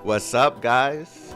What's up, guys?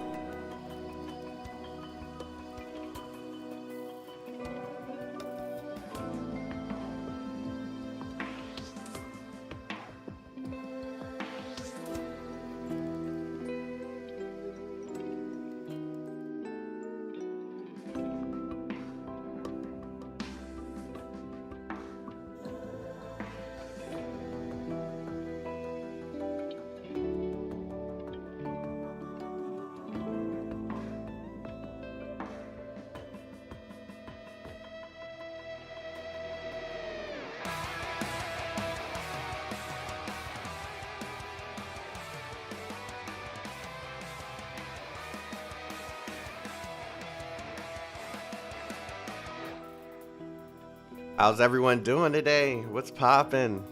How's everyone doing today? What's poppin'?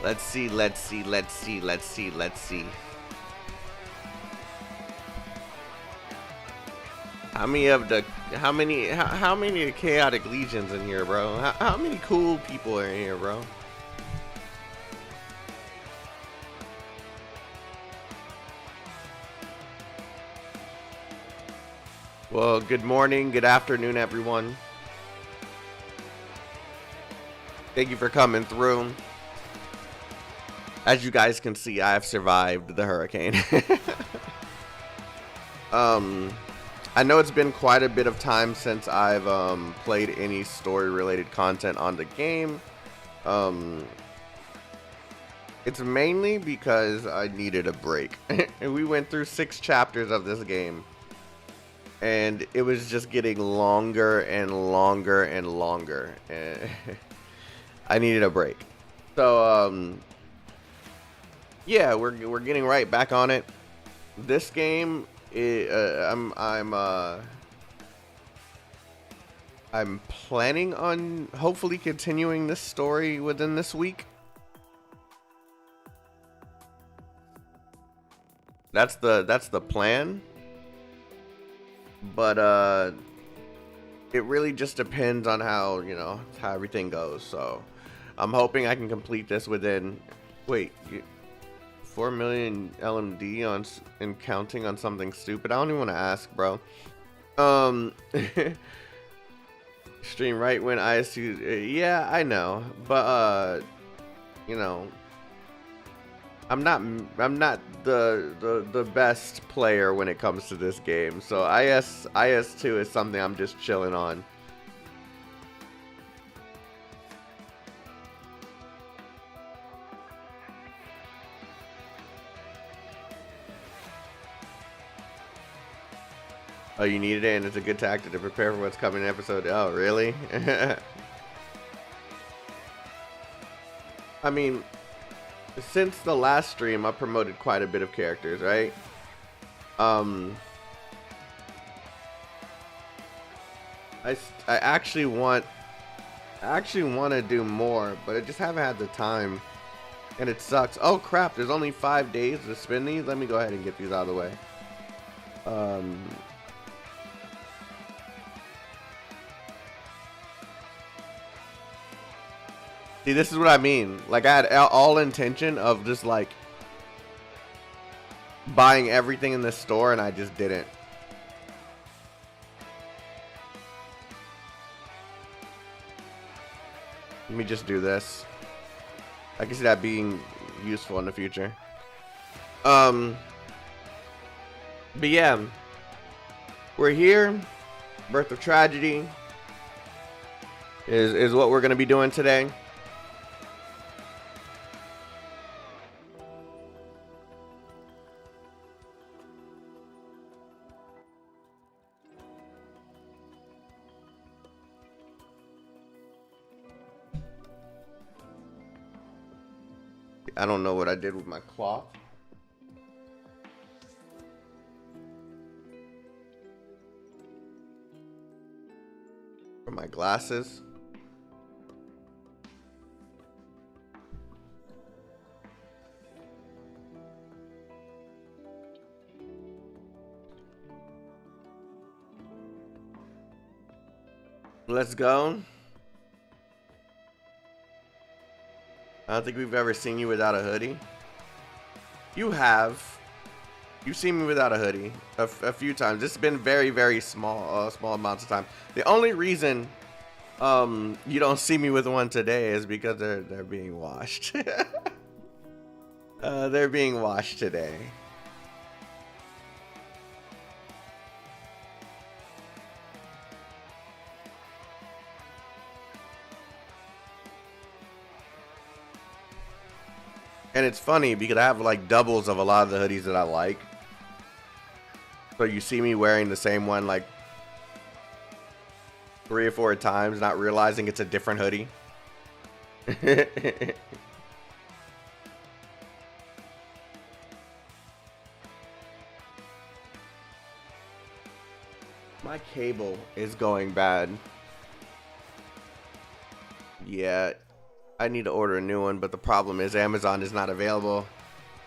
Let's see. How many chaotic legions in here, bro? How many cool people are in here, bro? Well, good morning, good afternoon, everyone. Thank you for coming through. As you guys can see, I have survived the hurricane. I know it's been quite a bit of time since I've played any story-related content on the game. It's mainly because I needed a break. And we went through 6 chapters of this game. And it was just getting longer and longer and longer. And I needed a break. So, yeah, we're getting right back on it. This game, I'm planning on hopefully continuing this story within this week. That's the plan. But it really just depends on how everything goes. So I'm hoping I can complete this within 4 million LMD on and counting on something stupid. I don't even want to ask, bro. Stream right when ISU. Yeah, I know, but I'm not the best player when it comes to this game. So IS2 is something I'm just chilling on. Oh, you needed it, and it's a good tactic to prepare for what's coming in episode. Oh, really? I mean, since the last stream, I promoted quite a bit of characters, right? I actually want to do more, but I just haven't had the time, and it sucks. Oh crap! There's only 5 days to spin these. Let me go ahead and get these out of the way. See, this is what I mean. Like, I had all intention of just, like, buying everything in this store, and I just didn't. Let me just do this. I can see that being useful in the future. But yeah. We're here. Birth of Tragedy is what we're going to be doing today. I don't know what I did with my cloth. Or my glasses. Let's go. I don't think we've ever seen you without a hoodie. You have. You've seen me without a hoodie a few times. It's been very, very small amounts of time. The only reason you don't see me with one today is because they're being washed. They're being washed today. And it's funny because I have like doubles of a lot of the hoodies that I like. So you see me wearing the same one like 3 or 4 times, not realizing it's a different hoodie. My cable is going bad. Yeah, I need to order a new one, but the problem is Amazon is not available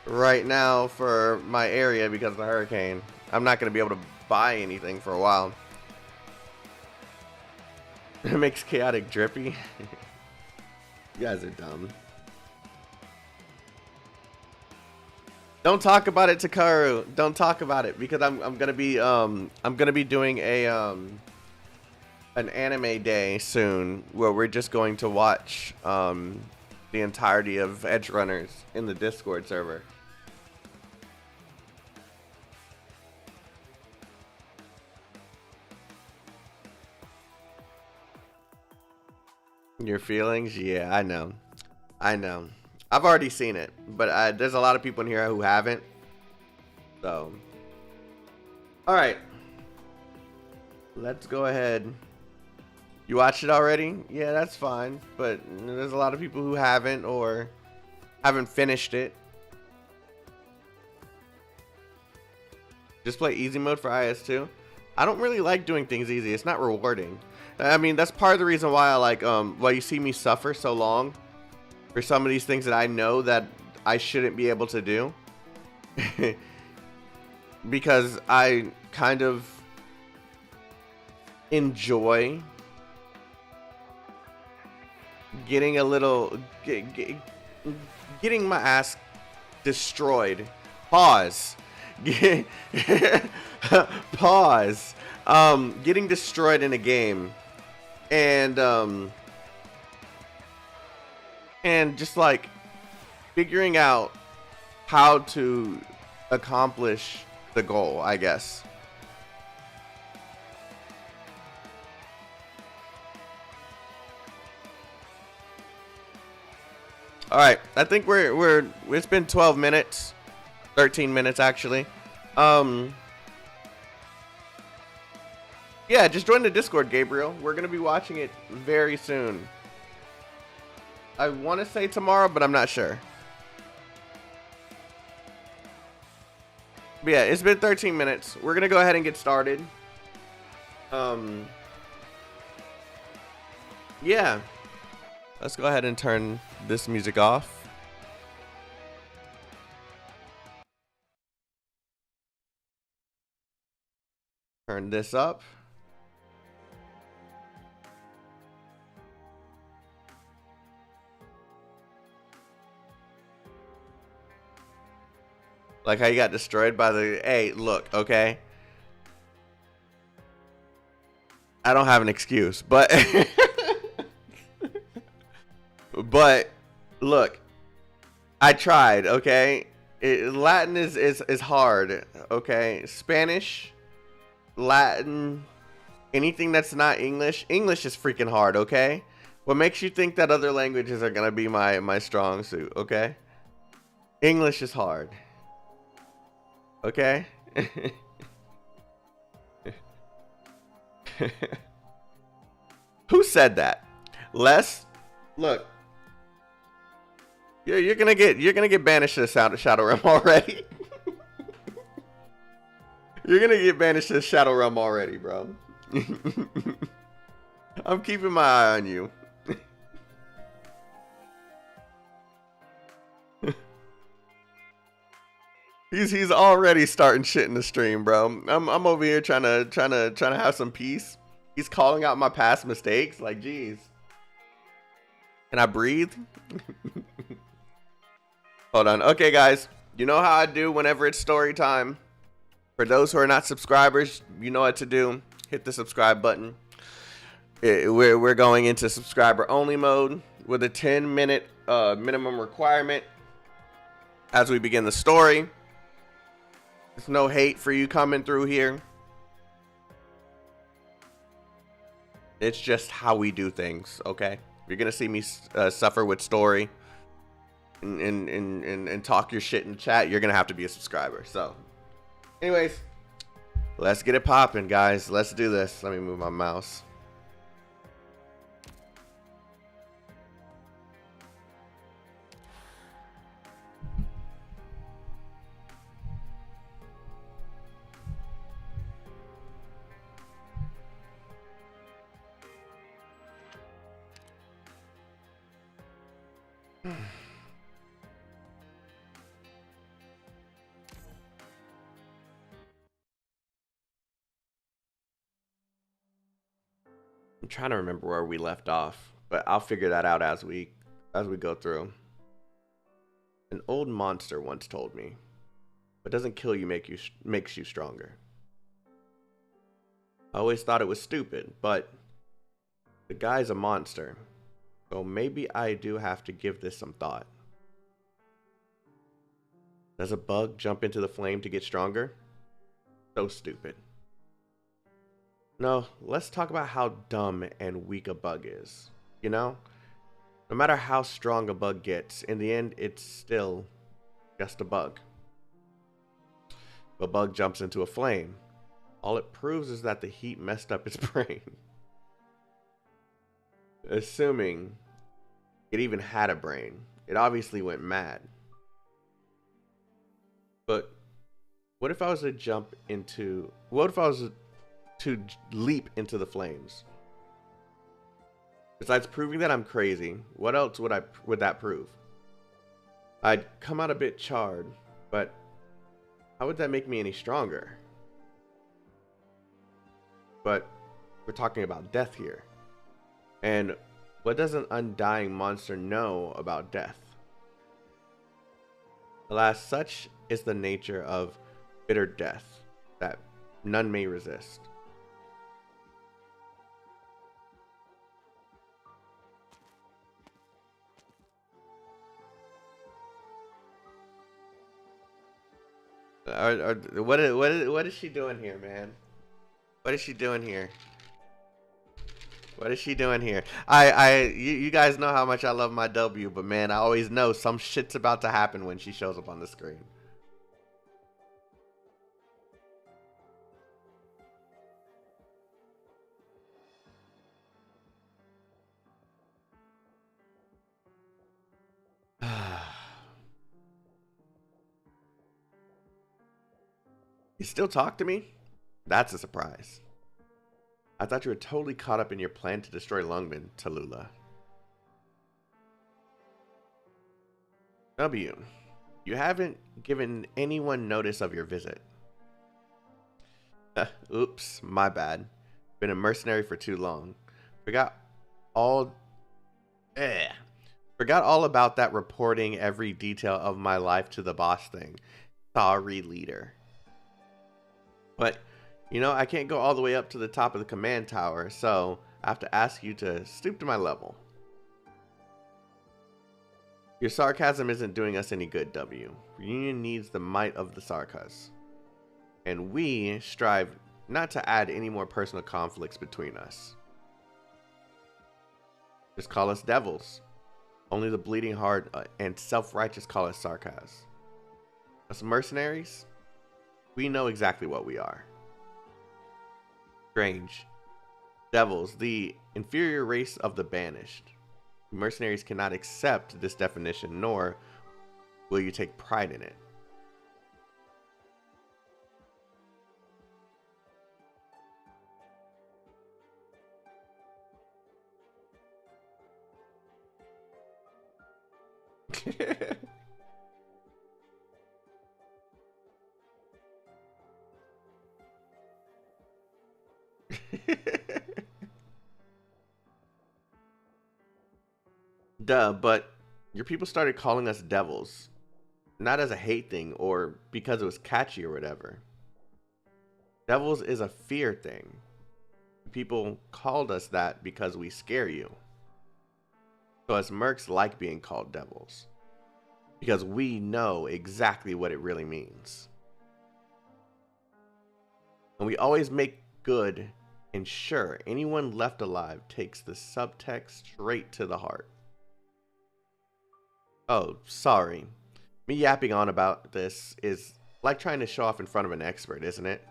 right now for my area because of the hurricane. I'm not going to be able to buy anything for a while. It makes chaotic drippy. You guys are dumb. Don't talk about it, Takaru. Don't talk about it because I'm gonna be doing a an anime day soon where we're just going to watch the entirety of Edge Runners in the Discord server. Your feelings? Yeah, I know. I know. I've already seen it, but there's a lot of people in here who haven't. So, all right. Let's go ahead. You watched it already? Yeah, that's fine. But there's a lot of people who haven't or haven't finished it. Just play easy mode for IS2. I don't really like doing things easy. It's not rewarding. I mean, that's part of the reason why I like why you see me suffer so long for some of these things that I know that I shouldn't be able to do. Because I kind of enjoy getting a little getting my ass destroyed. Pause. Pause. Getting destroyed in a game and just like figuring out how to accomplish the goal, I guess. All right, I think it's been 12 minutes, 13 minutes actually. Yeah, just join the Discord, Gabriel. We're gonna be watching it very soon. I want to say tomorrow, but I'm not sure. But yeah, it's been 13 minutes. We're gonna go ahead and get started. Yeah. Let's go ahead and turn this music off. Turn this up. Like how you got destroyed by the... Hey, look, okay? I don't have an excuse, but... But, look. I tried, okay? Latin is hard, okay? Spanish, Latin, anything that's not English. English is freaking hard, okay? What makes you think that other languages are gonna be my strong suit, okay? English is hard. Okay? Who said that? Les? Look. You're gonna get banished to the Shadow Realm already. You're gonna get banished to the Shadow Realm already, bro. I'm keeping my eye on you. He's already starting shit in the stream, bro. I'm over here trying to have some peace. He's calling out my past mistakes. Like, geez. Can I breathe? Hold on. Okay, guys. You know how I do whenever it's story time. For those who are not subscribers, you know what to do. Hit the subscribe button. We're going into subscriber only mode with a 10-minute minimum requirement as we begin the story. There's no hate for you coming through here. It's just how we do things, okay? You're gonna see me suffer with story and talk your shit in chat. You're gonna have to be a subscriber. So, anyways, let's get it popping, guys. Let's do this. Let me move my mouse. I'm trying to remember where we left off, but I'll figure that out as we go through. An old monster once told me, "What doesn't kill you makes you stronger." I always thought it was stupid, but the guy's a monster, so maybe I do have to give this some thought. Does a bug jump into the flame to get stronger? So stupid. No, let's talk about how dumb and weak a bug is. You know? No matter how strong a bug gets, in the end, it's still just a bug. If a bug jumps into a flame, all it proves is that the heat messed up its brain. Assuming it even had a brain, it obviously went mad. But what if I was to leap into the flames? Besides proving that I'm crazy, what else would that prove? I'd come out a bit charred, but how would that make me any stronger? But we're talking about death here. And what does an undying monster know about death? Alas, such is the nature of bitter death that none may resist. What is she doing here, man? What is she doing here? What is she doing here? You guys know how much I love my W, but man, I always know some shit's about to happen when she shows up on the screen. You still talk to me? That's a surprise. I thought you were totally caught up in your plan to destroy Lungmen, Tallulah. W, you haven't given anyone notice of your visit. Oops, my bad. Been a mercenary for too long. Forgot all about that reporting every detail of my life to the boss thing. Sorry, leader. But, you know, I can't go all the way up to the top of the command tower, so I have to ask you to stoop to my level. Your sarcasm isn't doing us any good, W. Reunion needs the might of the Sarkas. And we strive not to add any more personal conflicts between us. Just call us devils. Only the bleeding heart and self-righteous call us Sarkas. Us mercenaries? We know exactly what we are. Strange. Devils, the inferior race of the banished. Mercenaries cannot accept this definition, nor will you take pride in it. Duh, but your people started calling us devils. Not as a hate thing or because it was catchy or whatever. Devils is a fear thing. People called us that because we scare you. So us mercs like being called devils. Because we know exactly what it really means. And we always make good and sure anyone left alive takes the subtext straight to the heart. Oh, sorry. Me yapping on about this is like trying to show off in front of an expert, isn't it?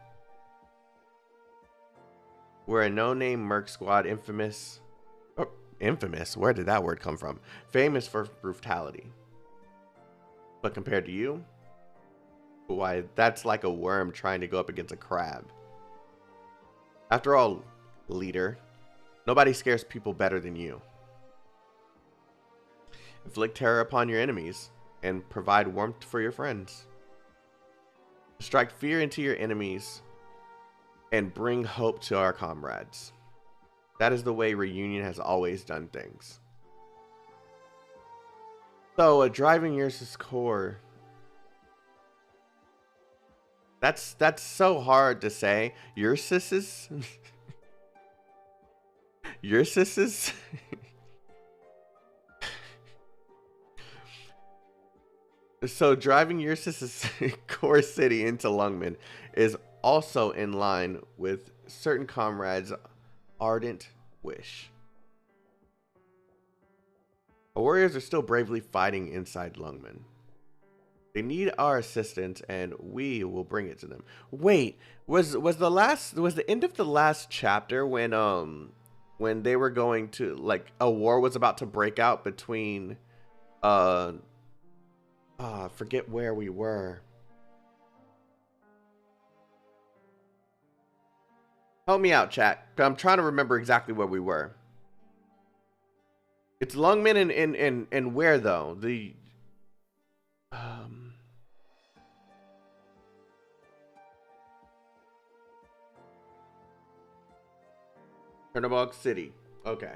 We're a no-name merc squad infamous... Oh, infamous? Where did that word come from? Famous for brutality. But compared to you, why, that's like a worm trying to go up against a crab. After all, leader, nobody scares people better than you. Inflict terror upon your enemies and provide warmth for your friends. Strike fear into your enemies and bring hope to our comrades. That is the way Reunion has always done things. So, a driving Ursus core. That's so hard to say. Ursuses? Ursuses? So, driving Ursus' core city into Lungmen is also in line with certain comrades' ardent wish. Our warriors are still bravely fighting inside Lungmen. They need our assistance, and we will bring it to them. Wait, was the end of the last chapter when they were going to, like, a war was about to break out between forget where we were. Help me out, chat. I'm trying to remember exactly where we were. It's Lungmen and where though? The Chernobyl City. Okay.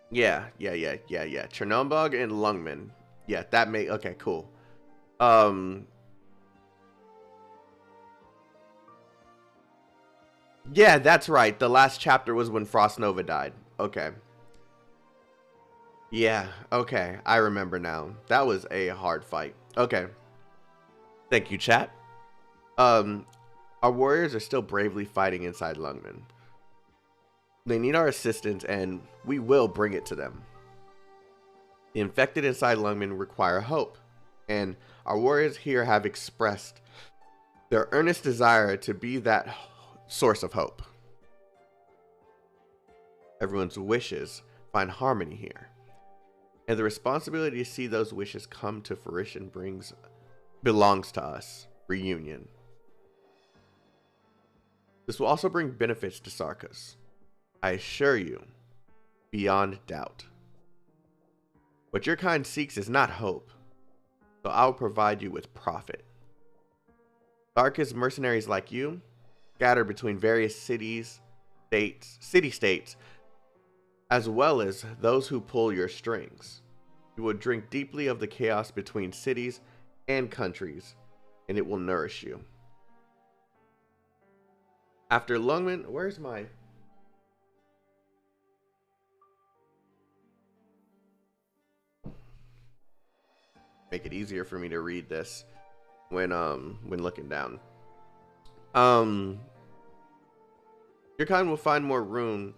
Yeah. Chernobyl and Lungmen. Yeah, that may okay, cool. Yeah, that's right. The last chapter was when Frost Nova died. Okay. Yeah, okay. I remember now. That was a hard fight. Okay. Thank you, chat. Our warriors are still bravely fighting inside Lungmen. They need our assistance, and we will bring it to them. The infected inside Lungmen require hope, and our warriors here have expressed their earnest desire to be that source of hope. Everyone's wishes find harmony here, and the responsibility to see those wishes come to fruition belongs to us, Reunion. This will also bring benefits to Sarkas. I assure you, beyond doubt. What your kind seeks is not hope, so I will provide you with profit. Sarkas mercenaries like you, scattered between various city-states, as well as those who pull your strings. You will drink deeply of the chaos between cities and countries, and it will nourish you. After Lungmen, where's my... Make it easier for me to read this when looking down. Your kind will find more room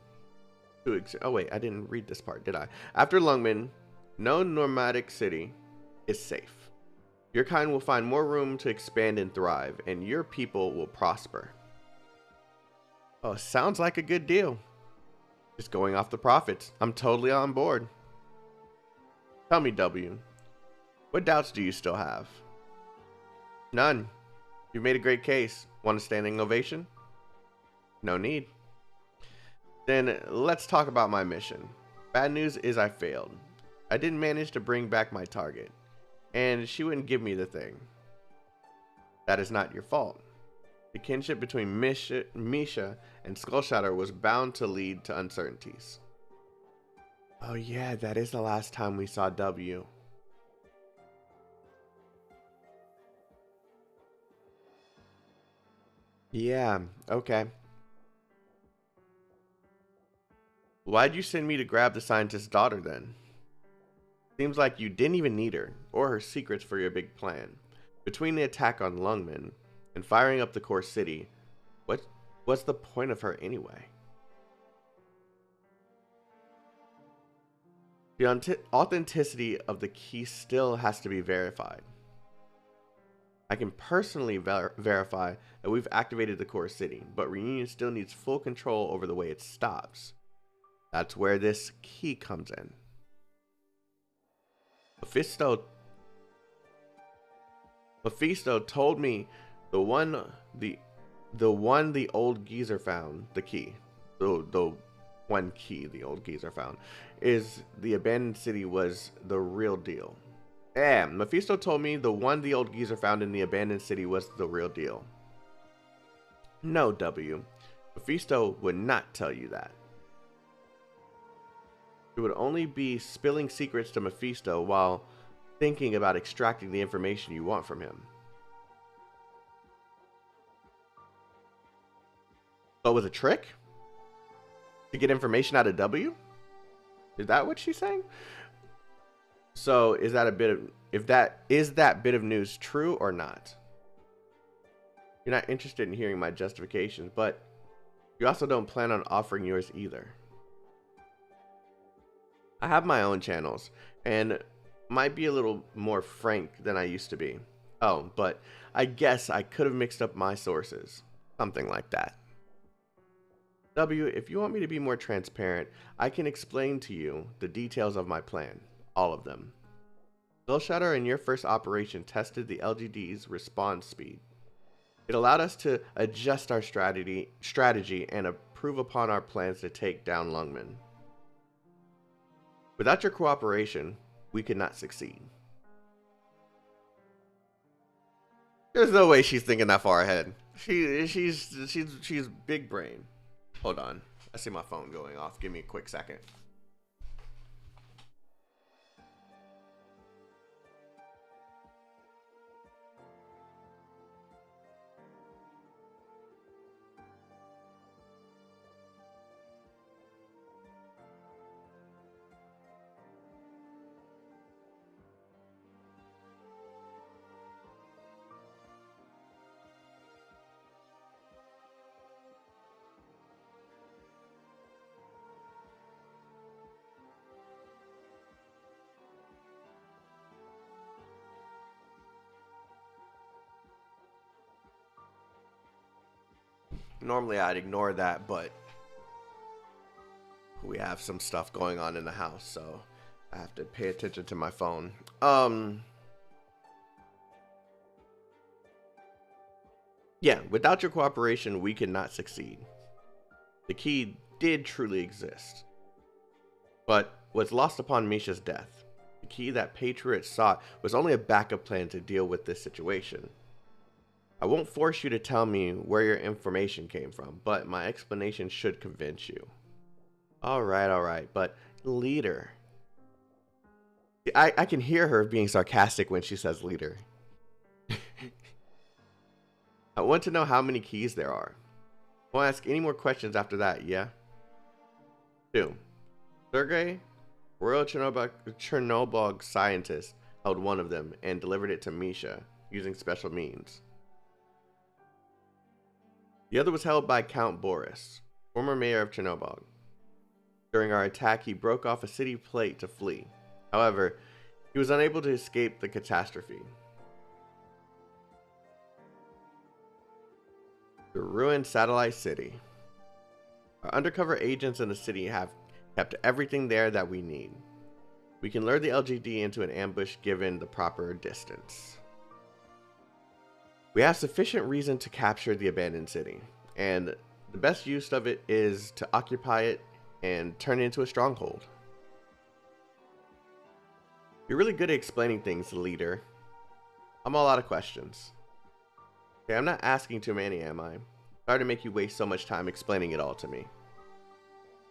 to oh wait, I didn't read this part, did I? After Lungmen, no nomadic city is safe. Your kind will find more room to expand and thrive, and your people will prosper. Oh, sounds like a good deal. Just going off the profits. I'm totally on board. Tell me, W, what doubts do you still have? None. You've made a great case. Want a standing ovation? No need. Then let's talk about my mission. Bad news is I failed. I didn't manage to bring back my target, and she wouldn't give me the thing. That is not your fault. The kinship between Misha and Skullshatter was bound to lead to uncertainties. Oh yeah, that is the last time we saw W. Yeah, okay. Why'd you send me to grab the scientist's daughter then? Seems like you didn't even need her, or her secrets for your big plan. Between the attack on Lungmen and firing up the core city, what what's the point of her anyway? The authenticity of the key still has to be verified. I can personally verify that we've activated the core city, but Reunion still needs full control over the way it stops. That's where this key comes in. Mephisto told me the one the old geezer found, the key. The one key the old geezer found is the abandoned city was the real deal. Damn, Mephisto told me the one the old geezer found in the abandoned city was the real deal. No, W. Mephisto would not tell you that. It would only be spilling secrets to Mephisto while thinking about extracting the information you want from him. So it was a trick? To get information out of W? Is that what she's saying? So is that a bit of, if that is that bit of news true or not? You're not interested in hearing my justifications, but you also don't plan on offering yours either. I have my own channels and might be a little more frank than I used to be. Oh, but I guess I could have mixed up my sources. Something like that. W, if you want me to be more transparent, I can explain to you the details of my plan. All of them. Shadow in your first operation tested the LGD's response speed. It allowed us to adjust our strategy and improve upon our plans to take down Lungmen. Without your cooperation, we could not succeed. There's no way she's thinking that far ahead. She's big brain. Hold on. I see my phone going off. Give me a quick second. Normally I'd ignore that, but we have some stuff going on in the house, so I have to pay attention to my phone. Yeah, without your cooperation, we could not succeed. The key did truly exist, but was lost upon Misha's death. The key that Patriot sought was only a backup plan to deal with this situation. I won't force you to tell me where your information came from, but my explanation should convince you. Alright, but leader. I can hear her being sarcastic when she says leader. I want to know how many keys there are. Won't ask any more questions after that, yeah? 2. Sergei, Royal Chernobyl scientist, held one of them and delivered it to Misha using special means. The other was held by Count Boris, former mayor of Chernobyl. During our attack, he broke off a city plate to flee. However, he was unable to escape the catastrophe. The ruined satellite city. Our undercover agents in the city have kept everything there that we need. We can lure the LGD into an ambush given the proper distance. We have sufficient reason to capture the abandoned city, and the best use of it is to occupy it and turn it into a stronghold. You're really good at explaining things, leader. I'm all out of questions. Okay, I'm not asking too many, am I? Sorry to make you waste so much time explaining it all to me.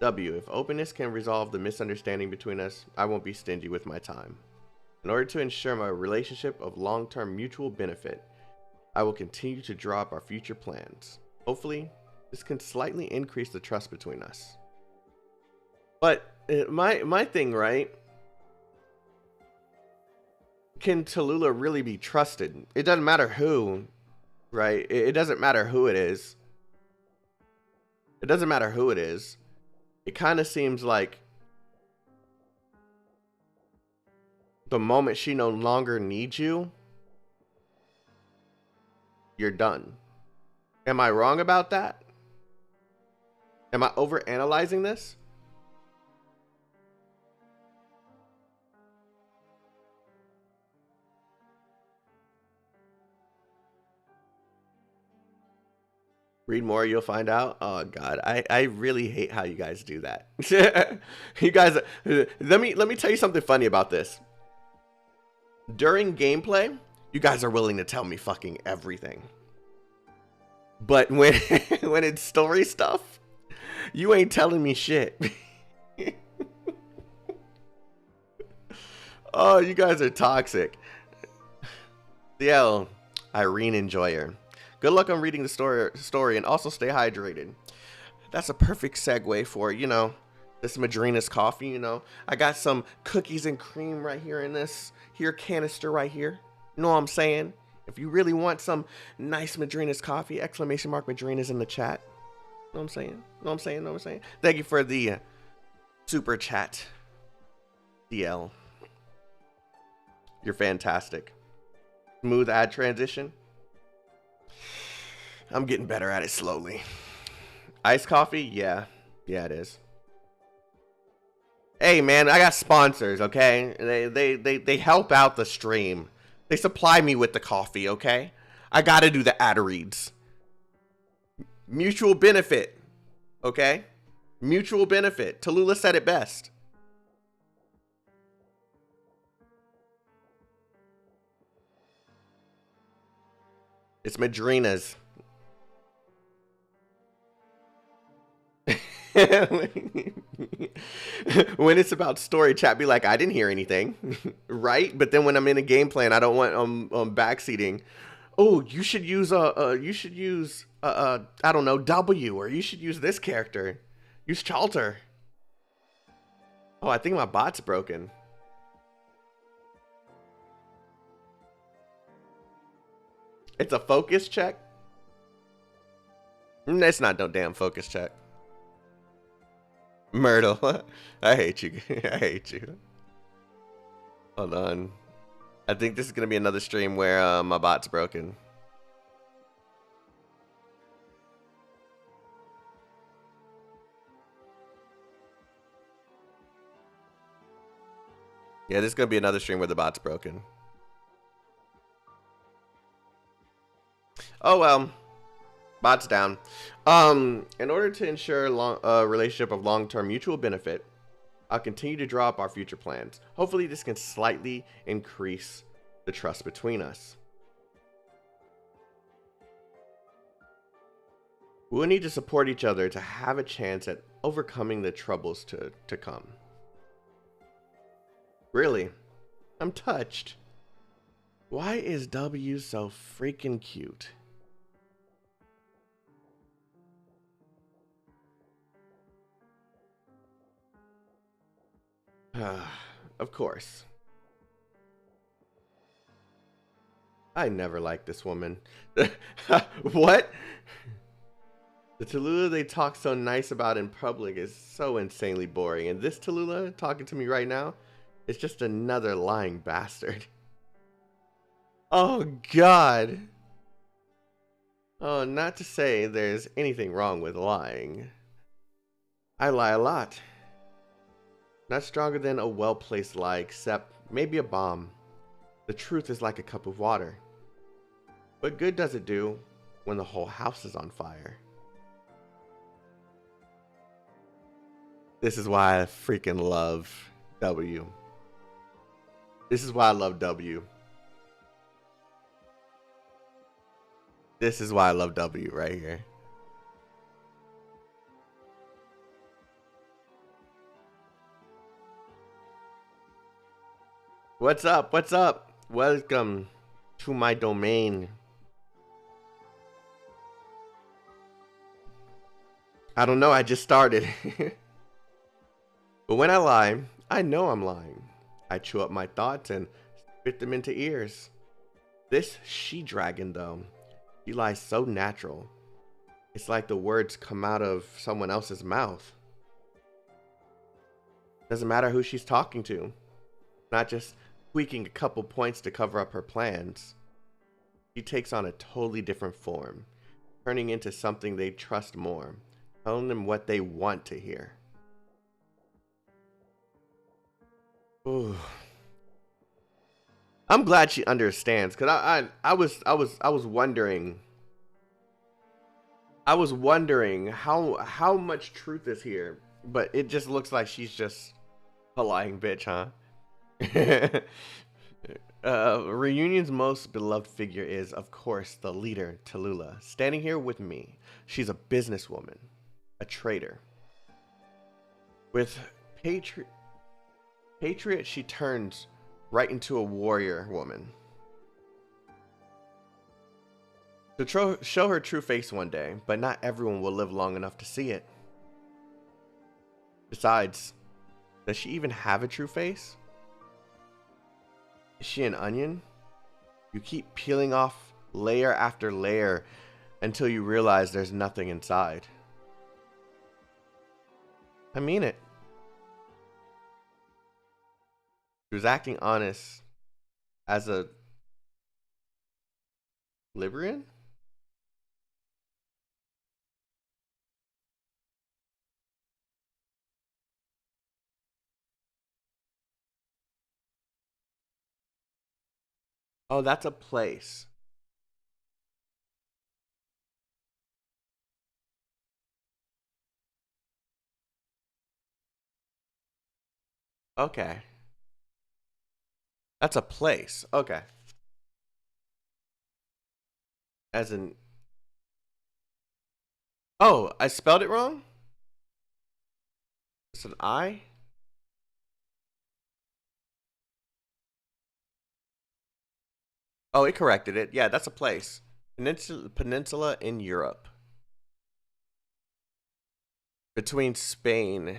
W, if openness can resolve the misunderstanding between us, I won't be stingy with my time. In order to ensure my relationship of long-term mutual benefit, I will continue to draw up our future plans. Hopefully, this can slightly increase the trust between us. But my thing, right? Can Tallulah really be trusted? It doesn't matter who, right? It doesn't matter who it is. It doesn't matter who it is. It kind of seems like the moment she no longer needs you, you're done. Am I wrong about that? Am I overanalyzing this? Read more, you'll find out. Oh God, I really hate how you guys do that. You guys, let me tell you something funny about this. During gameplay, you guys are willing to tell me fucking everything. But when when it's story stuff, you ain't telling me shit. Oh, you guys are toxic. CL, Irene Enjoyer. Good luck on reading the story and also stay hydrated. That's a perfect segue for, you know, this Madrina's coffee, you know. I got some cookies and cream right here in this here canister right here. You know what I'm saying? If you really want some nice Madrina's coffee, exclamation mark Madrina's in the chat. Know what I'm saying? Know what I'm saying? Know what I'm saying? Thank you for the super chat, DL. You're fantastic. Smooth ad transition. I'm getting better at it slowly. Iced coffee? Yeah. Yeah, it is. Hey, man, I got sponsors, okay? They help out the stream. They supply me with the coffee, okay? I gotta do the ad reads. Mutual benefit, okay? Mutual benefit. Tallulah said it best. It's Madrina's. When it's about story, chat be like, I didn't hear anything, right? But then when I'm in a game plan, I don't want backseating. Oh, you should use I don't know, W, or you should use this character. Use Chalter. Oh, I think my bot's broken. It's a focus check. It's not no damn focus check. Myrtle, I hate you. I hate you. Hold on. I think this is gonna be another stream where my bot's broken. Yeah, this is gonna be another stream where the bot's broken. Oh well. Bot's down. In order to ensure a relationship of long-term mutual benefit, I'll continue to draw up our future plans. Hopefully this can slightly increase the trust between us. We'll need to support each other to have a chance at overcoming the troubles to come. Really? I'm touched. Why is W so freaking cute? Of course. I never liked this woman. What? The Tallulah they talk so nice about in public is so insanely boring. And this Tallulah talking to me right now is just another lying bastard. Oh, God. Oh, not to say there's anything wrong with lying. I lie a lot. Not stronger than a well-placed lie, except maybe a bomb. The truth is like a cup of water. What good does it do when the whole house is on fire? This is why I freaking love W. This is why I love W. This is why I love W right here. What's up? What's up? Welcome to my domain. I don't know, I just started. But when I lie, I know I'm lying. I chew up my thoughts and spit them into ears. This she-dragon, though, she lies so natural. It's like the words come out of someone else's mouth. Doesn't matter who she's talking to. Not just tweaking a couple points to cover up her plans. She takes on a totally different form, turning into something they trust more, telling them what they want to hear. Ooh. I'm glad she understands, cause I was wondering. I was wondering how much truth is here, but it just looks like she's just a lying bitch, huh? Reunion's most beloved figure is, of course, the leader, Tallulah, standing here with me. She's a businesswoman, a trader. With Patriot, she turns right into a warrior woman. To show her true face one day, but not everyone will live long enough to see it. Besides, does she even have a true face? Is she an onion? You keep peeling off layer after layer until you realize there's nothing inside. I mean it. She was acting honest as a Liberian? Oh, that's a place. Okay. That's a place. Okay. As in. Oh, I spelled it wrong? It's an I? Oh, it corrected it. Yeah, that's a place. Peninsula in Europe. Between Spain.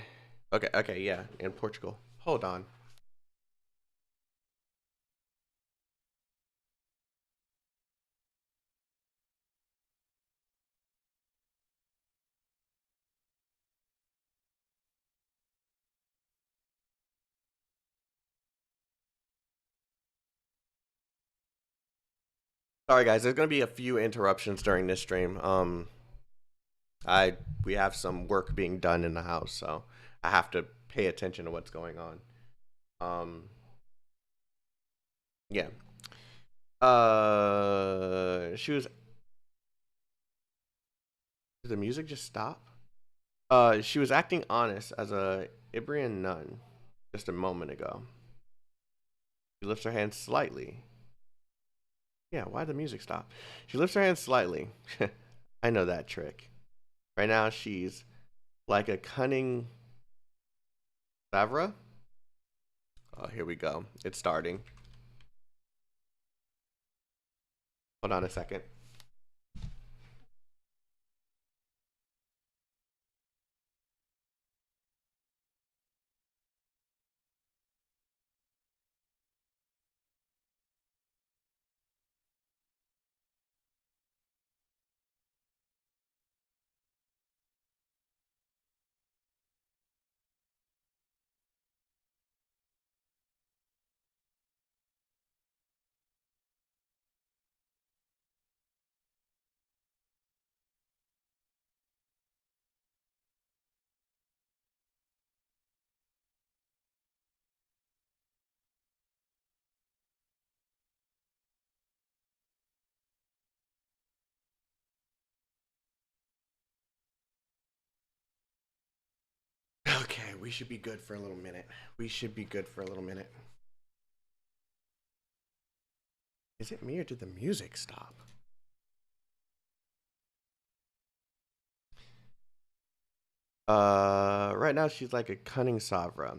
Okay, okay, yeah, and Portugal. Hold on. Sorry guys, there's gonna be a few interruptions during this stream. I we have some work being done in the house, so I have to pay attention to what's going on. Um yeah. She was Did the music just stop? She was acting honest as a Ibrian nun just a moment ago. She lifts her hand slightly. Yeah, why the music stop? She lifts her hand slightly. I know that trick. Right now she's like a cunning Savra. Oh, here we go. It's starting. Hold on a second. Okay, we should be good for a little minute. We should be good for a little minute. Is it me or did the music stop? Right now she's like a cunning Savra.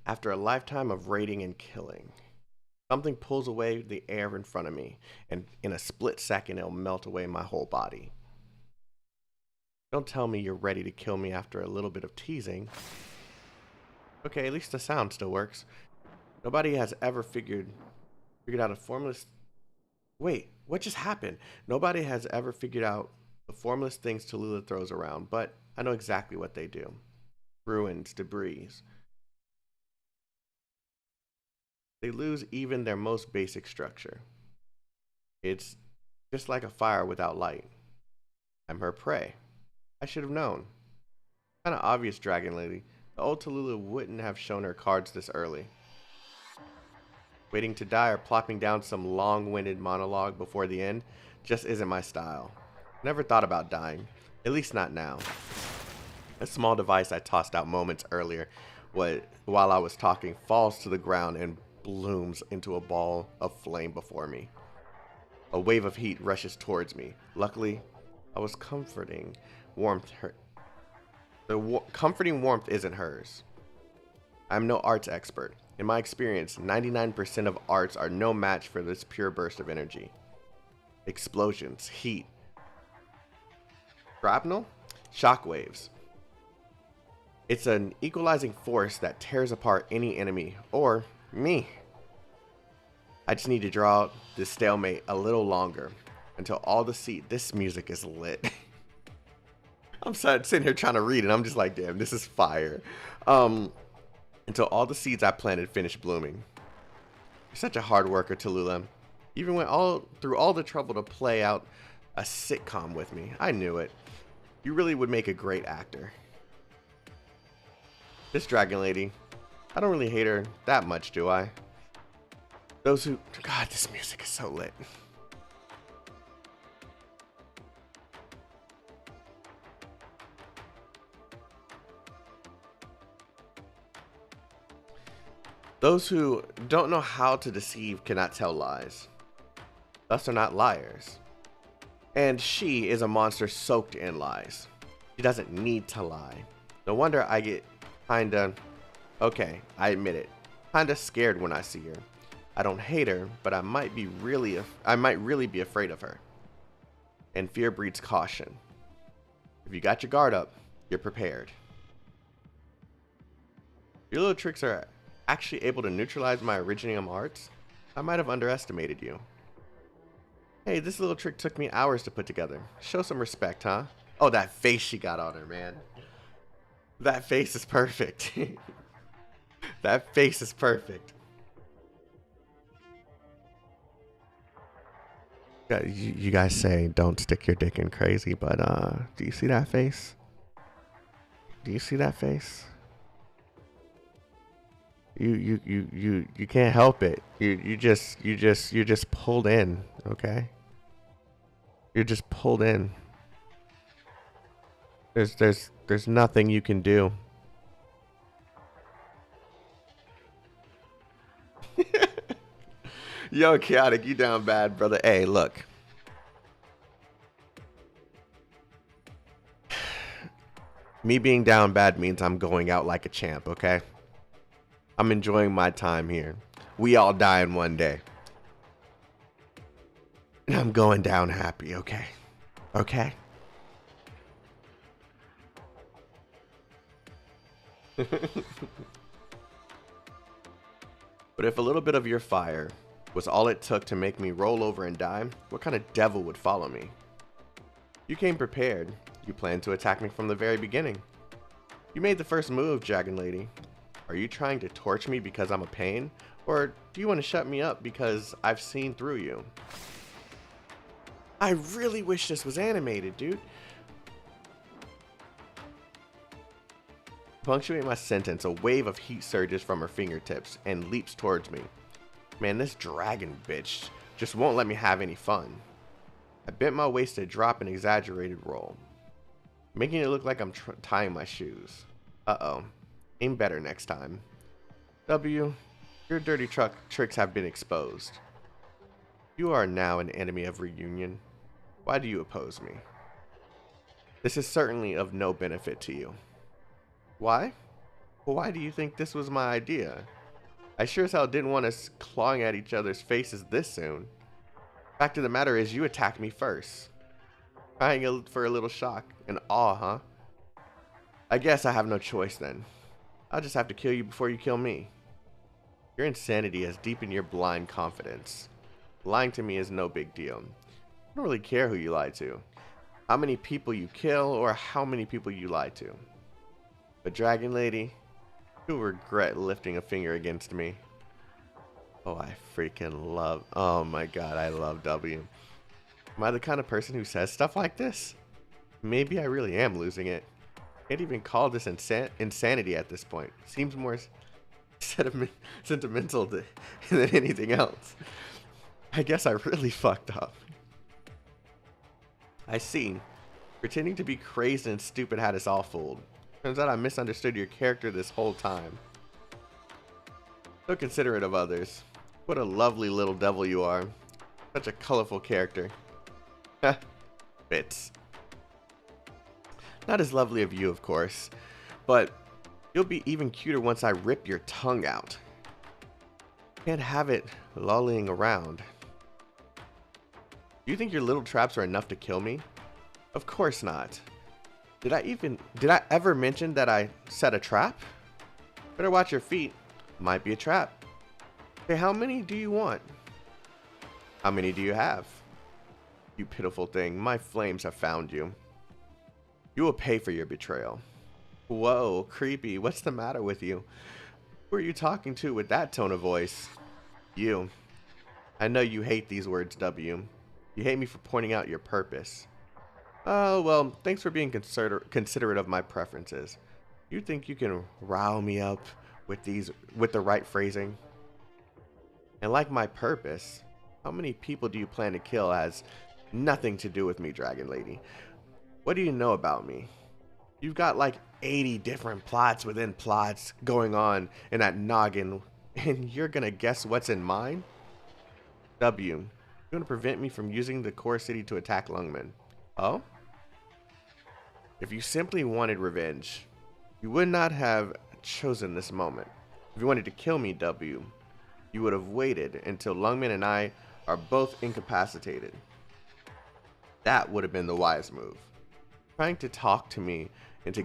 After a lifetime of raiding and killing, something pulls away the air in front of me, and in a split second, it'll melt away my whole body. Don't tell me you're ready to kill me after a little bit of teasing. Okay, at least the sound still works. Nobody has ever figured out a formless... Wait, what just happened? Nobody has ever figured out the formless things Tallulah throws around, but I know exactly what they do. Ruins, debris. They lose even their most basic structure. It's just like a fire without light. I'm her prey. I should have known. Kinda obvious, Dragon Lady. The old Tallulah wouldn't have shown her cards this early. Waiting to die or plopping down some long-winded monologue before the end just isn't my style. Never thought about dying. At least not now. A small device I tossed out moments earlier while I was talking falls to the ground and blooms into a ball of flame before me. A wave of heat rushes towards me. Luckily, I was comforting warmth. Comforting warmth isn't hers. I'm no arts expert. In my experience, 99% of arts are no match for this pure burst of energy. Explosions, heat, shrapnel, shockwaves. It's an equalizing force that tears apart any enemy, or me. I just need to draw out this stalemate a little longer until all the this music is lit. I'm sitting here trying to read and I'm just like, damn, this is fire. Until all the seeds I planted finish blooming. You're such a hard worker, Tallulah. You even went through all the trouble to play out a sitcom with me. I knew it. You really would make a great actor. This Dragon Lady, I don't really hate her that much, do I? Those who... God, this music is so lit. Those who don't know how to deceive cannot tell lies. Thus are not liars. And she is a monster soaked in lies. She doesn't need to lie. No wonder I get kinda... Okay, I admit it. Kinda scared when I see her. I don't hate her, but I might really be afraid of her. And fear breeds caution. If you got your guard up, you're prepared. Your little tricks are actually able to neutralize my originium arts? I might have underestimated you. Hey, this little trick took me hours to put together. Show some respect, huh? Oh, that face she got on her, man. That face is perfect. That face is perfect. You guys say don't stick your dick in crazy, but do you see that face? Do you see that face? You can't help it. You're just pulled in, okay? You're just pulled in. There's nothing you can do. Yo, Chaotic, you down bad, brother. Hey, look. Me being down bad means I'm going out like a champ, okay? I'm enjoying my time here. We all die in one day. And I'm going down happy, okay? Okay? But if a little bit of your fire was all it took to make me roll over and die, what kind of devil would follow me? You came prepared. You planned to attack me from the very beginning. You made the first move, Dragon Lady. Are you trying to torch me because I'm a pain? Or do you want to shut me up because I've seen through you? I really wish this was animated, dude. Punctuating my sentence, a wave of heat surges from her fingertips and leaps towards me. Man, this dragon bitch just won't let me have any fun. I bent my waist to drop an exaggerated roll, making it look like I'm tying my shoes. Uh-oh. Aim better next time. W, your dirty tricks have been exposed. You are now an enemy of reunion. Why do you oppose me? This is certainly of no benefit to you. Why? Why do you think this was my idea? I sure as hell didn't want us clawing at each other's faces this soon. Fact of the matter is, you attacked me first. Trying for a little shock and awe, huh? I guess I have no choice then. I'll just have to kill you before you kill me. Your insanity has deepened your blind confidence. Lying to me is no big deal. I don't really care who you lie to, how many people you kill, or how many people you lie to. But Dragon Lady, you'll regret lifting a finger against me. Oh, I freaking love... Oh my god, I love W. Am I the kind of person who says stuff like this? Maybe I really am losing it. Can't even call this insanity at this point. Seems more sentimental than anything else. I guess I really fucked up. I see. Pretending to be crazed and stupid had us all fooled. Turns out I misunderstood your character this whole time. So considerate of others. What a lovely little devil you are. Such a colorful character. Wits. Not as lovely of you, of course, but you'll be even cuter once I rip your tongue out. Can't have it lolling around. Do you think your little traps are enough to kill me? Of course not. Did I ever mention that I set a trap? Better watch your feet. Might be a trap. Okay, how many do you want? How many do you have? You pitiful thing, my flames have found you. You will pay for your betrayal. Whoa, creepy, what's the matter with you? Who are you talking to with that tone of voice? You. I know you hate these words, W. You hate me for pointing out your purpose. Oh, well, thanks for being considerate of my preferences. You think you can rile me up with the right phrasing? And like my purpose, how many people do you plan to kill has nothing to do with me, Dragon Lady. What do you know about me? You've got like 80 different plots within plots going on in that noggin, and you're gonna guess what's in mine? W, you're gonna prevent me from using the core city to attack Lungmen. Oh? If you simply wanted revenge, you would not have chosen this moment. If you wanted to kill me, W, you would have waited until Lungmen and I are both incapacitated. That would have been the wise move. Trying to talk me into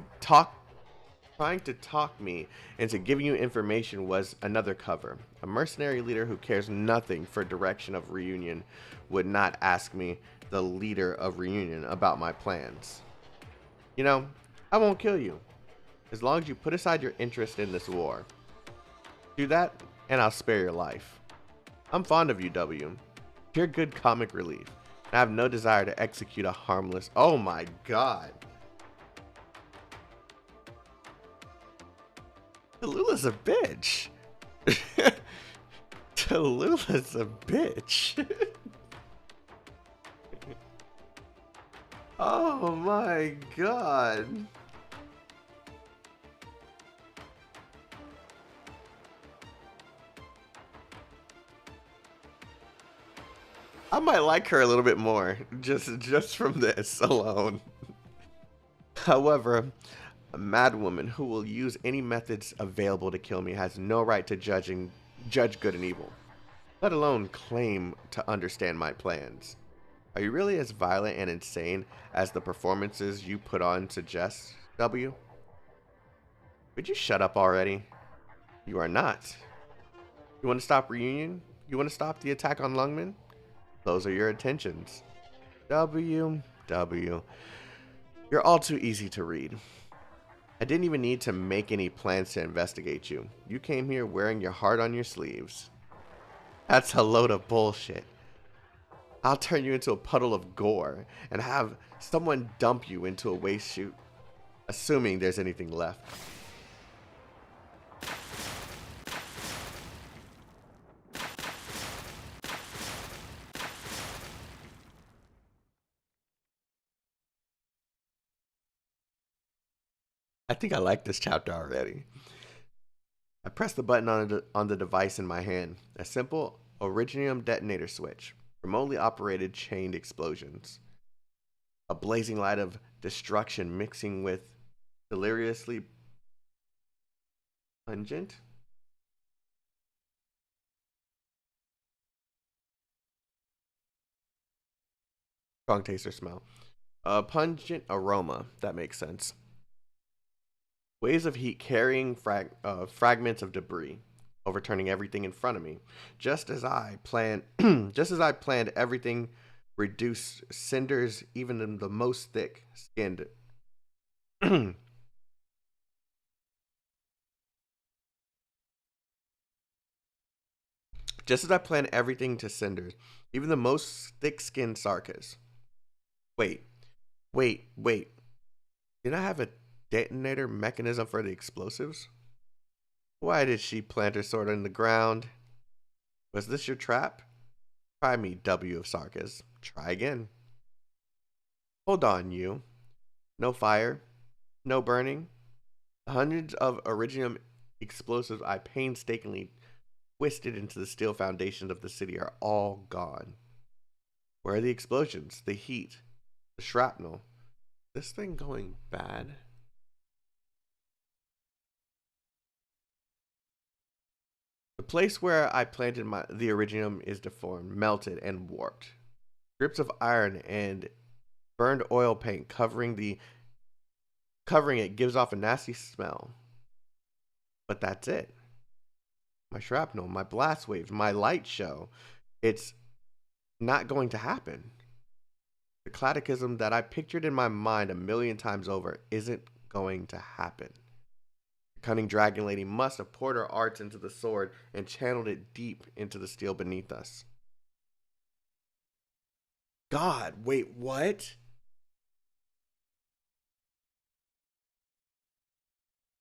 giving you information was another cover. A mercenary leader who cares nothing for direction of Reunion would not ask me, the leader of Reunion, about my plans. You know, I won't kill you, as long as you put aside your interest in this war. Do that, and I'll spare your life. I'm fond of you, W. You're good comic relief. I have no desire to execute a harmless... Oh my god. Tallulah's a bitch. Tallulah's a bitch. Oh my god. I might like her a little bit more, just from this alone. However, a mad woman who will use any methods available to kill me has no right to judge good and evil, let alone claim to understand my plans. Are you really as violent and insane as the performances you put on suggest, W? Would you shut up already? You are not. You want to stop Reunion? You want to stop the attack on Lungmen? Those are your intentions. W. You're all too easy to read. I didn't even need to make any plans to investigate you. You came here wearing your heart on your sleeves. That's a load of bullshit. I'll turn you into a puddle of gore and have someone dump you into a waste chute, assuming there's anything left. I think I like this chapter already. I press the button on the device in my hand. A simple originium detonator switch. Remotely operated chained explosions. A blazing light of destruction mixing with deliriously Pungent. Strong taste or smell. Pungent aroma. That makes sense. Waves of heat carrying fragments of debris, overturning everything in front of me. Just as I planned, just as I planned everything, reduced cinders, even in the most thick-skinned. Just as I planned everything to cinders, even the most thick-skinned sarkas. Wait, wait. Did I have a detonator mechanism for the explosives? Why did she plant her sword in the ground? Was this your trap? Try me, W of Sarkas. Try again. Hold on, you. No fire, no burning. The hundreds of Originium explosives I painstakingly twisted into the steel foundations of the city are all gone. Where are the explosions, the heat, the shrapnel? This thing going bad? The place where I planted the Originium is deformed, melted, and warped. Strips of iron and burned oil paint covering it gives off a nasty smell. But that's it. My shrapnel, my blast waves, my light show. It's not going to happen. The cataclysm that I pictured in my mind a million times over isn't going to happen. The cunning dragon lady must have poured her arts into the sword and channeled it deep into the steel beneath us. God, wait, what?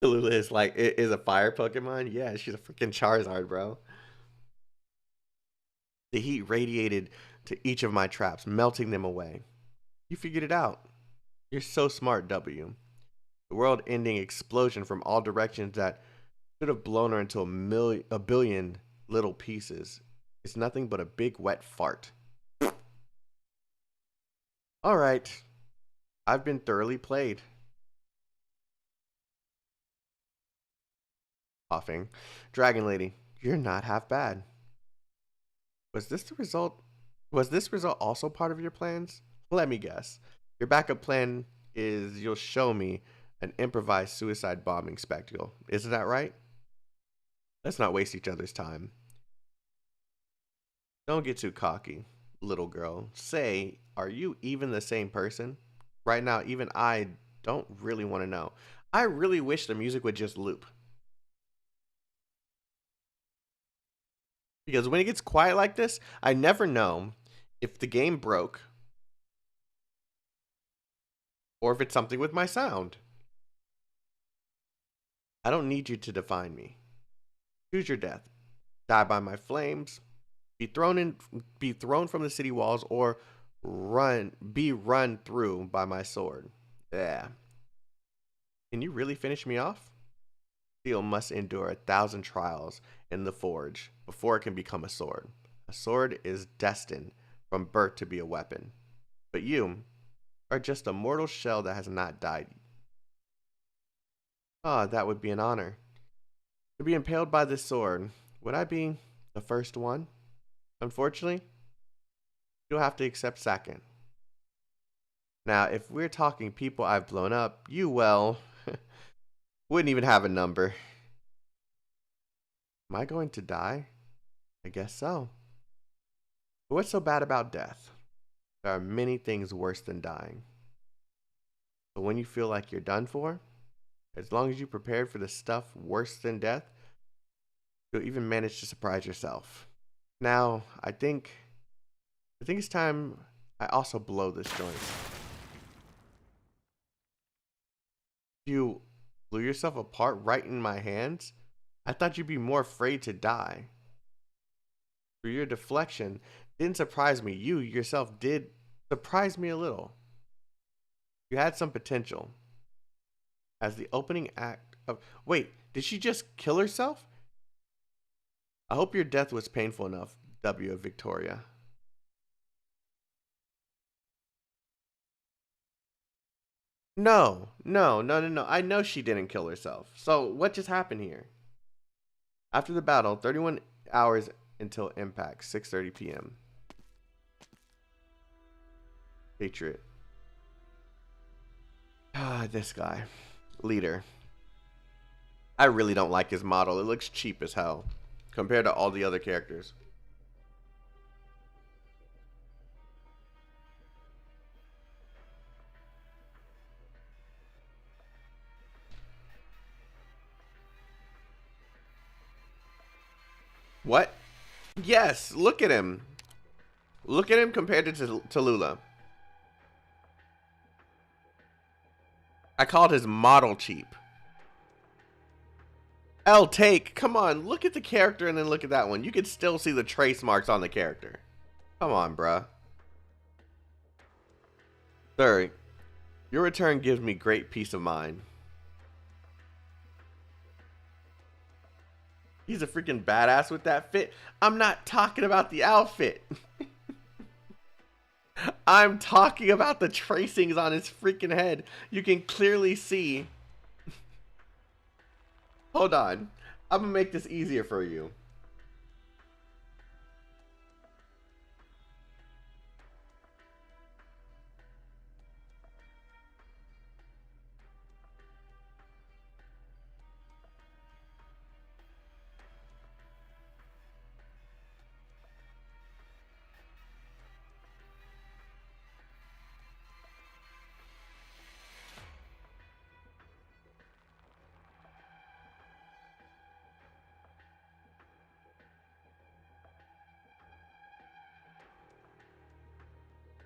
Tallulah is like is a fire Pokemon. Yeah, she's a freaking Charizard, bro. The heat radiated to each of my traps, melting them away. You figured it out. You're so smart, W. The world-ending explosion from all directions that should have blown her into a billion little pieces is nothing but a big wet fart. All right, I've been thoroughly played. Coughing. Dragon Lady, you're not half bad. Was this the result? Was this result also part of your plans? Let me guess. Your backup plan is you'll show me an improvised suicide bombing spectacle. Isn't that right? Let's not waste each other's time. Don't get too cocky, little girl. Say, are you even the same person? Right now, even I don't really want to know. I really wish the music would just loop. Because when it gets quiet like this, I never know if the game broke or if it's something with my sound. I don't need you to define me. Choose your death. Die by my flames, be thrown from the city walls, or be run through by my sword. Yeah. Can you really finish me off? Steel must endure 1,000 trials in the forge before it can become a sword. A sword is destined from birth to be a weapon. But you are just a mortal shell that has not died. Ah, that would be an honor. To be impaled by this sword, would I be the first one? Unfortunately, you'll have to accept second. Now, if we're talking people I've blown up, you, well, wouldn't even have a number. Am I going to die? I guess so. But what's so bad about death? There are many things worse than dying. But when you feel like you're done for, as long as you prepared for the stuff worse than death, you'll even manage to surprise yourself. Now, I think it's time I also blow this joint. You blew yourself apart right in my hands? I thought you'd be more afraid to die. For your deflection didn't surprise me. You yourself did surprise me a little. You had some potential. As the opening act of. Wait, did she just kill herself? I hope your death was painful enough, W of Victoria. No. I know she didn't kill herself. So what just happened here? After the battle, 31 hours until impact, 6:30 p.m. Patriot. Ah, this guy. Leader. I really don't like his model. It looks cheap as hell compared to all the other characters. What? Yes, look at him. Look at him compared to Tallulah. I called his model cheap. Take, come on, look at the character and then look at that one. You can still see the trace marks on the character. Come on, bruh. Sir, your return gives me great peace of mind. He's a freaking badass with that fit. I'm not talking about the outfit. I'm talking about the tracings on his freaking head. You can clearly see. Hold on. I'm gonna make this easier for you.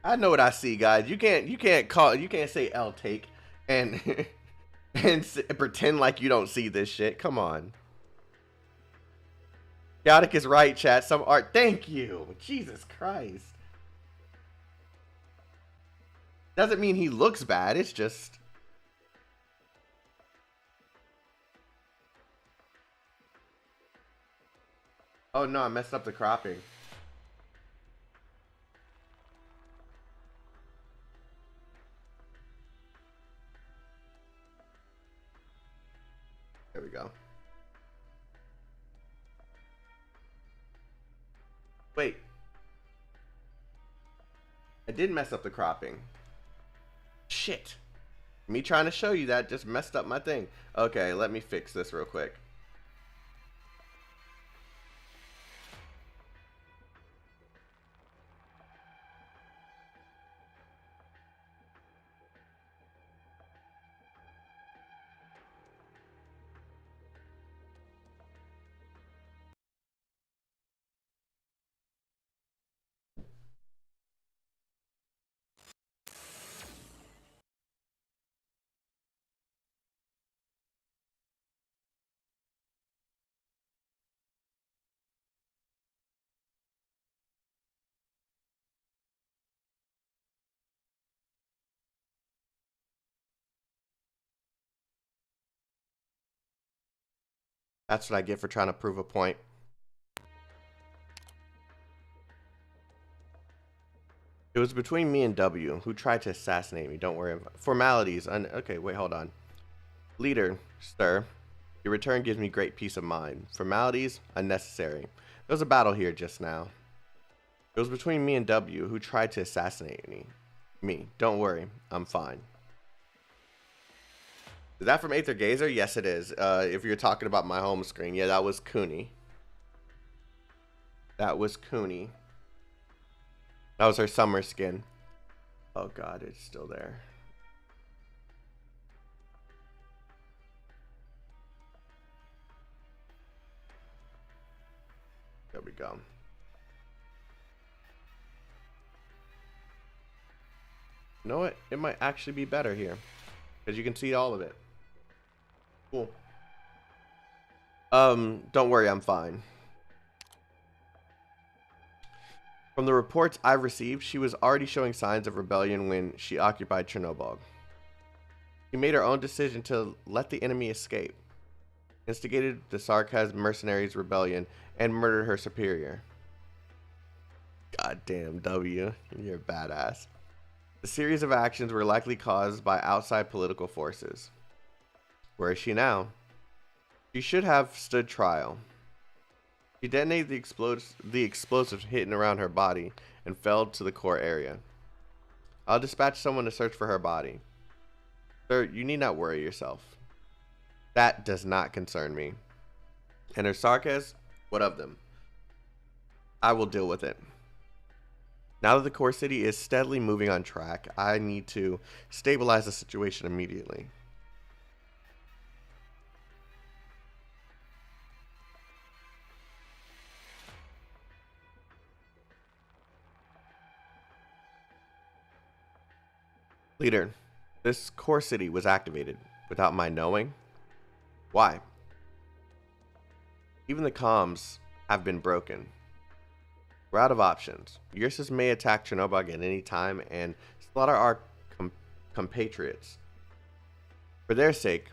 I know what I see, guys. You can't say take and pretend like you don't see this shit. Come on. Chaotic is right, chat. Some art. Thank you. Jesus Christ. Doesn't mean he looks bad. It's just. Oh no, I messed up the cropping. There we go. Wait. I did mess up the cropping. Shit. Me trying to show you that just messed up my thing. Okay, let me fix this real quick. That's what I get for trying to prove a point. It was between me and W, who tried to assassinate me. Don't worry. Formalities. Okay, wait, hold on. Leader, sir. Your return gives me great peace of mind. Formalities, unnecessary. There was a battle here just now. It was between me and W, who tried to assassinate me. Don't worry. I'm fine. Is that from Aether Gazer? Yes, it is. If you're talking about my home screen. Yeah, that was Cooney. That was Cooney. That was her summer skin. Oh god, it's still there. There we go. You know what? It might actually be better here. Because you can see all of it. Cool. Don't worry, I'm fine. From the reports I've received, she was already showing signs of rebellion when she occupied Chernobyl. She made her own decision to let the enemy escape, instigated the Sarkaz mercenaries' rebellion, and murdered her superior. Goddamn, W, you're a badass. The series of actions were likely caused by outside political forces. Where is she now? She should have stood trial. She detonated the explosives hidden around her body and fell to the core area. I'll dispatch someone to search for her body. Sir, you need not worry yourself. That does not concern me. And her sarcasm? What of them? I will deal with it. Now that the core city is steadily moving on track, I need to stabilize the situation immediately. Leader, this core city was activated without my knowing. Why? Even the comms have been broken. We're out of options. Ursus may attack Chernobyl at any time and slaughter our compatriots. For their sake,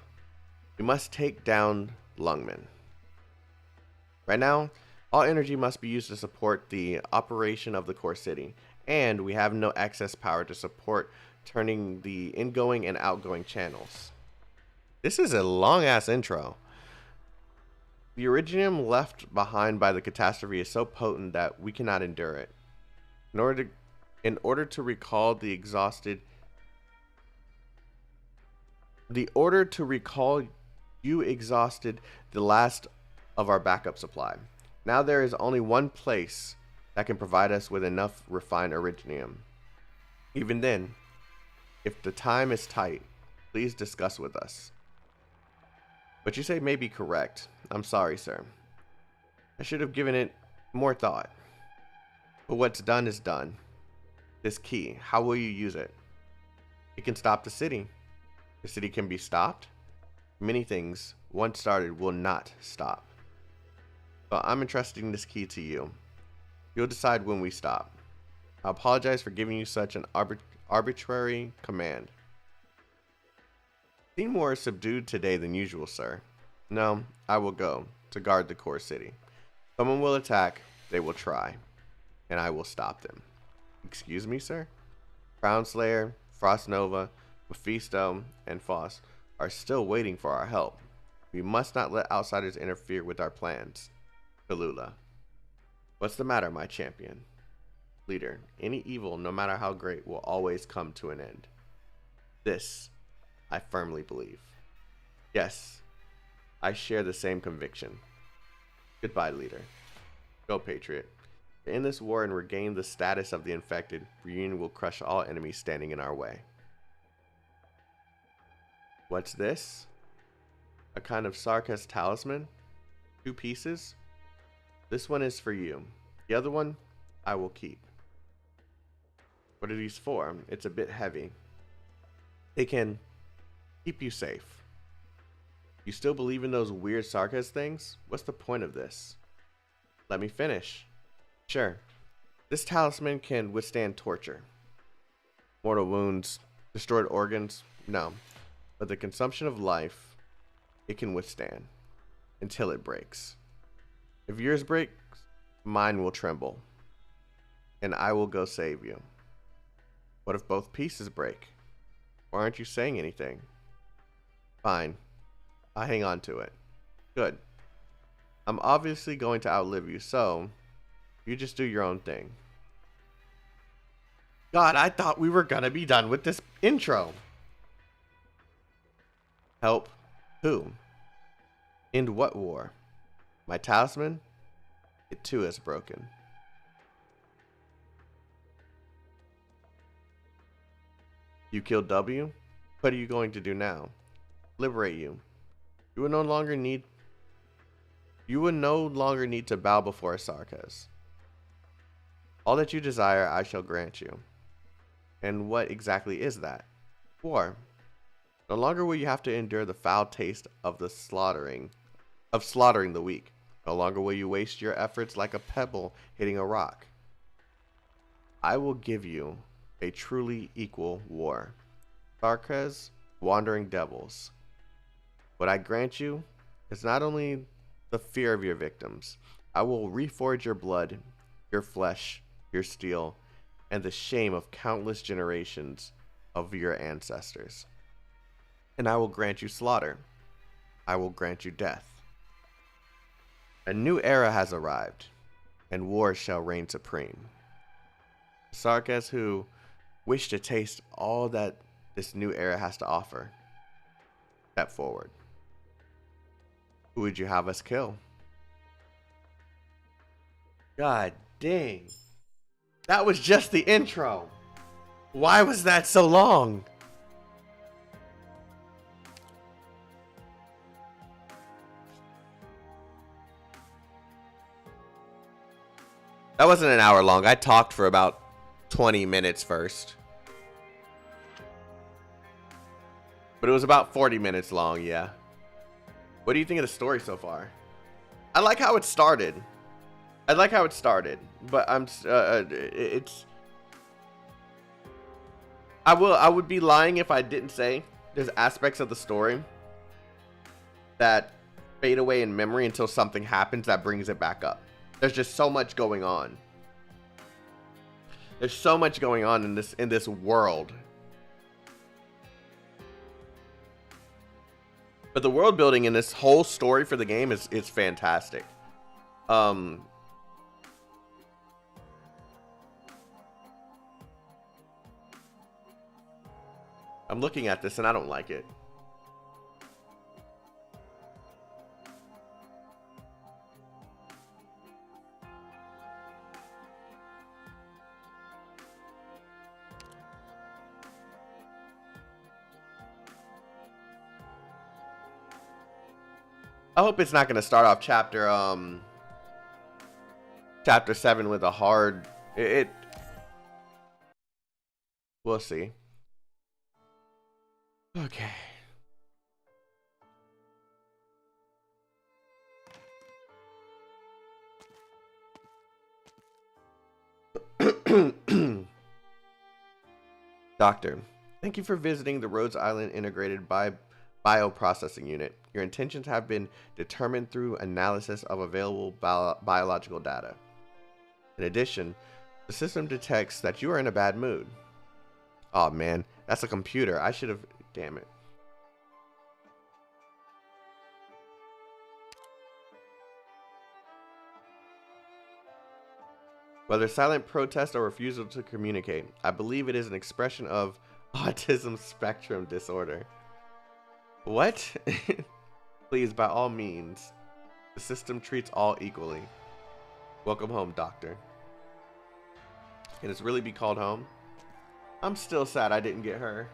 we must take down Lungmen. Right now, all energy must be used to support the operation of the core city, and we have no excess power to support turning the ingoing and outgoing channels. This is a long-ass intro. The iridium left behind by the catastrophe is so potent that we cannot endure it. In order to recall you exhausted the last of our backup supply. Now there is only one place that can provide us with enough refined iridium. Even then, if the time is tight, please discuss with us. What you say may be correct. I'm sorry, sir. I should have given it more thought. But what's done is done. This key, how will you use it? It can stop the city. The city can be stopped. Many things, once started, will not stop. But I'm entrusting this key to you. You'll decide when we stop. I apologize for giving you such an arbitrary command. Seem more subdued today than usual, sir. No, I will go to guard the core city. Someone will attack, they will try, and I will stop them. Excuse me, sir? Crown Slayer, Frost Nova, Mephisto, and Foss are still waiting for our help. We must not let outsiders interfere with our plans. Tallulah. What's the matter, my champion? Leader, any evil, no matter how great, will always come to an end. This I firmly believe. Yes, I share the same conviction. Goodbye, leader. Go, Patriot. To end this war and regain the status of the infected, reunion will crush all enemies standing in our way. What's this? A kind of Sarkas talisman? 2 pieces? This one is for you. The other one, I will keep. What are these for? It's a bit heavy. They can keep you safe. You still believe in those weird Sarkas things? What's the point of this? Let me finish. Sure. This talisman can withstand torture. Mortal wounds, destroyed organs, no. But the consumption of life, it can withstand. Until it breaks. If yours breaks, mine will tremble. And I will go save you. What if both pieces break? Why aren't you saying anything? Fine. I'll hang on to it. Good. I'm obviously going to outlive you, so you just do your own thing. God, I thought we were gonna be done with this intro. Help? Who? End what war? My talisman? It too is broken. You killed W? What are you going to do now? Liberate you. You would no longer need to bow before Sarkas. All that you desire I shall grant you. And what exactly is that? War. No longer will you have to endure the foul taste of slaughtering the weak. No longer will you waste your efforts like a pebble hitting a rock. I will give you a truly equal war. Sarkas, wandering devils. What I grant you is not only the fear of your victims. I will reforge your blood, your flesh, your steel, and the shame of countless generations of your ancestors. And I will grant you slaughter. I will grant you death. A new era has arrived, and war shall reign supreme. Sarkas who wish to taste all that this new era has to offer, step forward. Who would you have us kill? God dang. That was just the intro. Why was that so long? That wasn't an hour long. I talked for about 20 minutes first. But it was about 40 minutes long, yeah. What do you think of the story so far? I like how it started. I like how it started, but it's... I would be lying if I didn't say there's aspects of the story that fade away in memory until something happens that brings it back up. There's just so much going on. There's so much going on in this world. But the world building in this whole story for the game is fantastic. I'm looking at this and I don't like it. I hope it's not going to start off chapter 7 with a hard we'll see. Okay. Doctor, thank you for visiting the Rhodes Island Integrated Bioprocessing Unit. Your intentions have been determined through analysis of available biological data. In addition, the system detects that you are in a bad mood. Oh man, that's a computer. I should have... Damn it. Whether silent protest or refusal to communicate, I believe it is an expression of autism spectrum disorder. What? Please, by all means. The system treats all equally. Welcome home, Doctor. Can this really be called home? I'm still sad I didn't get her.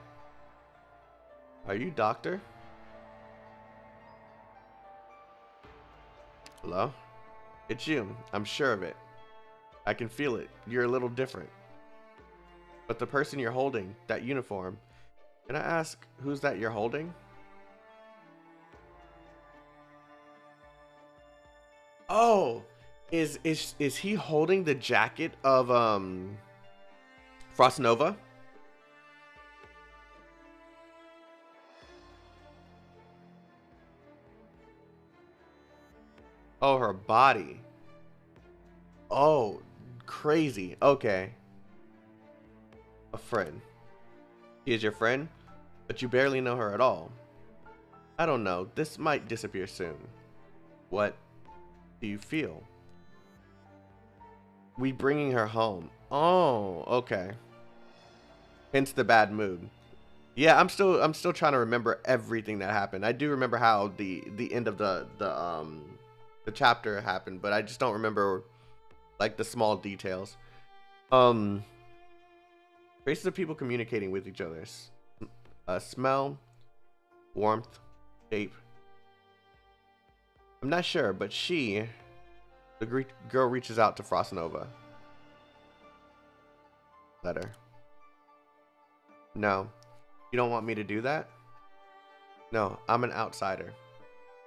Are you Doctor? Hello? It's you. I'm sure of it. I can feel it. You're a little different. But the person you're holding, that uniform, can I ask who's that you're holding? Oh, is he holding the jacket of Frost Nova? Oh, her body. Oh, crazy. Okay. A friend. She is your friend, but you barely know her at all. I don't know. This might disappear soon. What do you feel? We bringing her home. Oh, okay. Hence the bad mood. Yeah, I'm still trying to remember everything that happened. I do remember how the end of the chapter happened, but I just don't remember like the small details. Traces of people communicating with each other. Smell, warmth, shape. I'm not sure, but the girl reaches out to Frost Nova. Letter. No. You don't want me to do that? No, I'm an outsider.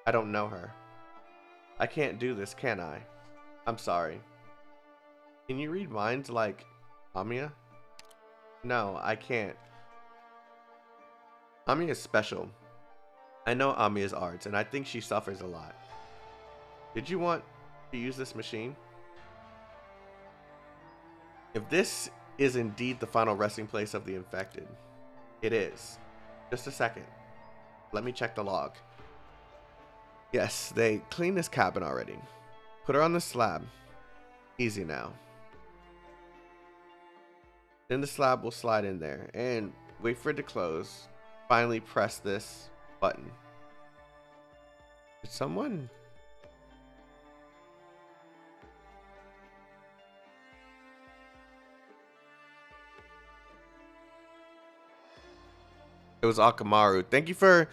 I don't know her. I can't do this, can I? I'm sorry. Can you read minds like Amiya? No, I can't. Amiya is special. I know Amiya's arts, and I think she suffers a lot. Did you want to use this machine? If this is indeed the final resting place of the infected, it is. Just a second. Let me check the log. Yes, they cleaned this cabin already. Put her on the slab. Easy now. Then the slab will slide in there and wait for it to close. Finally press this button. Did someone? It was Akamaru. Thank you for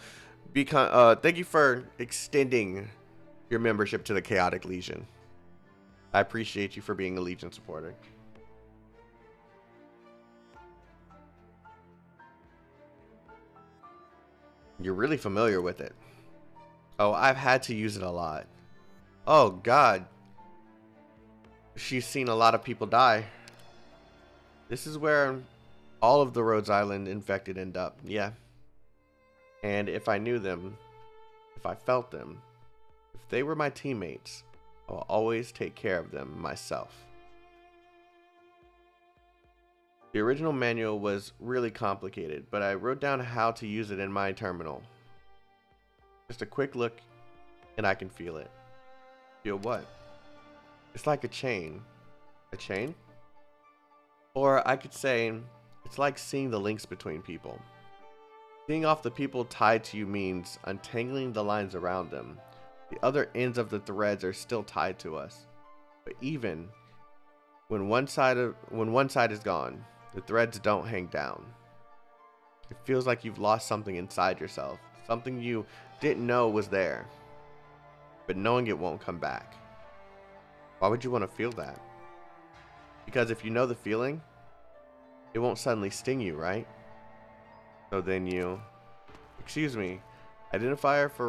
extending your membership to the Chaotic Legion. I appreciate you for being a Legion supporter. You're really familiar with it. Oh, I've had to use it a lot. Oh God. She's seen a lot of people die. This is where all of the Rhodes Island infected end up. Yeah. And if I knew them, if I felt them, if they were my teammates, I'll always take care of them myself. The original manual was really complicated, but I wrote down how to use it in my terminal. Just a quick look and I can feel it. Feel what? It's like a chain. A chain? Or I could say, it's like seeing the links between people. Seeing off the people tied to you means untangling the lines around them. The other ends of the threads are still tied to us. But even when one side is gone, the threads don't hang down. It feels like you've lost something inside yourself, something you didn't know was there, but knowing it won't come back. Why would you want to feel that? Because if you know the feeling, it won't suddenly sting you, right? So then you, excuse me, identifier for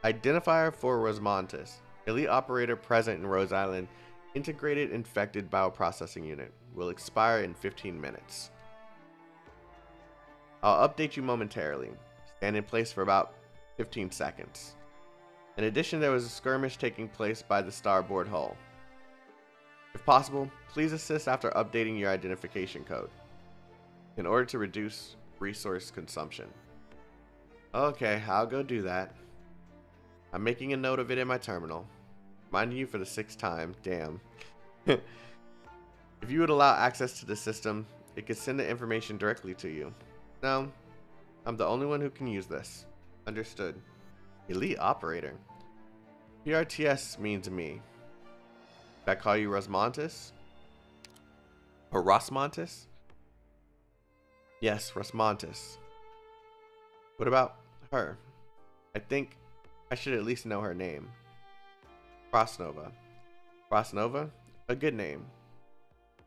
Rosmontis, elite operator present in Rhodes Island, integrated infected bioprocessing unit, will expire in 15 minutes. I'll update you momentarily. Stand in place for about 15 seconds. In addition, there was a skirmish taking place by the starboard hull. If possible, please assist after updating your identification code in order to reduce resource consumption. Okay, I'll go do that. I'm making a note of it in my terminal. Reminding you for the 6th time. Damn. If you would allow access to the system, it could send the information directly to you. No, I'm the only one who can use this. Understood. Elite operator. PRTS means me. Did I call you Rosmontis? Or Rosmontis? Yes, Rosmontis. What about her? I think I should at least know her name. Frostnova. Frostnova? A good name.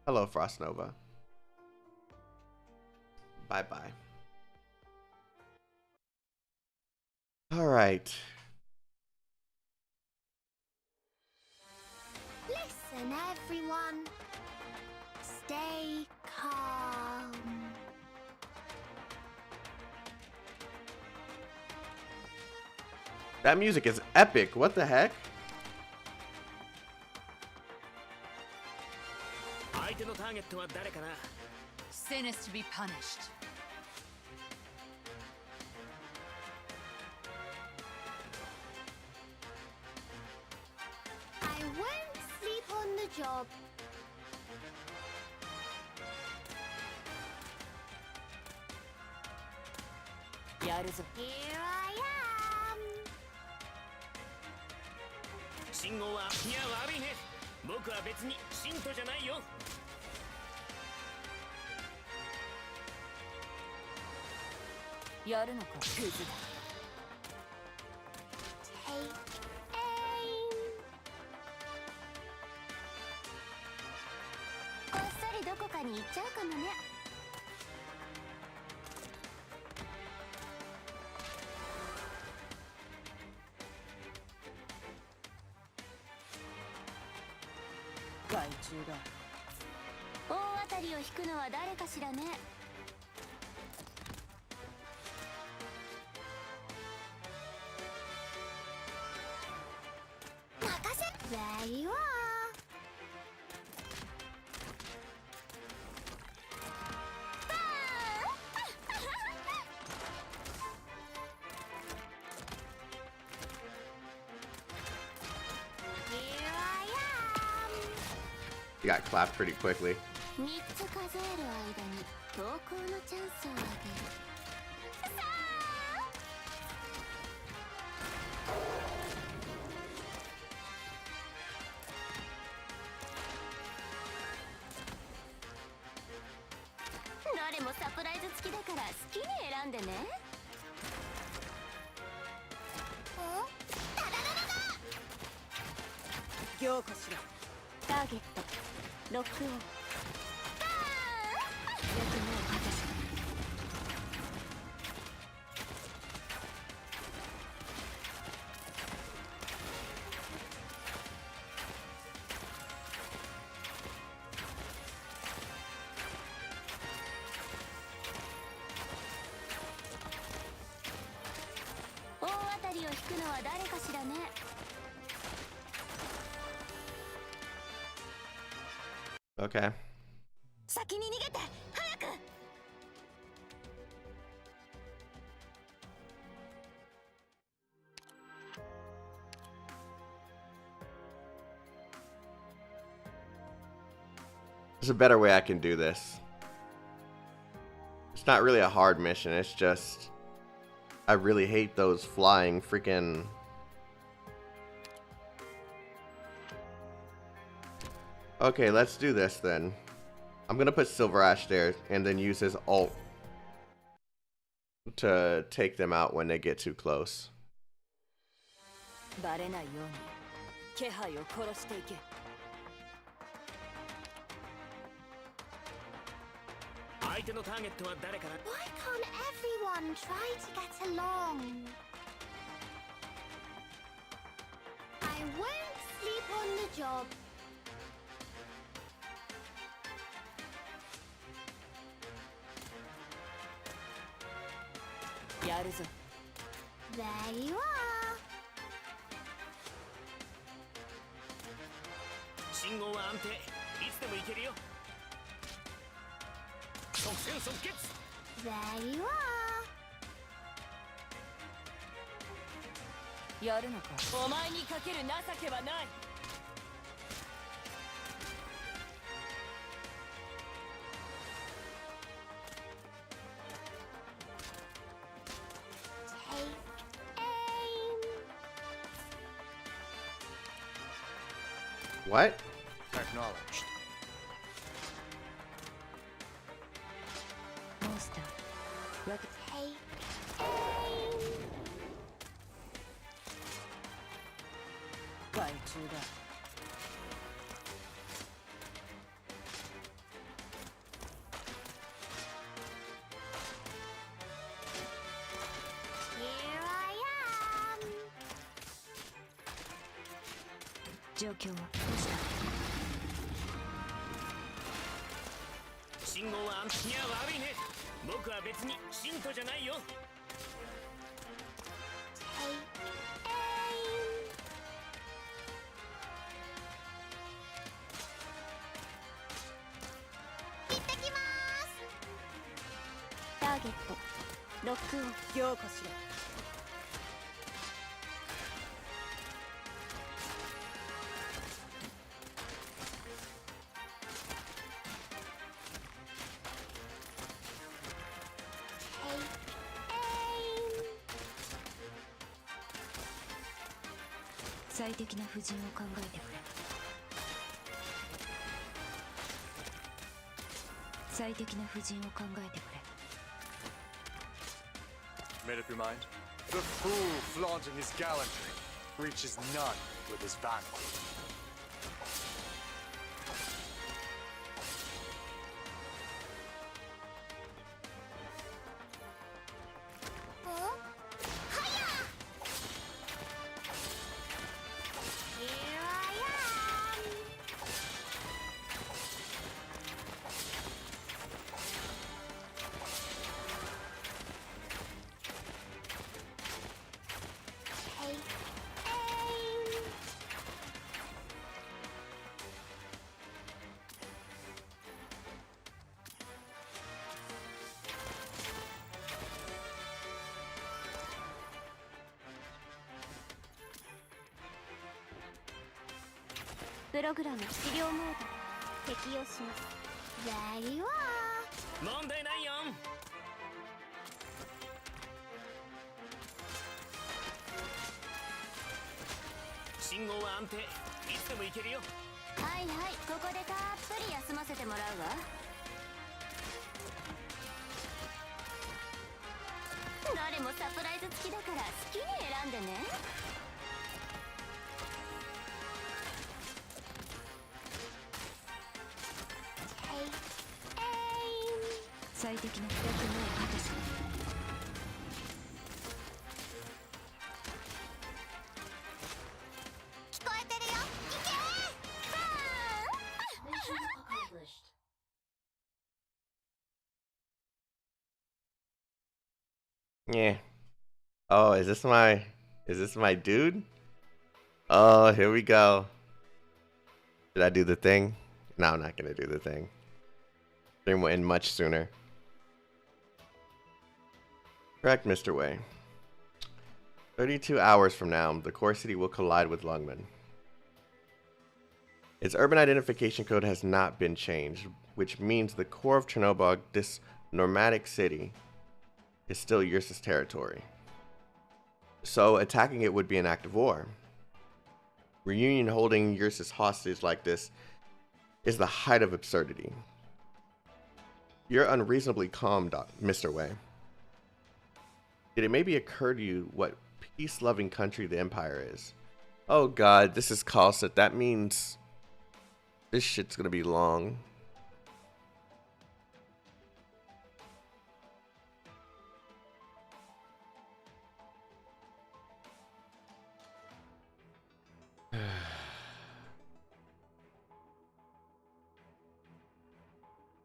Hello, Frostnova. Bye-bye. Alright. Listen, everyone. Stay calm. That music is epic. What the heck? Sin is to be punished. I won't sleep on the job. Here I am. 信号はいや悪いね。僕は別に信徒じゃないよ。やるのか、クズだ。Take aim. こっそりどこかに行っちゃうかもね。害虫だ。大当たりを引くのは誰かしらね。任せ。There you are. い He got clapped pretty quickly. 3つ数える間に投稿のチャンスをあげる。さあ、どれもサプライズ付きだから好きに選んでね。タララララ。行こしら。ターゲットロックオン。大当たりを引くのは誰かしらね。Okay. 先に逃げて早く。There's a better way I can do this. It's not really a hard mission, it's just I really hate those flying freaking... Okay, let's do this then. I'm gonna put Silver Ash there and then use his ult to take them out when they get too close. バレないように気配を殺していけ。相手のターゲットは誰かな。 Why can't everyone try to get along? I won't sleep on the job. やるぞ。There you are. 信号は安定。いつでも行けるよ。即戦即決。 There you are. やるのか。お前にかける情けはない。What? Acknowledged. モンスター。Take aim. 害虫だ。Here I am. 状況はどうした。信号は安定。いや悪いね。僕は別に信徒じゃないよ。 Take aim. 行ってきます。ターゲットロックオン。行こしら。最適な布陣を考えてくれ。最適な布陣を考えてくれ。 Made up your mind? The fool flaunting his gallantry reaches none with his vanity. Huh? Hiya! Here I am. Take aim. プログラム治療モード。適用します。Very well. 問題ないよ。信号は安定。いつでも行けるよ。はいはい、ここでたっぷり休ませてもらうわ。どれもサプライズ付きだから好きに選んでね。最適な役目を果たす。聞こえてるよ。行けYeah. Oh, is this my dude? Oh, here we go. Did I do the thing? No, I'm not gonna do the thing. Stream will end much sooner. Correct, Mr. Way. 32 hours from now, the core city will collide with Lungmen. Its urban identification code has not been changed, which means the core of Chernobyl, this nomadic city, is still Ursus territory. So attacking it would be an act of war. Reunion holding Ursus hostage like this is the height of absurdity. You're unreasonably calm, Mr. Way. Did it maybe occur to you what peace-loving country the Empire is? Oh god, this is Khalsa. That means this shit's gonna be long.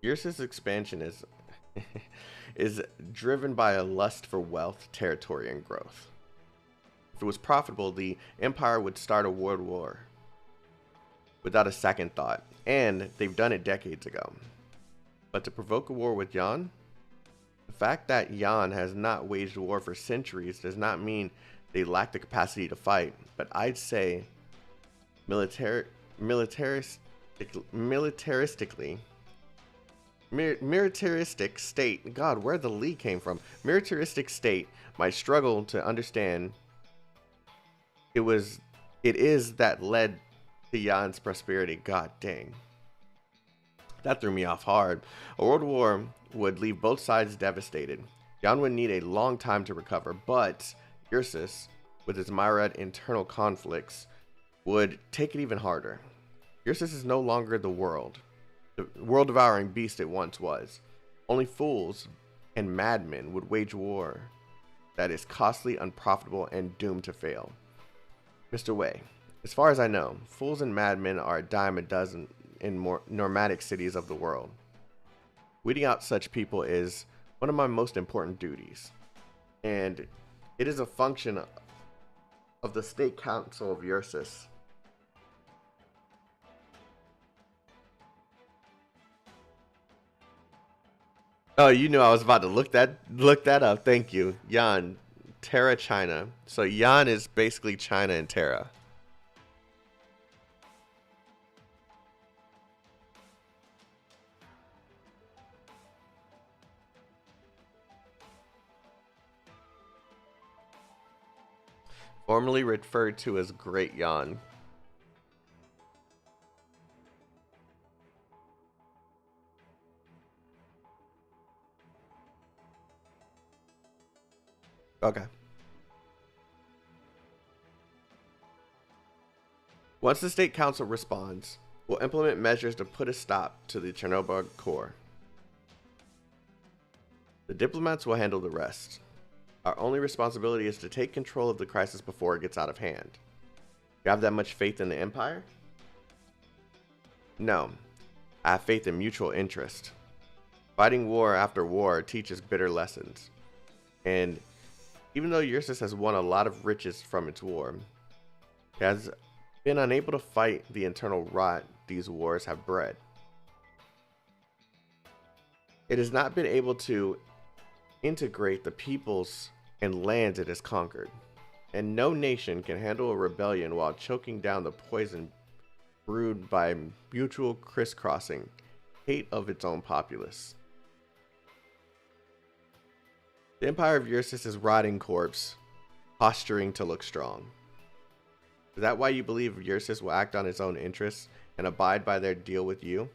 Ursus' expansion is driven by a lust for wealth, territory, and growth. If it was profitable, the Empire would start a world war without a second thought, and they've done it decades ago. But to provoke a war with Yan? The fact that Yan has not waged war for centuries does not mean they lack the capacity to fight, but I'd say militaristic state, god, where the Lee came from, militaristic state might struggle to understand it is that led to Yan's prosperity. God dang. That threw me off hard. A world war would leave both sides devastated. Yan would need a long time to recover, but Ursus, with its myriad internal conflicts, would take it even harder. Ursus is no longer the world-devouring beast it once was. Only fools and madmen would wage war that is costly, unprofitable, and doomed to fail. Mr. Way, as far as I know, fools and madmen are a dime a dozen in more nomadic cities of the world. Weeding out such people is one of my most important duties, and it is a function of the State Council of Ursus. Oh, you knew I was about to look that up. Thank you. Yan, Terra, China. So Yan is basically China and Terra. Formerly referred to as Great Yan. Okay. Once the State Council responds, we'll implement measures to put a stop to the Chernobyl core. The diplomats will handle the rest. Our only responsibility is to take control of the crisis before it gets out of hand. You have that much faith in the Empire? No. I have faith in mutual interest. Fighting war after war teaches bitter lessons. And even though Ursus has won a lot of riches from its war, it has been unable to fight the internal rot these wars have bred. It has not been able to integrate the peoples and lands it has conquered, and no nation can handle a rebellion while choking down the poison brewed by mutual crisscrossing, hate of its own populace. The Empire of Ursus is rotting corpse, posturing to look strong. Is that why you believe Ursus will act on its own interests and abide by their deal with you?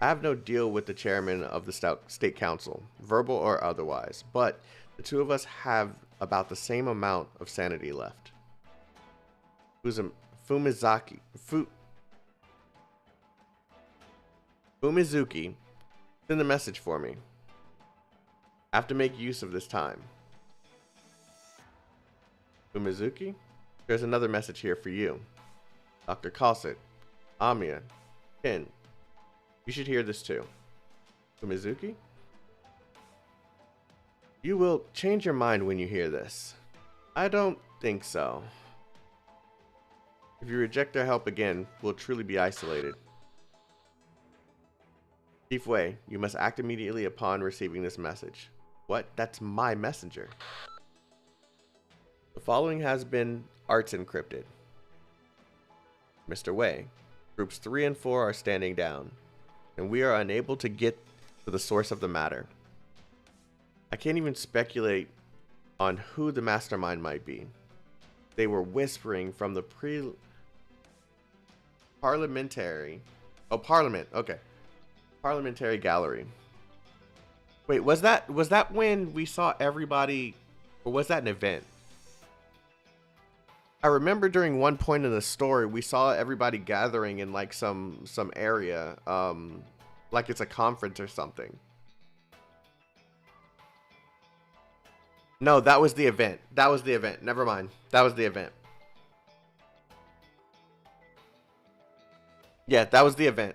I have no deal with the chairman of the State Council, verbal or otherwise, but the two of us have about the same amount of sanity left. Fumizuki. Fumizuki, send the message for me. I have to make use of this time. Fumizuki, there's another message here for you. Dr. Cosset, Amiya, Chen. You should hear this too. Fumizuki? You will change your mind when you hear this. I don't think so. If you reject our help again, we'll truly be isolated. Chief Way, you must act immediately upon receiving this message. What? That's my messenger. The following has been arts encrypted. Mr. Way, groups 3 and 4 are standing down, and we are unable to get to the source of the matter. I can't even speculate on who the mastermind might be. They were whispering from the parliamentary gallery. Wait, was that when we saw everybody, or was that an event? I remember during one point in the story we saw everybody gathering in like some area, like it's a conference or something. No, that was the event. That was the event. Never mind. That was the event. Yeah, that was the event.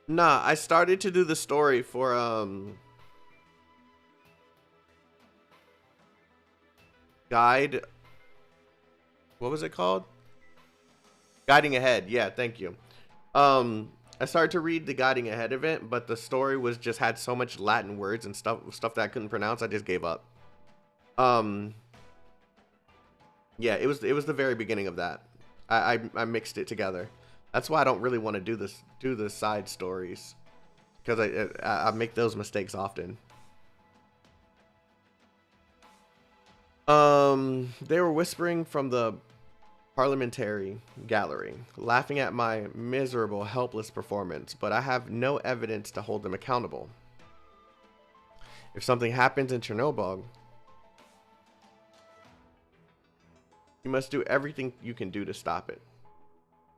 Nah, I started to do the story for guide. What was it called? Guiding Ahead. Yeah, thank you. I started to read the Guiding Ahead event, but the story was just had so much Latin words and stuff that I couldn't pronounce. I just gave up. Yeah, it was the very beginning of that. I mixed it together. That's why I don't really want to do the side stories, because I make those mistakes often. They were whispering from the parliamentary gallery, laughing at my miserable, helpless performance, but I have no evidence to hold them accountable. If something happens in Chernobyl, you must do everything you can do to stop it.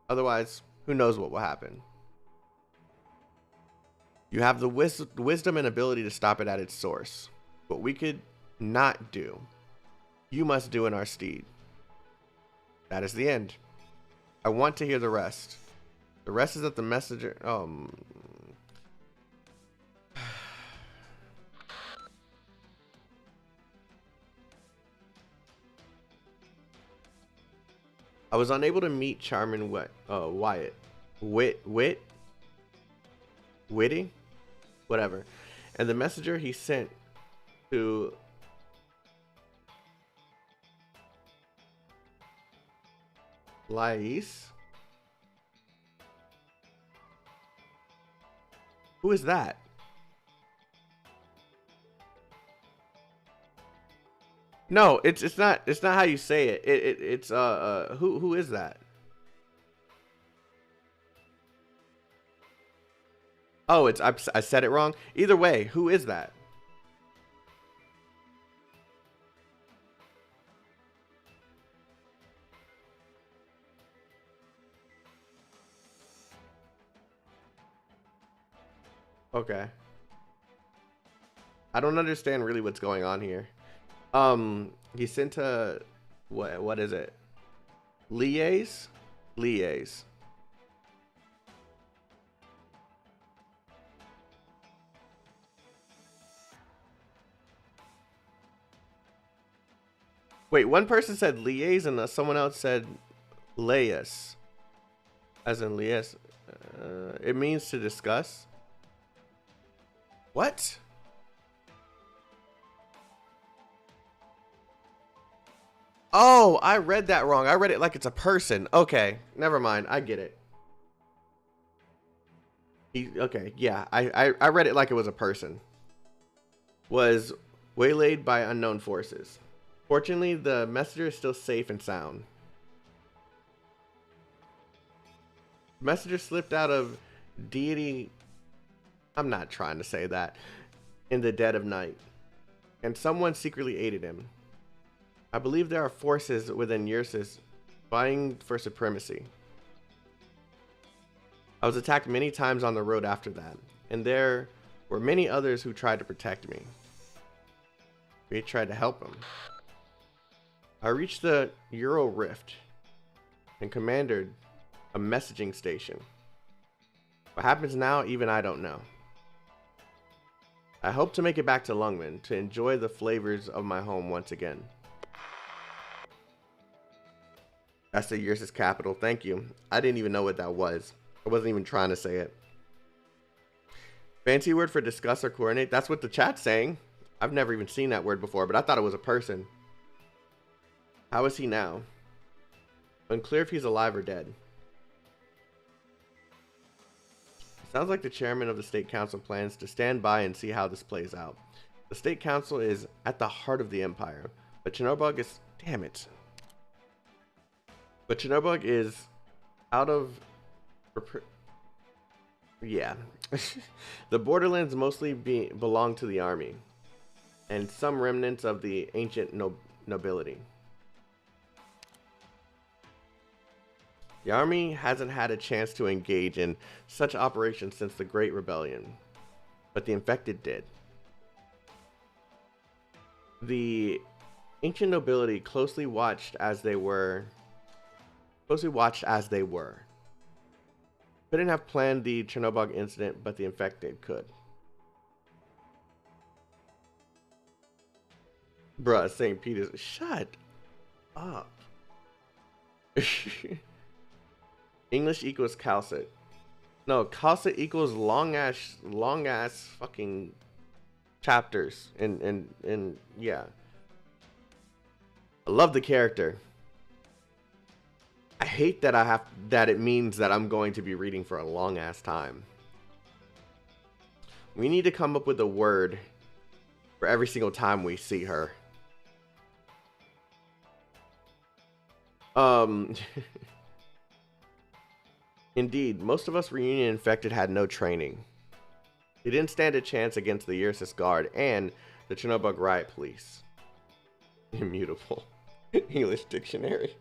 Otherwise, who knows what will happen. You have the wisdom and ability to stop it at its source. What we could not do, you must do in our stead. That is the end. I want to hear the rest. The rest is that the messenger... I was unable to meet Charmin Wyatt. Witty? Whatever. And the messenger he sent to... Lais? Who is that? No, it's not how you say it. It's who is that? Oh, I said it wrong. Either way, who is that? Okay. I don't understand really what's going on here. He sent a what is it? Liaise? Liaise. Wait, one person said liaise and someone else said liaise. As in liaise. It means to discuss. What? Oh, I read that wrong. I read it like it's a person. Okay, never mind. I get it. Okay, yeah. I read it like it was a person. Was waylaid by unknown forces. Fortunately, the messenger is still safe and sound. The messenger slipped out of deity. I'm not trying to say that. In the dead of night. And someone secretly aided him. I believe there are forces within Ursus vying for supremacy. I was attacked many times on the road after that, and there were many others who tried to protect me. We tried to help him. I reached the Euro Rift and commanded a messaging station. What happens now, even I don't know. I hope to make it back to Lungmen to enjoy the flavors of my home once again. That's the Ursus capital. Thank you. I didn't even know what that was. I wasn't even trying to say it. Fancy word for discuss or coordinate. That's what the chat's saying. I've never even seen that word before, but I thought it was a person. How is he now? Unclear if he's alive or dead. Sounds like the chairman of the state council plans to stand by and see how this plays out. The state council is at the heart of the empire, but Chernobyl is... Damn it. But Chernobyl is out of... Yeah. The borderlands mostly belong to the army, and some remnants of the ancient nobility. The army hasn't had a chance to engage in such operations since the Great Rebellion, but the infected did. The ancient nobility closely watched as they were. Couldn't have planned the Chernobyl incident, but the infected could. Bruh, St. Peter's. Shut up. English equals calcit. No, calcit equals long ass fucking chapters. And yeah. I love the character. I hate that that it means that I'm going to be reading for a long ass time. We need to come up with a word for every single time we see her. Indeed, most of us reunion infected had no training. They didn't stand a chance against the Ursus Guard and the Chernobyl Riot Police. Immutable. English dictionary.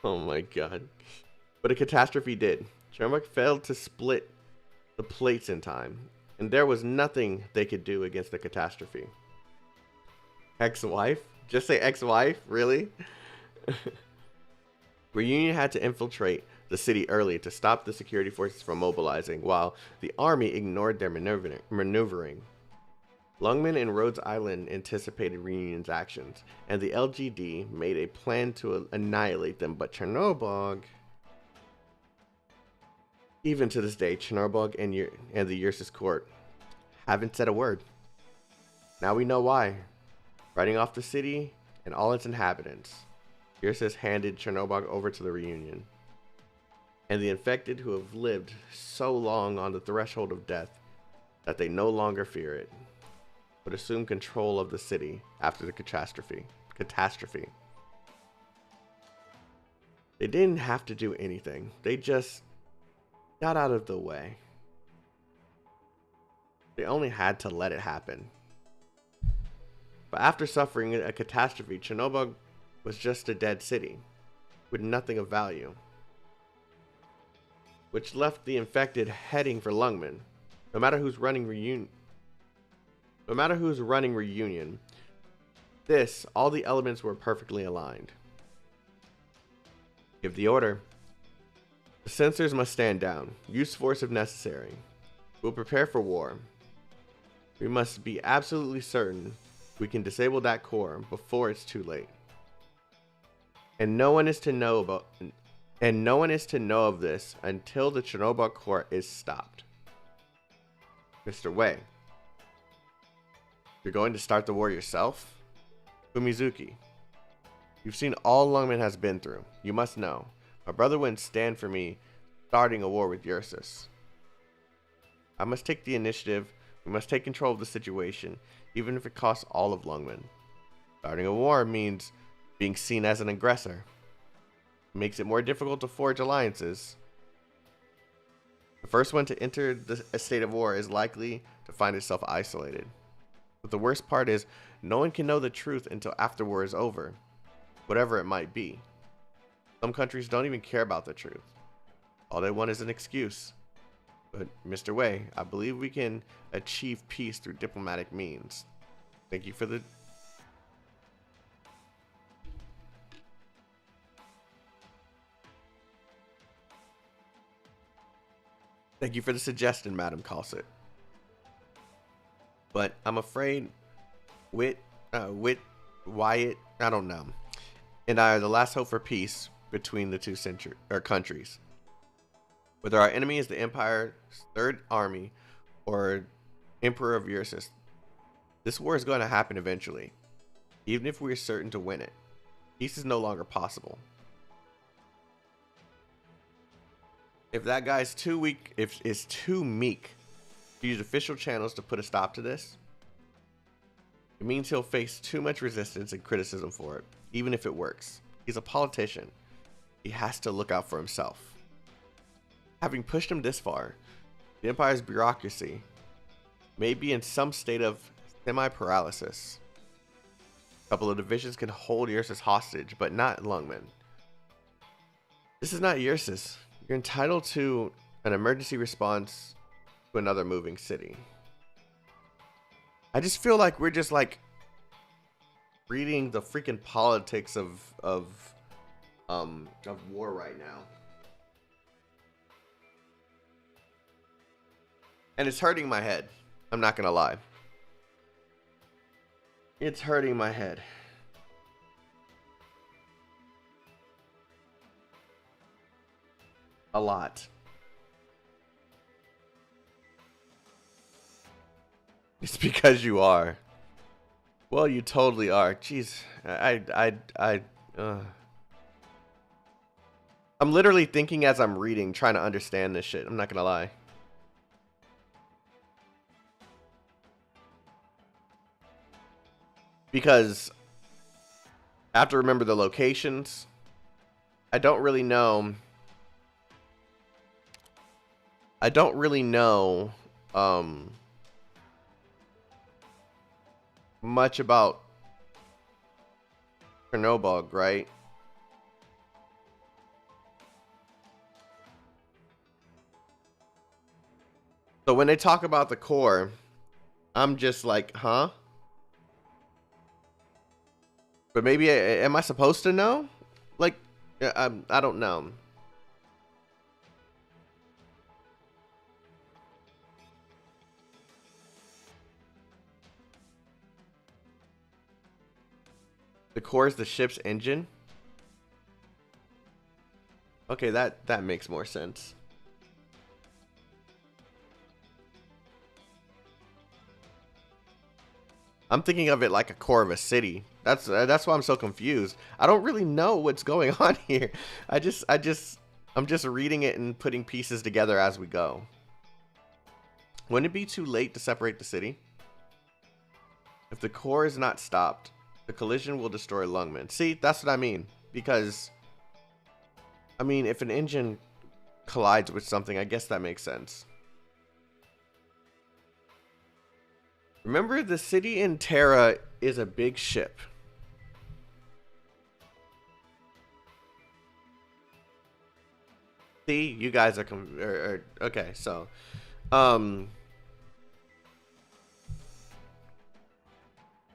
Oh my god. But a catastrophe did. Chernobyl failed to split the plates in time, and there was nothing they could do against the catastrophe. Ex-wife? Just say ex-wife? Really? Reunion had to infiltrate the city early to stop the security forces from mobilizing, while the army ignored their maneuvering. Lungmen and Rhodes Island anticipated Reunion's actions, and the LGD made a plan to annihilate them, but Chernobyl... Even to this day, Chernobyl and the Ursus court haven't said a word. Now we know why. Writing off the city and all its inhabitants, Ursus handed Chernobyl over to the Reunion. And the infected who have lived so long on the threshold of death that they no longer fear it, would assume control of the city after the catastrophe. They didn't have to do anything. They just got out of the way. They only had to let it happen. But after suffering a catastrophe, Chernobyl was just a dead city with nothing of value, which left the infected heading for Lungmen. No matter who's running Reunion, all the elements were perfectly aligned. Give the order. The censors must stand down. Use force if necessary. We'll prepare for war. We must be absolutely certain we can disable that core before it's too late. And no one is to know of this until the Chernobyl core is stopped. Mr. Way, you're going to start the war yourself? Fumizuki, you've seen all Lungmen has been through. You must know. My brother wouldn't stand for me starting a war with Ursus. I must take the initiative. We must take control of the situation, even if it costs all of Lungmen. Starting a war means being seen as an aggressor. It makes it more difficult to forge alliances. The first one to enter a state of war is likely to find itself isolated. But the worst part is, no one can know the truth until after war is over, whatever it might be. Some countries don't even care about the truth. All they want is an excuse. But, Mr. Way, I believe we can achieve peace through diplomatic means. Thank you for the... Thank you for the suggestion, Madam Calcit. But I'm afraid Wyatt, I don't know, and I are the last hope for peace between the two countries. Whether our enemy is the Empire's Third Army or Emperor of Ursus, this war is going to happen eventually. Even if we're certain to win it, peace is no longer possible. If that guy's too weak, if is too meek to use official channels to put a stop to this, it means he'll face too much resistance and criticism for it, even if it works. He's a politician. He has to look out for himself. Having pushed him this far, the Empire's bureaucracy may be in some state of semi-paralysis. A couple of divisions can hold Ursus hostage, but not Lungmen. This is not Ursus. You're entitled to an emergency response to another moving city. I just feel like we're just like reading the freaking politics of war right now. And it's hurting my head. I'm not gonna lie. It's hurting my head. A lot. It's because you are. Well, you totally are. Jeez, I'm literally thinking as I'm reading, trying to understand this shit. I'm not gonna lie. Because I have to remember the locations. I don't really know. Much about Chernobyl, right? So when they talk about the core, I'm just like, huh? But maybe, am I supposed to know? Like, I don't know. The core is the ship's engine. Okay, that makes more sense. I'm thinking of it like a core of a city. That's why I'm so confused. I don't really know what's going on here. I'm just reading it and putting pieces together as we go. Wouldn't it be too late to separate the city? If the core is not stopped, the collision will destroy Lungmen. See, that's what I mean. Because, I mean, if an engine collides with something, I guess that makes sense. Remember, the city in Terra is a big ship. See, you guys are okay. So,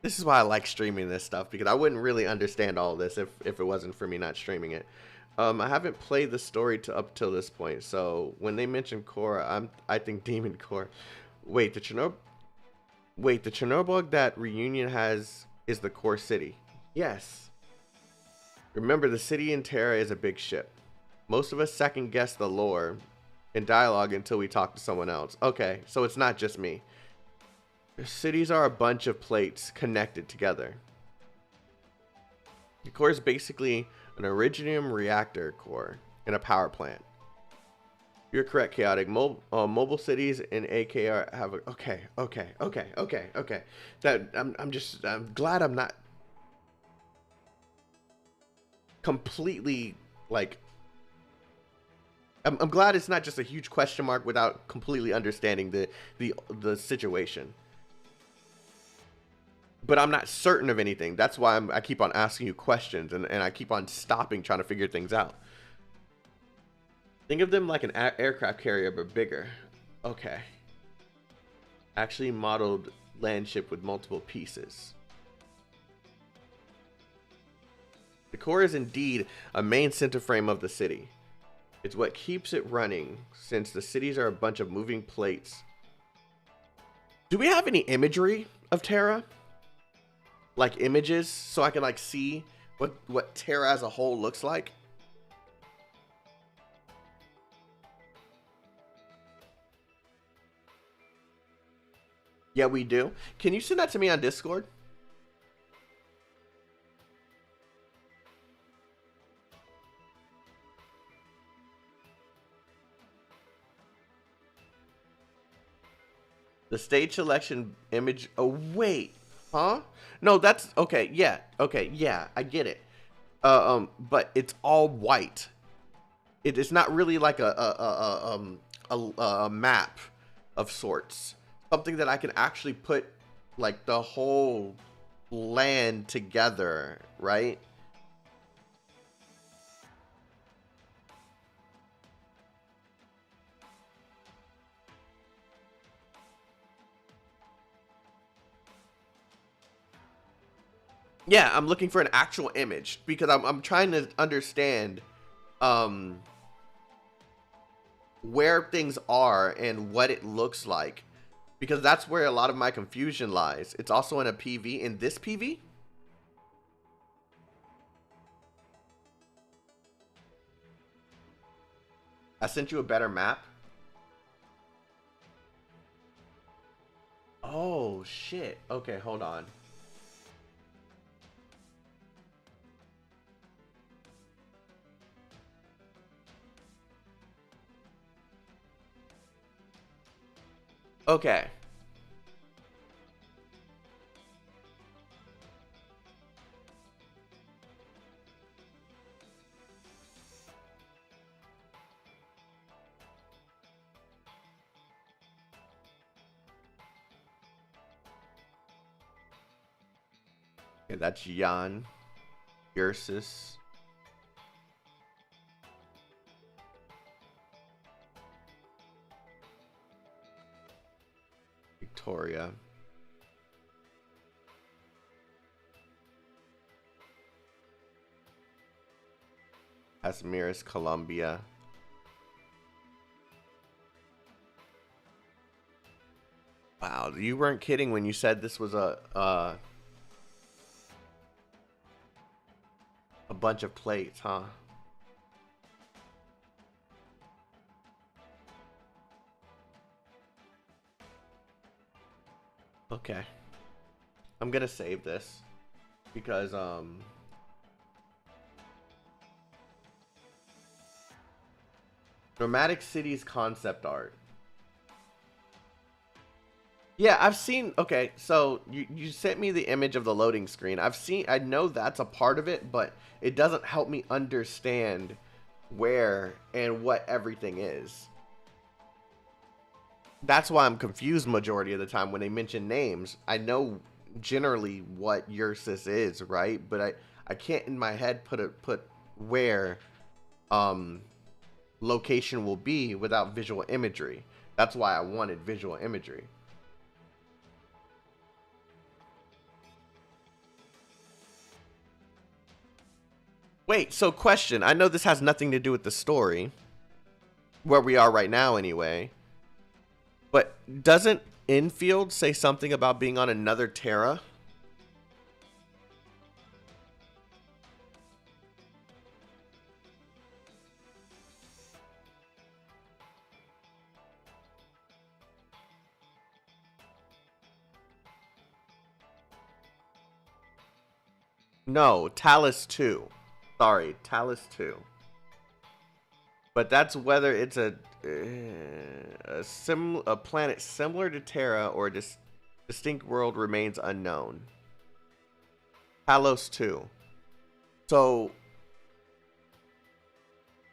this is why I like streaming this stuff, because I wouldn't really understand all this if it wasn't for me not streaming it. I haven't played the story up till this point, so when they mention core, I think Demon Core. Wait, the Chernobyl that Reunion has is the core city. Yes. Remember, the city in Terra is a big ship. Most of us second guess the lore in dialogue until we talk to someone else. Okay, so it's not just me. Cities are a bunch of plates connected together. The core is basically an Iridium reactor core in a power plant. You're correct, Chaotic. Mobile cities in AKR have a... Okay. I'm glad I'm not completely, like... I'm glad it's not just a huge question mark without completely understanding the situation. But I'm not certain of anything. That's why I keep on asking you questions, and I keep on stopping trying to figure things out. Think of them like an aircraft carrier, but bigger. Okay. Actually modeled land ship with multiple pieces. The core is indeed a main center frame of the city. It's what keeps it running, since the cities are a bunch of moving plates. Do we have any imagery of Terra? Like images, so I can like see what Terra as a whole looks like? Yeah, we do. Can you send that to me on Discord? The stage selection image. Oh, wait. Huh? No, that's okay. Yeah. Okay. Yeah, I get it. But it's all white. It's not really like a map of sorts. Something that I can actually put like the whole land together, right? Yeah, I'm looking for an actual image because I'm trying to understand where things are and what it looks like, because that's where a lot of my confusion lies. It's also in a PV. In this PV? I sent you a better map. Oh, shit. Okay, hold on. Okay. Okay, that's Yan. Ursus. Victoria. Asmiris, Colombia. Wow, you weren't kidding when you said this was a bunch of plates, huh? Okay. I'm gonna save this because Nomadic Cities concept art. Yeah, I've seen. Okay, so you sent me the image of the loading screen. I know that's a part of it, but it doesn't help me understand where and what everything is. That's why I'm confused majority of the time when they mention names. I know generally what Ursus is, right? But I can't in my head put where location will be without visual imagery. That's why I wanted visual imagery. Wait, so question. I know this has nothing to do with the story, where we are right now anyway, but doesn't Infield say something about being on another Terra? No, Talus 2. Sorry, Talus 2. But that's whether it's a planet similar to Terra or a distinct world remains unknown. Talos 2. So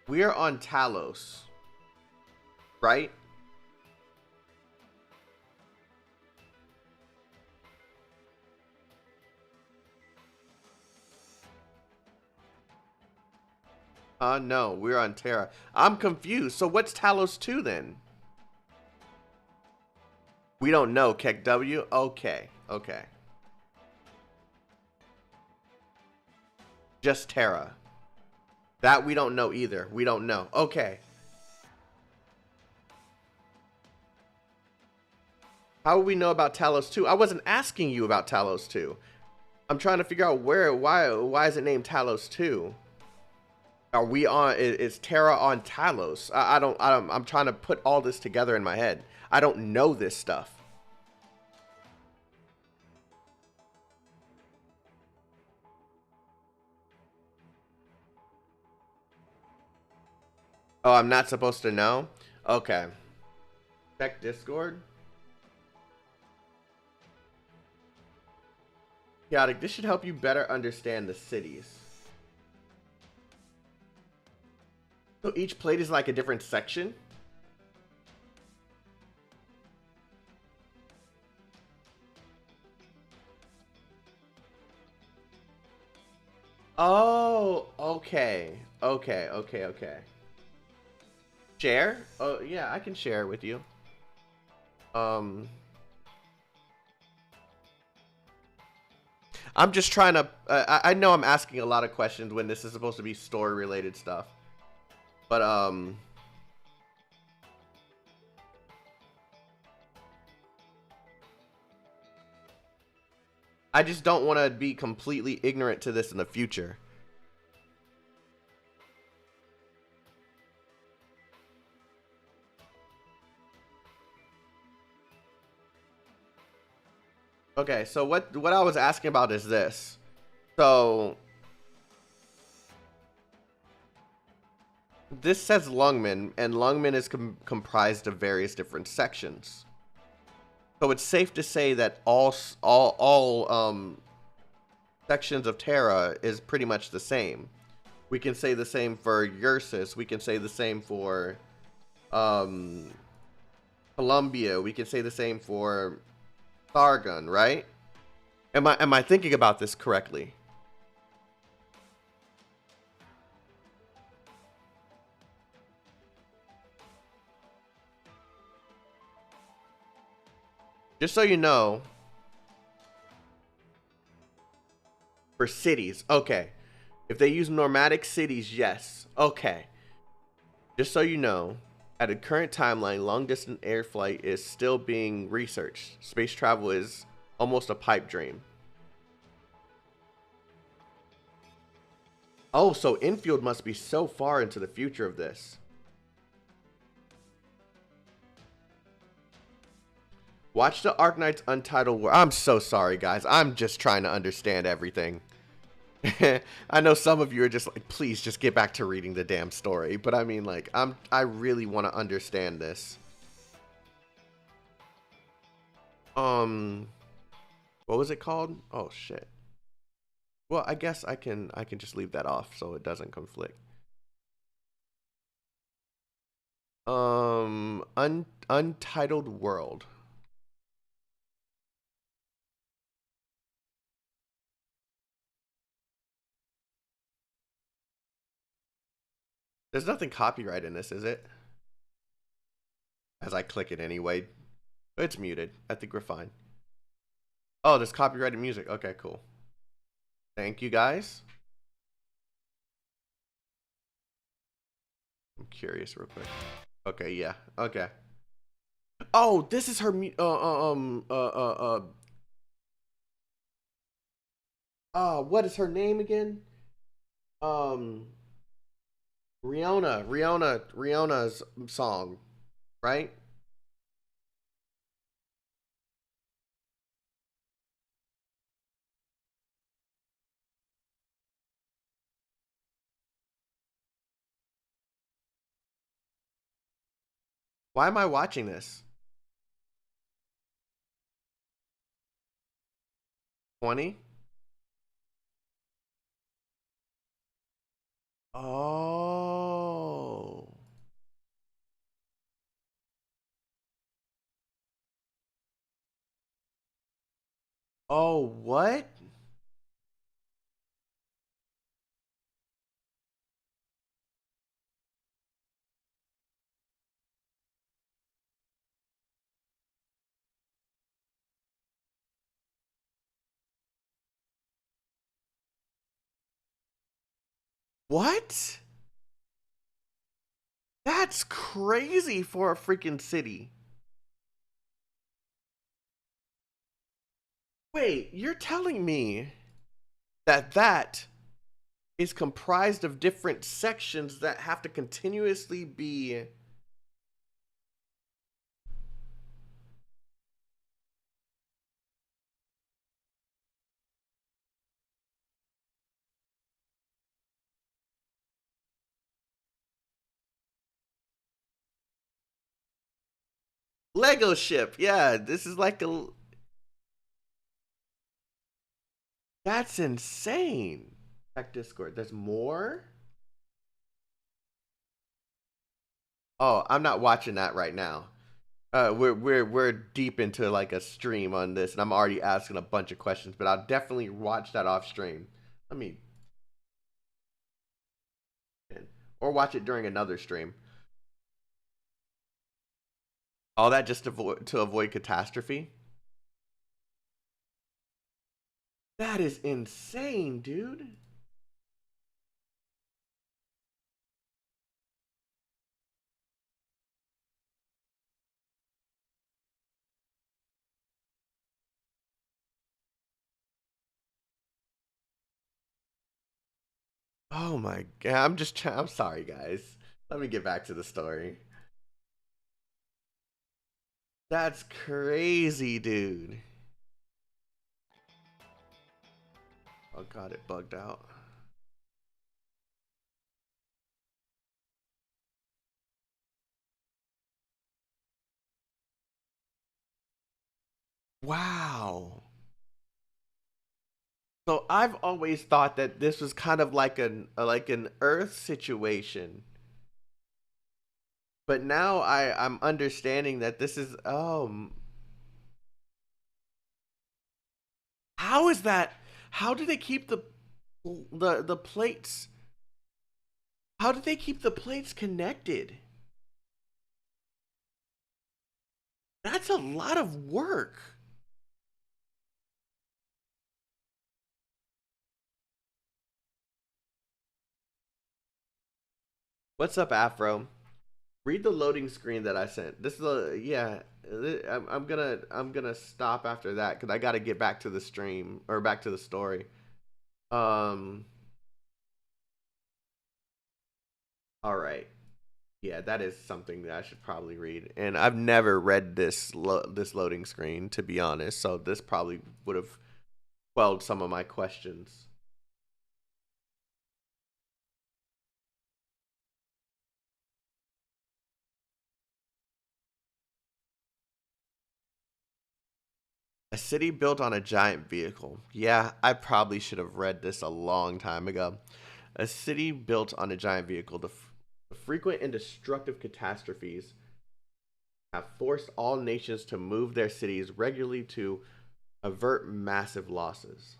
we are on Talos, right? No, we're on Terra. I'm confused. So what's Talos 2 then? We don't know, Kek W? Okay, okay. Just Terra. That we don't know either. We don't know. Okay. How would we know about Talos 2? I wasn't asking you about Talos 2. I'm trying to figure out why is it named Talos 2? Are we on, is Terra on Talos? I'm trying to put all this together in my head. I don't know this stuff. Oh, I'm not supposed to know? Okay. Check Discord. Chaotic, this should help you better understand the cities. So each plate is like a different section? Oh, okay. Okay. Share? Oh, yeah, I can share with you. I'm just trying to, I know I'm asking a lot of questions when this is supposed to be story related stuff. But, I just don't want to be completely ignorant to this in the future. Okay, so what I was asking about is this. So this says Lungmen, and Lungmen is comprised of various different sections. So it's safe to say that all sections of Terra is pretty much the same. We can say the same for Ursus. We can say the same for Columbia. We can say the same for Sargon, right? Am I thinking about this correctly? Just so you know, for cities, okay. If they use nomadic cities, yes. Okay. Just so you know, at a current timeline, long-distance air flight is still being researched. Space travel is almost a pipe dream. Oh, so infield must be so far into the future of this. Watch the Arknights Untitled World. I'm so sorry, guys. I'm just trying to understand everything. I know some of you are just like, please just get back to reading the damn story. But I mean, like, I really want to understand this. What was it called? Oh shit. Well, I guess I can just leave that off so it doesn't conflict. Untitled World. There's nothing copyright in this, is it? As I click it anyway. It's muted. I think we're fine. Oh, there's copyrighted music. Okay, cool. Thank you, guys. I'm curious real quick. Okay, yeah. Okay. Oh, this is her what is her name again? Riona's song, right? Why am I watching this? 20? Oh. Oh, what? What? That's crazy for a freaking city. Wait, you're telling me that that is comprised of different sections that have to continuously be Lego ship. Yeah, this is like a that's insane. Check Discord. There's more? Oh, I'm not watching that right now. We're deep into like a stream on this, and I'm already asking a bunch of questions, but I'll definitely watch that off stream. Let me or watch it during another stream. All that just to avoid catastrophe. That is insane, dude. Oh my god. I'm sorry, guys. Let me get back to the story. That's crazy, dude. Oh god, it bugged out. Wow. So I've always thought that this was kind of like an Earth situation. But now I'm understanding that this is how is that? How do they keep the plates? How do they keep the plates connected? That's a lot of work. What's up, Afro? Read the loading screen that I sent. This is a yeah. I'm gonna stop after that because I got to get back to the stream or back to the story. Um. All right. Yeah, that is something that I should probably read. And I've never read this loading screen, to be honest. So this probably would have quelled some of my questions. A city built on a giant vehicle. Yeah, I probably should have read this a long time ago. A city built on a giant vehicle. The frequent and destructive catastrophes have forced all nations to move their cities regularly to avert massive losses.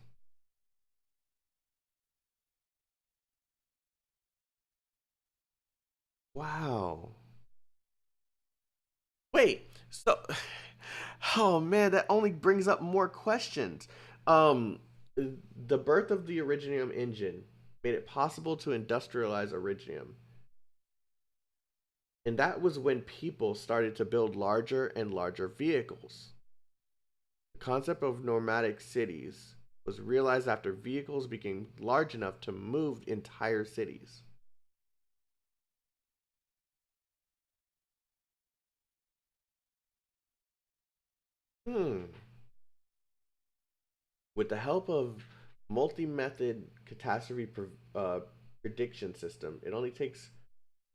Wow. Wait, so oh man, that only brings up more questions. Um the birth of the Originium engine made it possible to industrialize Originium. And that was when people started to build larger and larger vehicles. The concept of nomadic cities was realized after vehicles became large enough to move entire cities. Hmm. With the help of multi-method catastrophe prediction system, it only takes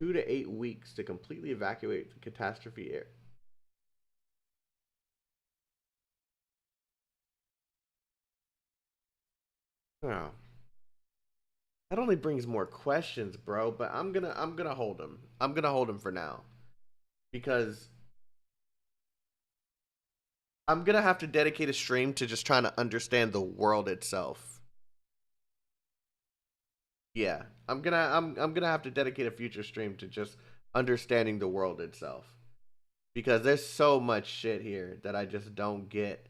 2 to 8 weeks to completely evacuate the catastrophe area. Oh. That only brings more questions, bro, but I'm gonna hold him. I'm gonna hold him for now. Because I'm gonna have to dedicate a stream to just trying to understand the world itself. Yeah, I'm gonna have to dedicate a future stream to just understanding the world itself. Because there's so much shit here that I just don't get.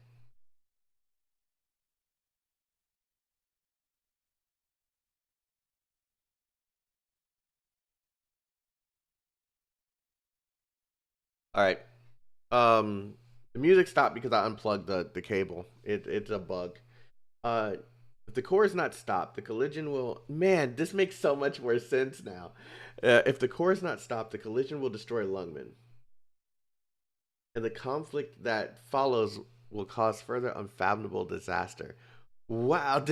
All right. The music stopped because I unplugged the cable. It's a bug. If the core is not stopped, the collision will. Man, this makes so much more sense now. If the core is not stopped, the collision will destroy Lungmen, and the conflict that follows will cause further unfathomable disaster. Wow,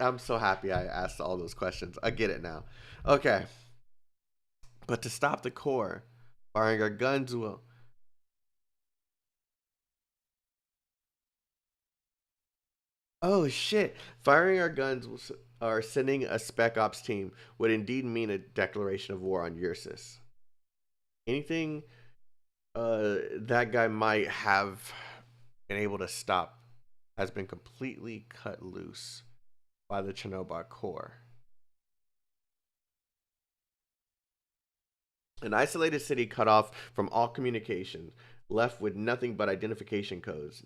I'm so happy I asked all those questions. I get it now. Okay, but to stop the core, firing our guns will. Oh shit! Firing our guns or sending a spec ops team would indeed mean a declaration of war on Ursus. Anything that guy might have been able to stop has been completely cut loose by the Chernobyl core. An isolated city cut off from all communication, left with nothing but identification codes.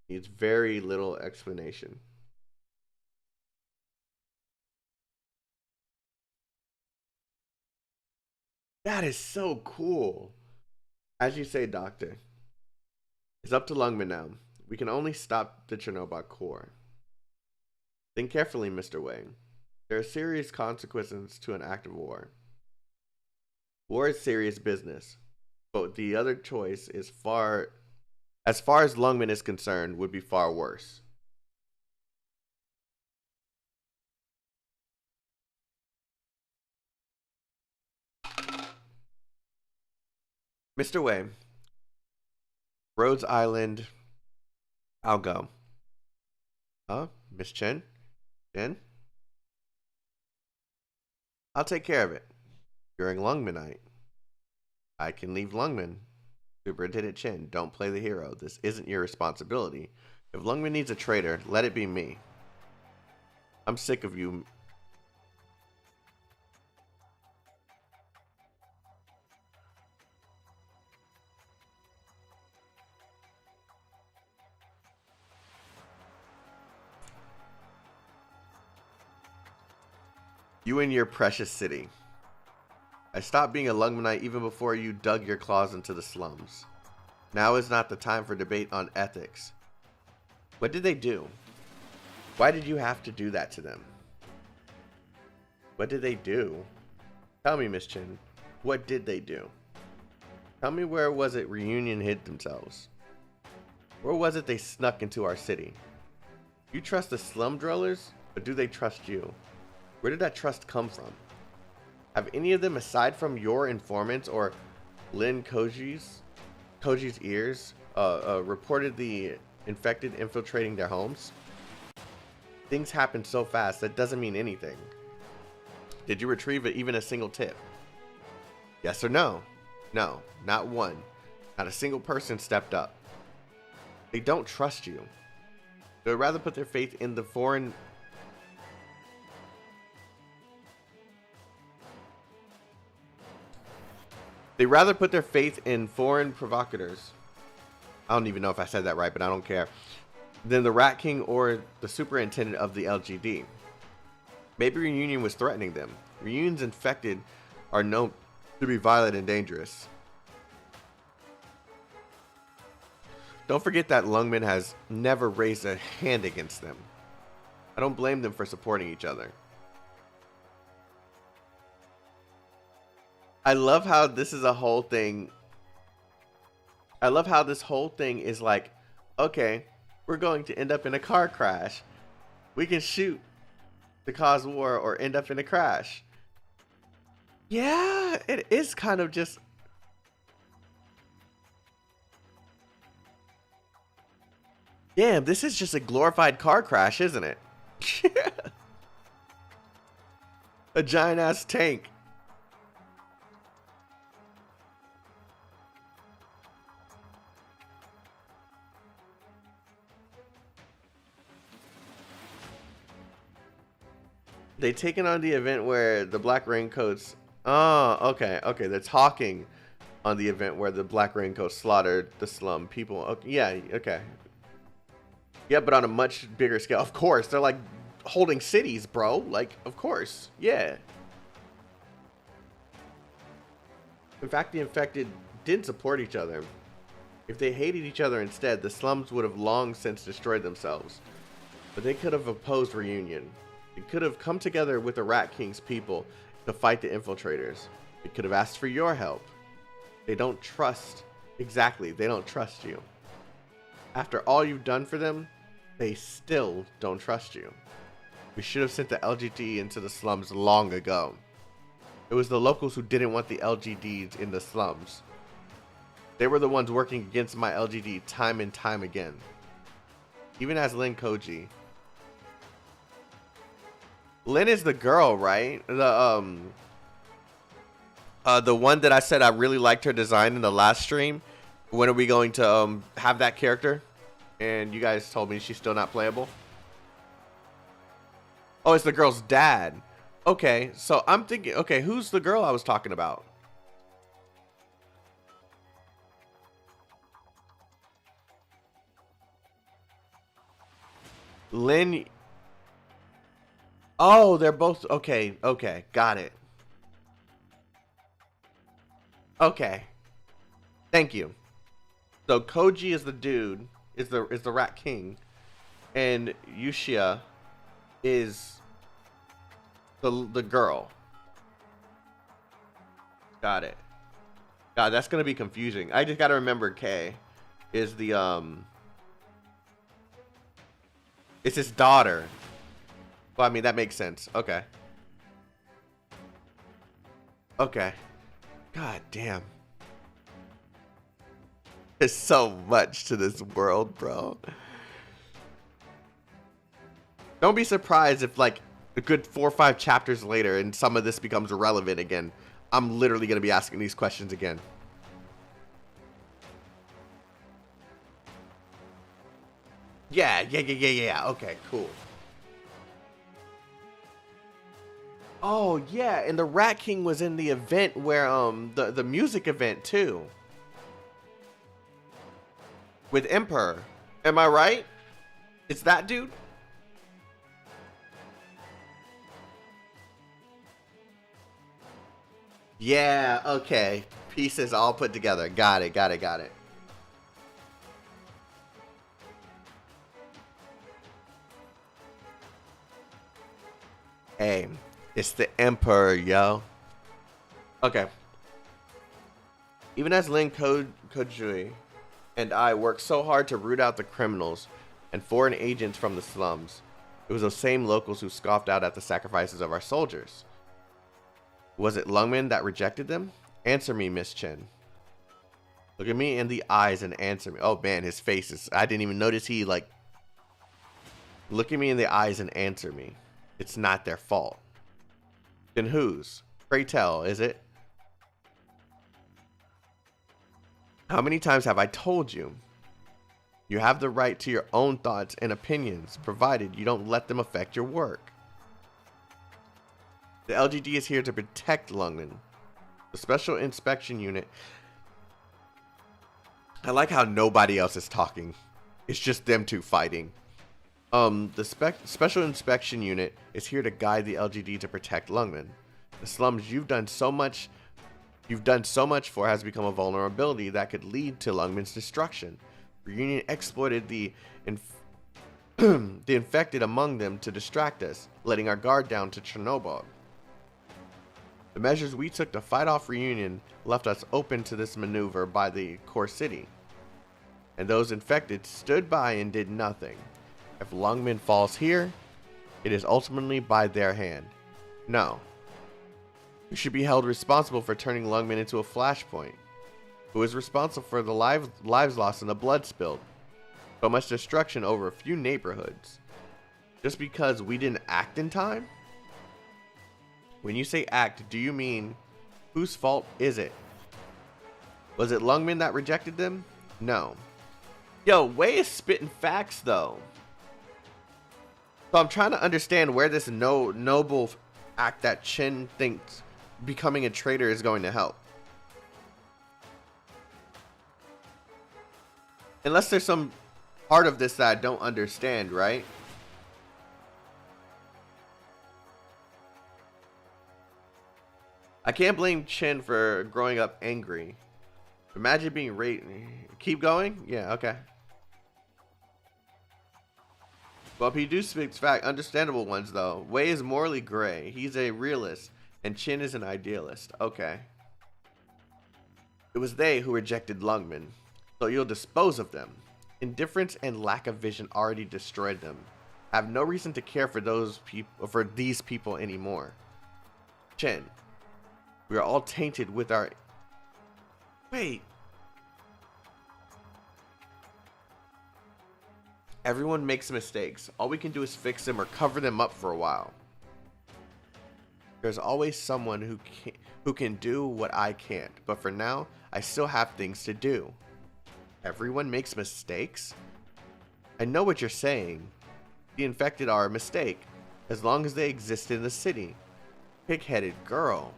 Needs very little explanation. That is so cool. As you say, Doctor. It's up to Lungmen now. We can only stop the Chernobyl core. Think carefully, Mr. Wang. There are serious consequences to an act of war. War is serious business, but the other choice is as far as Lungmen is concerned, would be far worse. Mr. Way, Rhodes Island, I'll go. Huh? Miss Chen? Chen? I'll take care of it. During Lungmenite. I can leave Lungmen. Superintendent Chen, don't play the hero. This isn't your responsibility. If Lungmen needs a traitor, let it be me. I'm sick of you. You and your precious city. I stopped being a Lungmenite even before you dug your claws into the slums. Now is not the time for debate on ethics. What did they do? Why did you have to do that to them? What did they do? Tell me, Miss Chen. What did they do? Tell me, where was it Reunion hid themselves? Where was it they snuck into our city? You trust the slum dwellers, but do they trust you? Where did that trust come from? Have any of them, aside from your informants or Lin Koji's ears, reported the infected infiltrating their homes? Things happen so fast, that doesn't mean anything. Did you retrieve even a single tip? Yes or no? No, not one. Not a single person stepped up. They don't trust you. They would rather put their faith in the foreign... They rather put their faith in foreign provocateurs. I don't even know if I said that right, but I don't care. Than the Rat King or the superintendent of the LGD. Maybe Reunion was threatening them. Reunion's infected are known to be violent and dangerous. Don't forget that Lungmen has never raised a hand against them. I don't blame them for supporting each other. I love how this is a whole thing. I love how this whole thing is like, okay, we're going to end up in a car crash. We can shoot to cause war or end up in a crash. Yeah, it is kind of just... Damn, this is just a glorified car crash, isn't it? A giant-ass tank. They taken on the event where the Black Raincoats... Oh, okay, okay. They're talking on the event where the Black Raincoats slaughtered the Slum people. Okay, yeah, okay. Yeah, but on a much bigger scale. Of course, they're like holding cities, bro. Like, of course, yeah. In fact, the infected did support each other. If they hated each other instead, the Slums would have long since destroyed themselves. But they could have opposed reunion. They could have come together with the Rat King's people to fight the infiltrators. They could have asked for your help. They don't trust. Exactly, they don't trust you. After all you've done for them, they still don't trust you. We should have sent the LGD into the slums long ago. It was the locals who didn't want the LGDs in the slums. They were the ones working against my LGD time and time again. Even as Lin Koji. Lin is the girl, right? The one that I said I really liked her design in the last stream. When are we going to have that character? And you guys told me she's still not playable. Oh, it's the girl's dad. Okay, so I'm thinking, okay, who's the girl I was talking about? Lin. Oh, they're both, okay, okay, got it. Okay. Thank you. So Koji is the dude, is the Rat King, and Yushia is the girl. Got it. God, that's gonna be confusing. I just gotta remember K is the it's his daughter. Well, I mean that makes sense. Okay. Okay. God damn. There's so much to this world, bro. Don't be surprised if like a good 4 or 5 chapters later and some of this becomes irrelevant again. I'm literally going to be asking these questions again. Yeah. Okay, cool. Oh, yeah, and the Rat King was in the event where the music event too. With Emperor. Am I right? It's that dude? Yeah, okay. Pieces all put together. Got it. Hey, it's the Emperor, yo. Okay. Even as Lin Koji and I worked so hard to root out the criminals and foreign agents from the slums, it was those same locals who scoffed out at the sacrifices of our soldiers. Was it Lungmen that rejected them? Answer me, Miss Chen. Look at me in the eyes and answer me. Oh man, his face is... I didn't even notice he like... Look at me in the eyes and answer me. It's not their fault. Then whose? Pray tell, is it? How many times have I told you? You have the right to your own thoughts and opinions, provided you don't let them affect your work. The LGD is here to protect Lungmen. The Special Inspection Unit... I like how nobody else is talking. It's just them two fighting. The Special Inspection Unit is here to guide the LGD to protect Lungmen. The slums you've done so much for has become a vulnerability that could lead to Lungmen's destruction. Reunion exploited the infected among them to distract us, letting our guard down to Chernobyl. The measures we took to fight off Reunion left us open to this maneuver by the core city. And those infected stood by and did nothing. If Lungmen falls here, it is ultimately by their hand. No. who should be held responsible for turning Lungmen into a flashpoint, who is responsible for the lives lost and the blood spilled. So much destruction over a few neighborhoods. Just because we didn't act in time? When you say act, do you mean whose fault is it? Was it Lungmen that rejected them? No. Yo, Way is spitting facts though. So I'm trying to understand where this noble act that Chen thinks becoming a traitor is going to help. Unless there's some part of this that I don't understand, right? I can't blame Chen for growing up angry. Imagine being raped. Keep going? Yeah, okay. Well, he do speaks fact, understandable ones though. Wei is morally gray. He's a realist, and Chen is an idealist. Okay. It was they who rejected Lungmen, so you'll dispose of them. Indifference and lack of vision already destroyed them. I have no reason to care for these people anymore. Chen, we are all tainted with our... Wait. Everyone makes mistakes. All we can do is fix them or cover them up for a while. There's always someone who can do what I can't, but for now, I still have things to do. Everyone makes mistakes? I know what you're saying. The infected are a mistake, as long as they exist in the city. Pig-headed girl.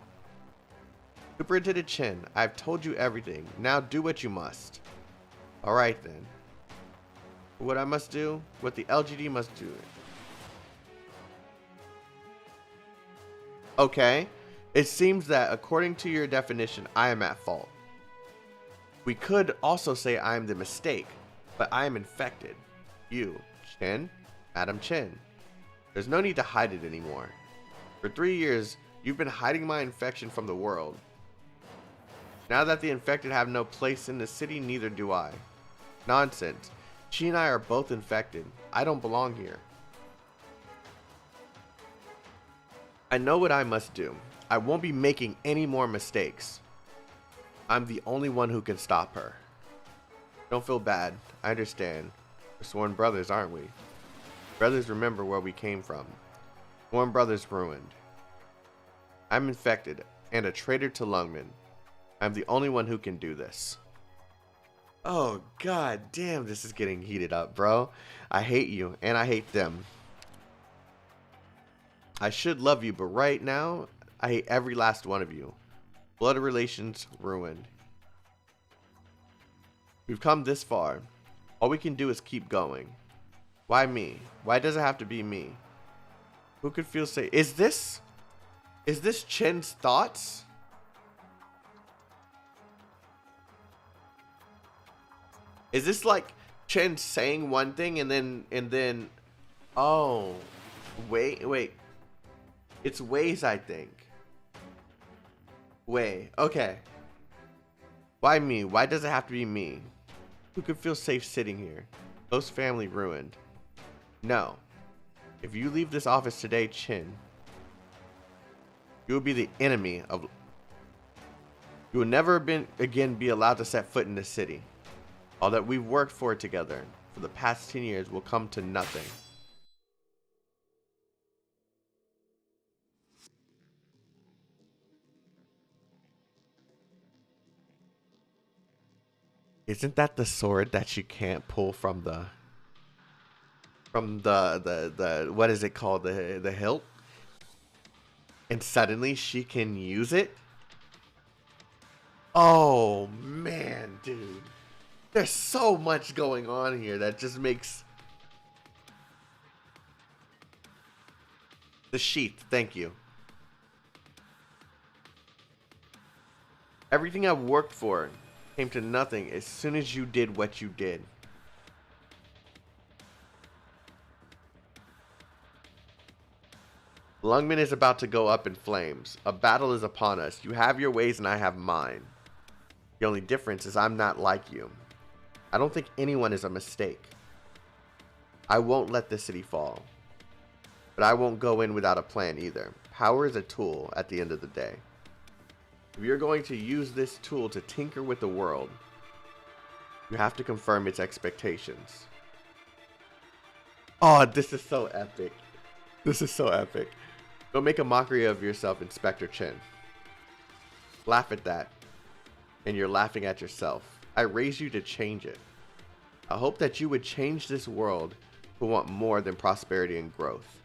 Superintendent Chen, I've told you everything. Now do what you must. Alright then. What I must do? What the LGD must do. Okay. It seems that according to your definition, I am at fault. We could also say I am the mistake, but I am infected. You, Chen, Madam Chen. There's no need to hide it anymore. For 3 years, you've been hiding my infection from the world. Now that the infected have no place in the city, neither do I. Nonsense. She and I are both infected. I don't belong here. I know what I must do. I won't be making any more mistakes. I'm the only one who can stop her. Don't feel bad. I understand. We're sworn brothers, aren't we? Brothers remember where we came from. Sworn brothers ruined. I'm infected and a traitor to Lungmen. I'm the only one who can do this. Oh, god damn, this is getting heated up, bro. I hate you, and I hate them. I should love you, but right now, I hate every last one of you. Blood relations ruined. We've come this far. All we can do is keep going. Why me? Why does it have to be me? Who could feel safe? Is this Chen's thoughts? Is this like Chen saying one thing and then oh, wait. It's Wei's, I think. Wei. Okay. Why me? Why does it have to be me? Who could feel safe sitting here? Close family ruined. No. If you leave this office today, Chen, you will be the enemy of... You will never again be allowed to set foot in the city. All that we've worked for together for the past 10 years will come to nothing. Isn't that the sword that you can't pull from the what is it called, the hilt? And suddenly she can use it? Oh man, dude. There's so much going on here that just makes... The sheath, thank you. Everything I've worked for came to nothing as soon as you did what you did. Lungmen is about to go up in flames. A battle is upon us. You have your ways and I have mine. The only difference is I'm not like you. I don't think anyone is a mistake. I won't let the city fall. But I won't go in without a plan either. Power is a tool at the end of the day. If you're going to use this tool to tinker with the world, you have to confirm its expectations. Oh, this is so epic. This is so epic. Don't make a mockery of yourself, Inspector Chen. Laugh at that. And you're laughing at yourself. I raised you to change it. I hope that you would change this world who want more than prosperity and growth.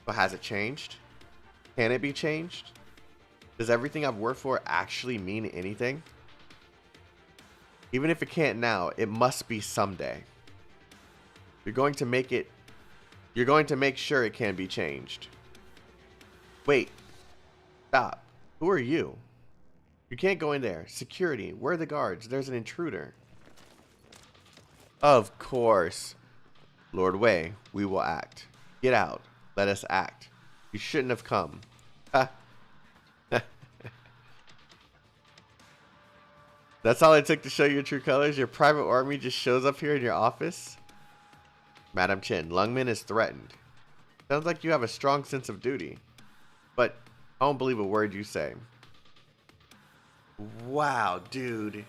But has it changed? Can it be changed? Does everything I've worked for actually mean anything? Even if it can't now, it must be someday. You're going to make sure it can be changed. Wait. Stop. Who are you? You can't go in there. Security. Where are the guards? There's an intruder. Of course. Lord Way, we will act. Get out. Let us act. You shouldn't have come. Ha. That's all it took to show your true colors? Your private army just shows up here in your office? Madam Chen, Lungmen is threatened. Sounds like you have a strong sense of duty. But I don't believe a word you say. Wow, dude.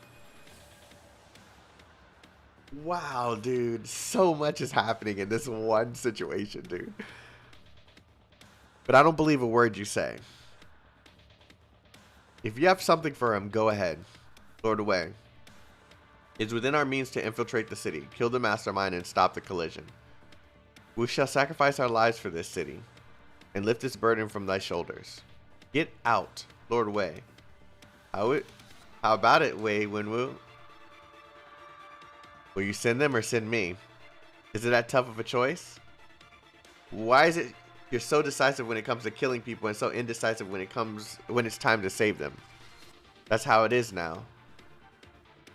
Wow, dude. So much is happening in this one situation, dude. But I don't believe a word you say. If you have something for him, go ahead. Lord Way. It's within our means to infiltrate the city, kill the mastermind, and stop the collision. We shall sacrifice our lives for this city, and lift this burden from thy shoulders. Get out, Lord Way. How about it, Wei Wenwu? Will you send them or send me? Is it that tough of a choice? Why is it you're so decisive when it comes to killing people and so indecisive when it's time to save them? That's how it is now.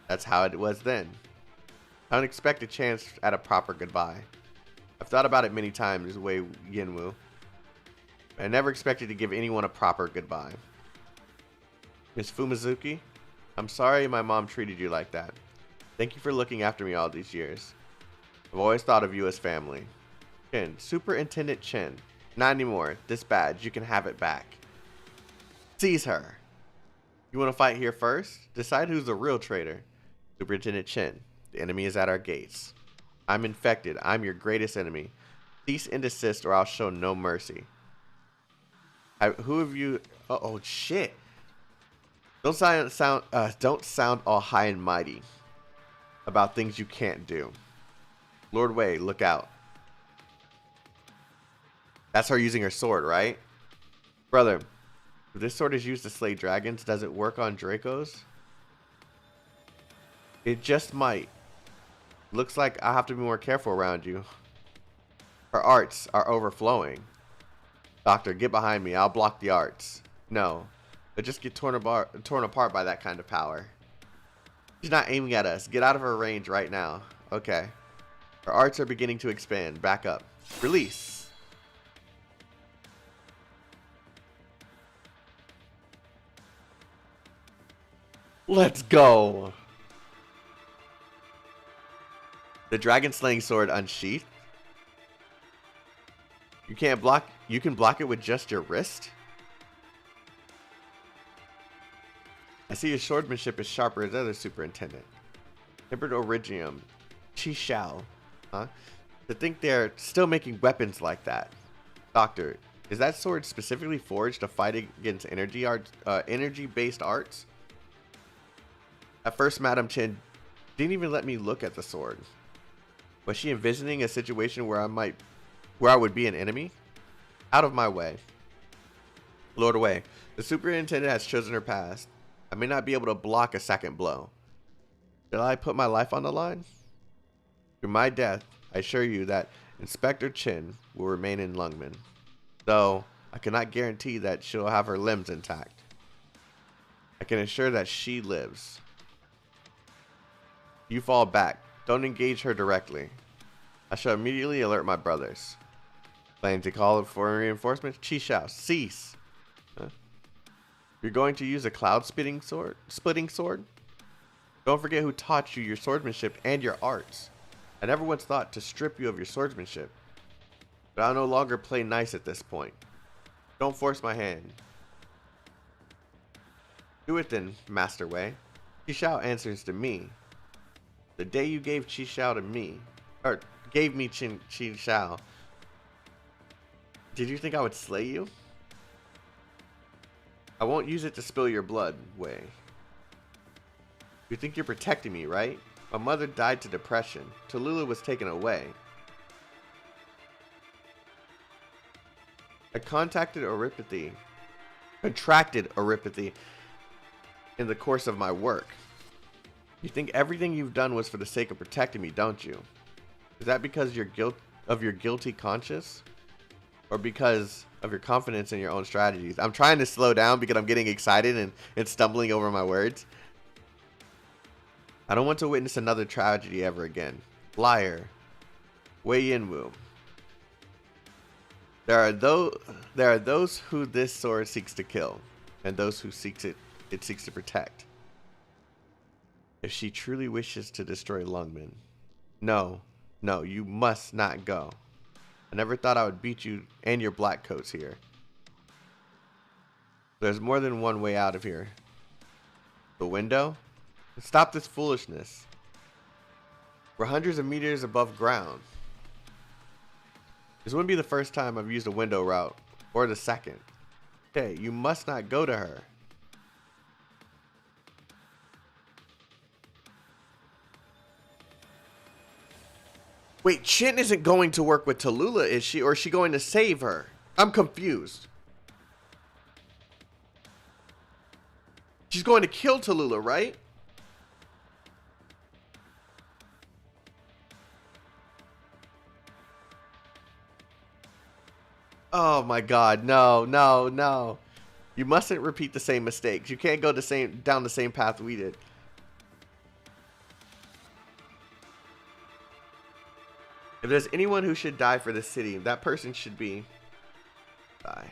That's how it was then. I don't expect a chance at a proper goodbye. I've thought about it many times, Wei Wenwu. I never expected to give anyone a proper goodbye. Miss Fumizuki, I'm sorry my mom treated you like that. Thank you for looking after me all these years. I've always thought of you as family. Chen, Superintendent Chen. Not anymore. This badge, you can have it back. Seize her. You want to fight here first? Decide who's the real traitor. Superintendent Chen, the enemy is at our gates. I'm infected. I'm your greatest enemy. Cease and desist or I'll show no mercy. Who have you... Oh, shit. Don't sound all high and mighty about things you can't do. Lord Way, look out. That's her using her sword, right? Brother, if this sword is used to slay dragons, does it work on Dracos? It just might. Looks like I'll have to be more careful around you. Her arts are overflowing. Doctor, get behind me. I'll block the arts. No, but just get torn apart by that kind of power. She's not aiming at us. Get out of her range right now. Okay. Her arts are beginning to expand. Back up. Release. Let's go. The dragon slaying sword unsheathed. You can block it with just your wrist? I see your swordmanship is sharper as other superintendent. Tempered Origium. Chishao. Huh? To think they're still making weapons like that. Doctor, is that sword specifically forged to fight against energy-based arts? At first, Madam Chen didn't even let me look at the sword. Was she envisioning a situation where I would be an enemy? Out of my way. Lord Way, the superintendent has chosen her path. I may not be able to block a second blow. Shall I put my life on the line? Through my death, I assure you that Inspector Chen will remain in Lungmen, though I cannot guarantee that she'll have her limbs intact. I can assure that she lives. You fall back. Don't engage her directly. I shall immediately alert my brothers. Planning to call for reinforcements? Chishao, cease. Huh? You're going to use a splitting sword? Don't forget who taught you your swordsmanship and your arts. I never once thought to strip you of your swordsmanship. But I'll no longer play nice at this point. Don't force my hand. Do it then, Master Way. Chishao answers to me. The day you gave Chishao to me, or gave me Chishao, did you think I would slay you? I won't use it to spill your blood, Way. You think you're protecting me, right? My mother died to depression. Tallulah was taken away. I contracted oropathy in the course of my work. You think everything you've done was for the sake of protecting me, don't you? Is that because your guilty conscience? Or because of your confidence in your own strategies? I'm trying to slow down because I'm getting excited and stumbling over my words. I don't want to witness another tragedy ever again. Liar. Wei Yinwu. There are those who this sword seeks to kill, and those who it seeks to protect. If she truly wishes to destroy Lungmen, no, you must not go. I never thought I would beat you and your black coats here. There's more than one way out of here. The window? Stop this foolishness. We're hundreds of meters above ground. This wouldn't be the first time I've used a window route, or the second. Okay, you must not go to her. Wait, Chen isn't going to work with Tallulah, is she? Or is she going to save her? I'm confused. She's going to kill Tallulah, right? Oh my god, no. You mustn't repeat the same mistakes. You can't go down the same path we did. If there's anyone who should die for the city, that person should be... Die.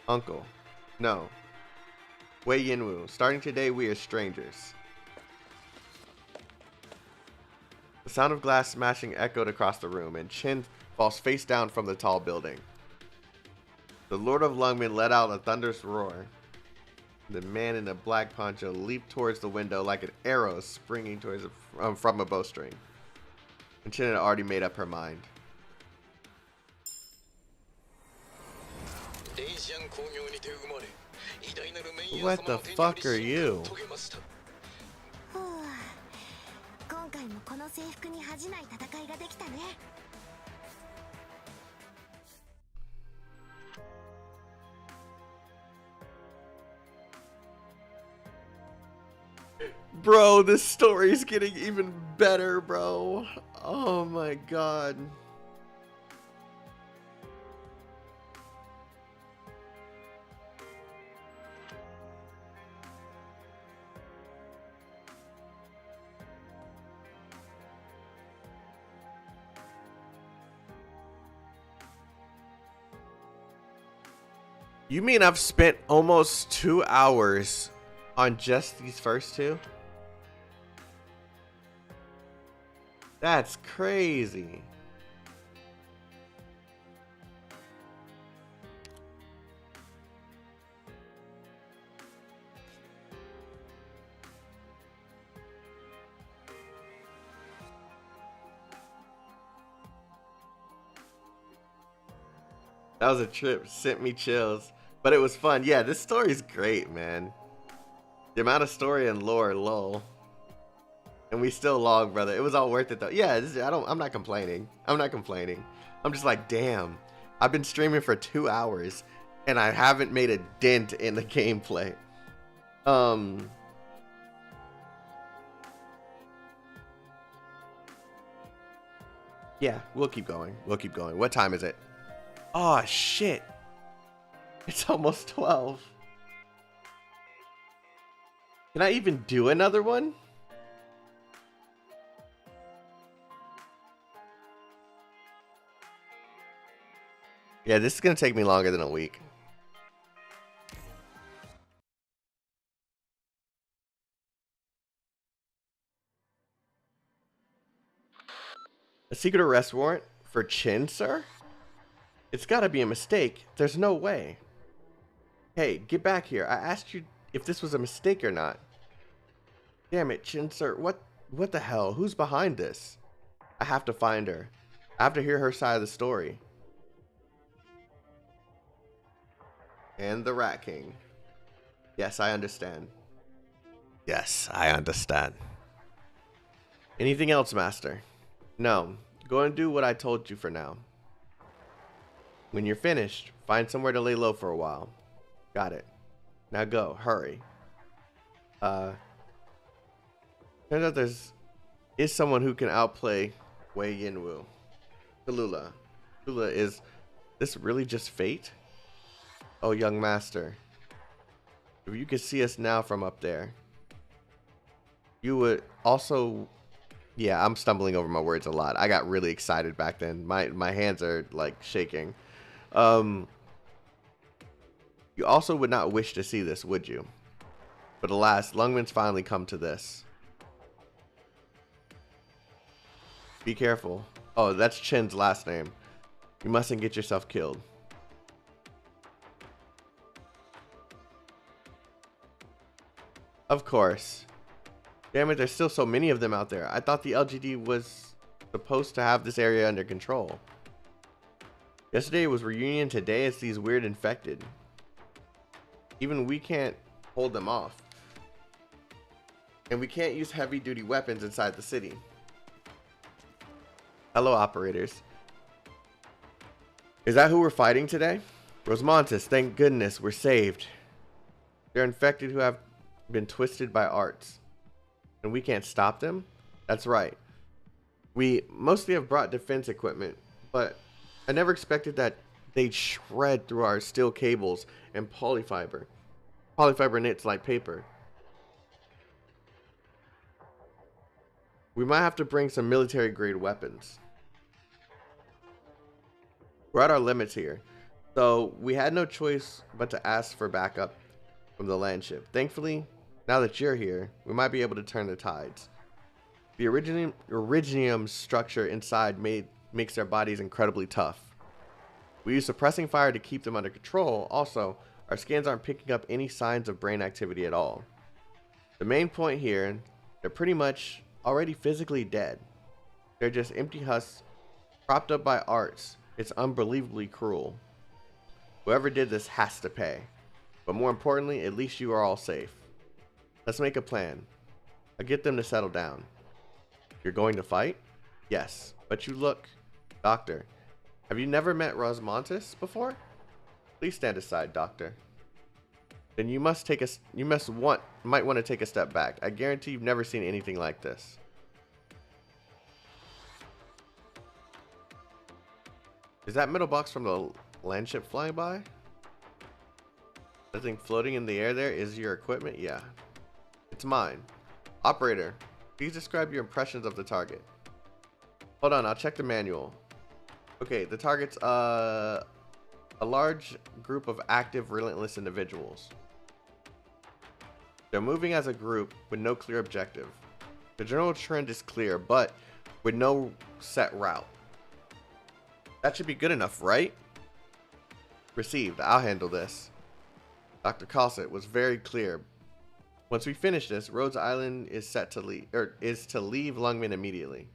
Uncle. No. Wei Yinwu. Starting today, we are strangers. The sound of glass smashing echoed across the room, and Chen falls face down from the tall building. The Lord of Lungmen let out a thunderous roar. The man in the black poncho leaped towards the window like an arrow springing towards from a bowstring. And Chen had already made up her mind. What the fuck are you? 今回もこの制服に恥じない戦いができたね。 Bro, this story's getting even better, bro. Oh my god. You mean I've spent almost 2 hours on just these first two? That's crazy. That was a trip, sent me chills, but it was fun. Yeah, this story's great, man. The amount of story and lore, lol. And we still log, brother. It was all worth it though. Yeah, I'm not complaining. I'm not complaining. I'm just like, damn. I've been streaming for 2 hours and I haven't made a dent in the gameplay. Yeah, we'll keep going. We'll keep going. What time is it? Oh shit. It's almost 12. Can I even do another one? Yeah, this is going to take me longer than a week. A secret arrest warrant for Chen, sir? It's got to be a mistake. There's no way. Hey, get back here. I asked you if this was a mistake or not. Damn it, Chen sir, what the hell? Who's behind this? I have to find her. I have to hear her side of the story. And the Rat King. Yes, I understand. Yes, I understand. Anything else, Master? No. Go and do what I told you for now. When you're finished, find somewhere to lay low for a while. Got it. Now go. Hurry. Turns out is someone who can outplay Wei Yinwu. Tallulah. Tallulah, is this really just fate? Oh, young master. If you could see us now from up there, you would also... Yeah, I'm stumbling over my words a lot. I got really excited back then. My hands are like shaking. You also would not wish to see this, would you? But alas, Lungmen's finally come to this. Be careful. Oh, that's Chen's last name. You mustn't get yourself killed. Of course. Damn it, there's still so many of them out there. I thought the LGD was supposed to have this area under control. Yesterday was reunion, today it's these weird infected. Even we can't hold them off. And we can't use heavy duty weapons inside the city. Hello, operators. Is that who we're fighting today? Rosmontis, thank goodness, we're saved. They're infected who have been twisted by arts. And we can't stop them? That's right. We mostly have brought defense equipment, but I never expected that they'd shred through our steel cables and polyfiber. Polyfiber knits like paper. We might have to bring some military grade weapons. We're at our limits here, so we had no choice but to ask for backup from the land ship. Thankfully, now that you're here, we might be able to turn the tides. The originium structure inside makes their bodies incredibly tough. We use suppressing fire to keep them under control. Also, our scans aren't picking up any signs of brain activity at all. The main point here, they're pretty much already physically dead. They're just empty husks propped up by arts. It's unbelievably cruel. Whoever did this has to pay. But more importantly, at least you are all safe. Let's make a plan. I'll get them to settle down. You're going to fight? Yes, but you look... Doctor, have you never met Rosmontis before? Please stand aside, Doctor. Then you might want to take a step back. I guarantee you've never seen anything like this. Is that metal box from the land ship flying by? That thing floating in the air there is your equipment? Yeah. It's mine. Operator, please describe your impressions of the target. Hold on, I'll check the manual. Okay, the target's a large group of active, relentless individuals. They're moving as a group with no clear objective. The general trend is clear, but with no set route. That should be good enough, right? Received. I'll handle this. Dr. Cosset was very clear. Once we finish this, Rhodes Island is set to leave, to leave Lungmen immediately.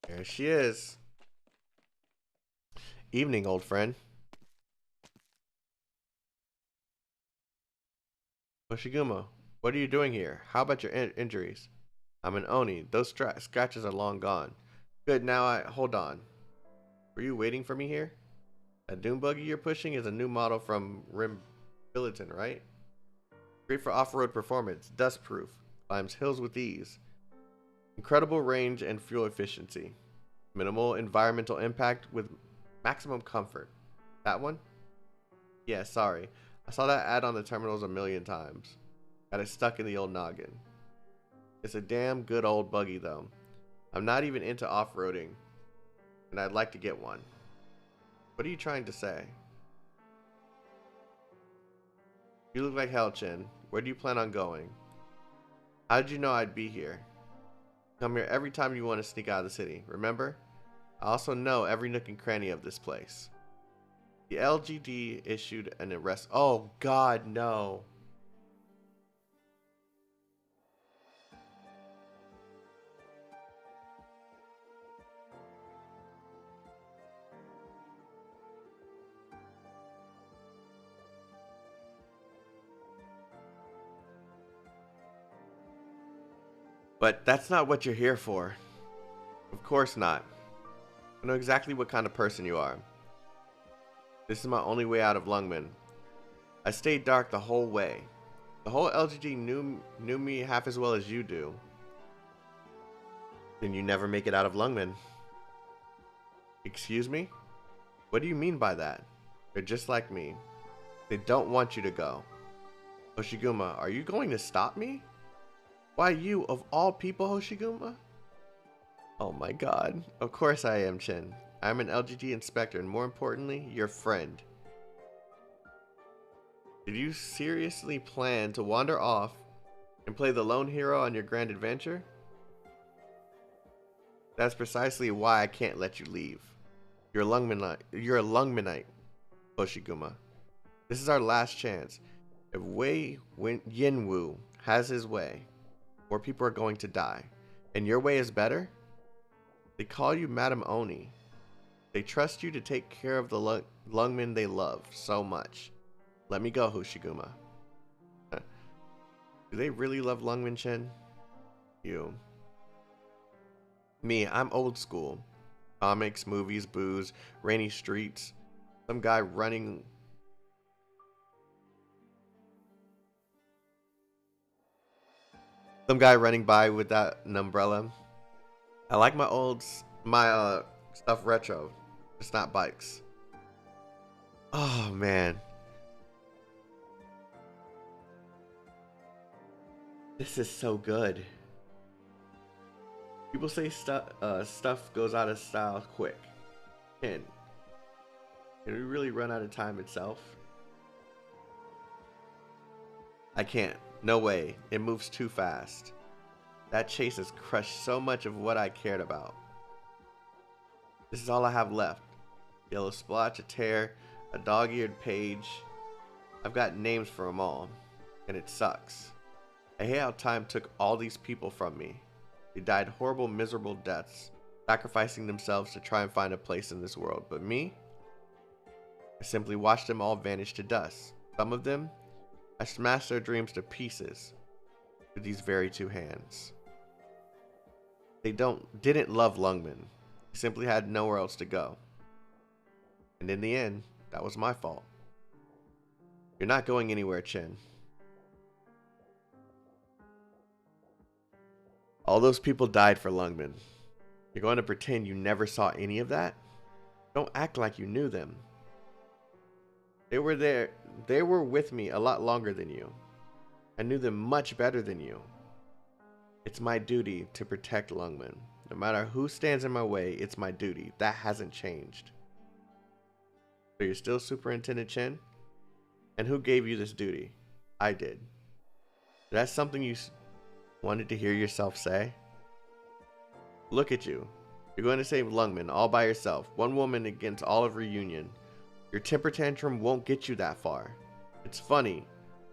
There she is. Evening, old friend. Hoshiguma, what are you doing here? How about your injuries? I'm an Oni. Those scratches are long gone. Good, now hold on. Were you waiting for me here? That dune buggy you're pushing is a new model from Billiton, right? Great for off-road performance. Dust-proof. Climbs hills with ease. Incredible range and fuel efficiency. Minimal environmental impact with maximum comfort. That one? Yeah, sorry. I saw that ad on the terminals a million times. Got it stuck in the old noggin. It's a damn good old buggy though. I'm not even into off-roading, and I'd like to get one. What are you trying to say? You look like hell, Chen. Where do you plan on going? How did you know I'd be here? Come here every time you want to sneak out of the city, remember? I also know every nook and cranny of this place. The LGD issued an arrest. Oh God, no. But that's not what you're here for. Of course not. I know exactly what kind of person you are. This is my only way out of Lungmen. I stayed dark the whole way. The whole LGD knew me half as well as you do. Then you never make it out of Lungmen. Excuse me? What do you mean by that? They're just like me. They don't want you to go. Hoshiguma, are you going to stop me? Why you, of all people, Hoshiguma? Oh my god. Of course I am, Chen. I'm an LGD inspector and more importantly, your friend. Did you seriously plan to wander off and play the lone hero on your grand adventure? That's precisely why I can't let you leave. You're a Lungmenite, Hoshiguma. This is our last chance. If Yinwu has his way, more people are going to die. And your way is better? They call you Madam Oni. They trust you to take care of the Lungmen they love so much. Let me go, Hoshiguma. Do they really love Lungmen, Chen? You. Me, I'm old school. Comics, movies, booze, rainy streets. Some guy running by without an umbrella. I like my stuff retro. It's not bikes. Oh man. This is so good. People say stuff goes out of style quick. Can we really run out of time itself? I can't. No way. It moves too fast. That chase has crushed so much of what I cared about. This is all I have left. Yellow splotch, a tear, a dog-eared page. I've got names for them all, and it sucks. I hate how time took all these people from me. They died horrible, miserable deaths, sacrificing themselves to try and find a place in this world. But me? I simply watched them all vanish to dust. Some of them, I smashed their dreams to pieces with these very two hands. They didn't love Lungmen. They simply had nowhere else to go. And in the end, that was my fault. You're not going anywhere, Chen. All those people died for Lungmen. You're going to pretend you never saw any of that? Don't act like you knew them. They were there. They were with me a lot longer than you. I knew them much better than you. It's my duty to protect Lungmen. No matter who stands in my way, it's my duty. That hasn't changed. So you're still Superintendent Chen? And who gave you this duty? I did. That's something you wanted to hear yourself say? Look at you. You're going to save Lungmen all by yourself. One woman against all of Reunion. Your temper tantrum won't get you that far. It's funny.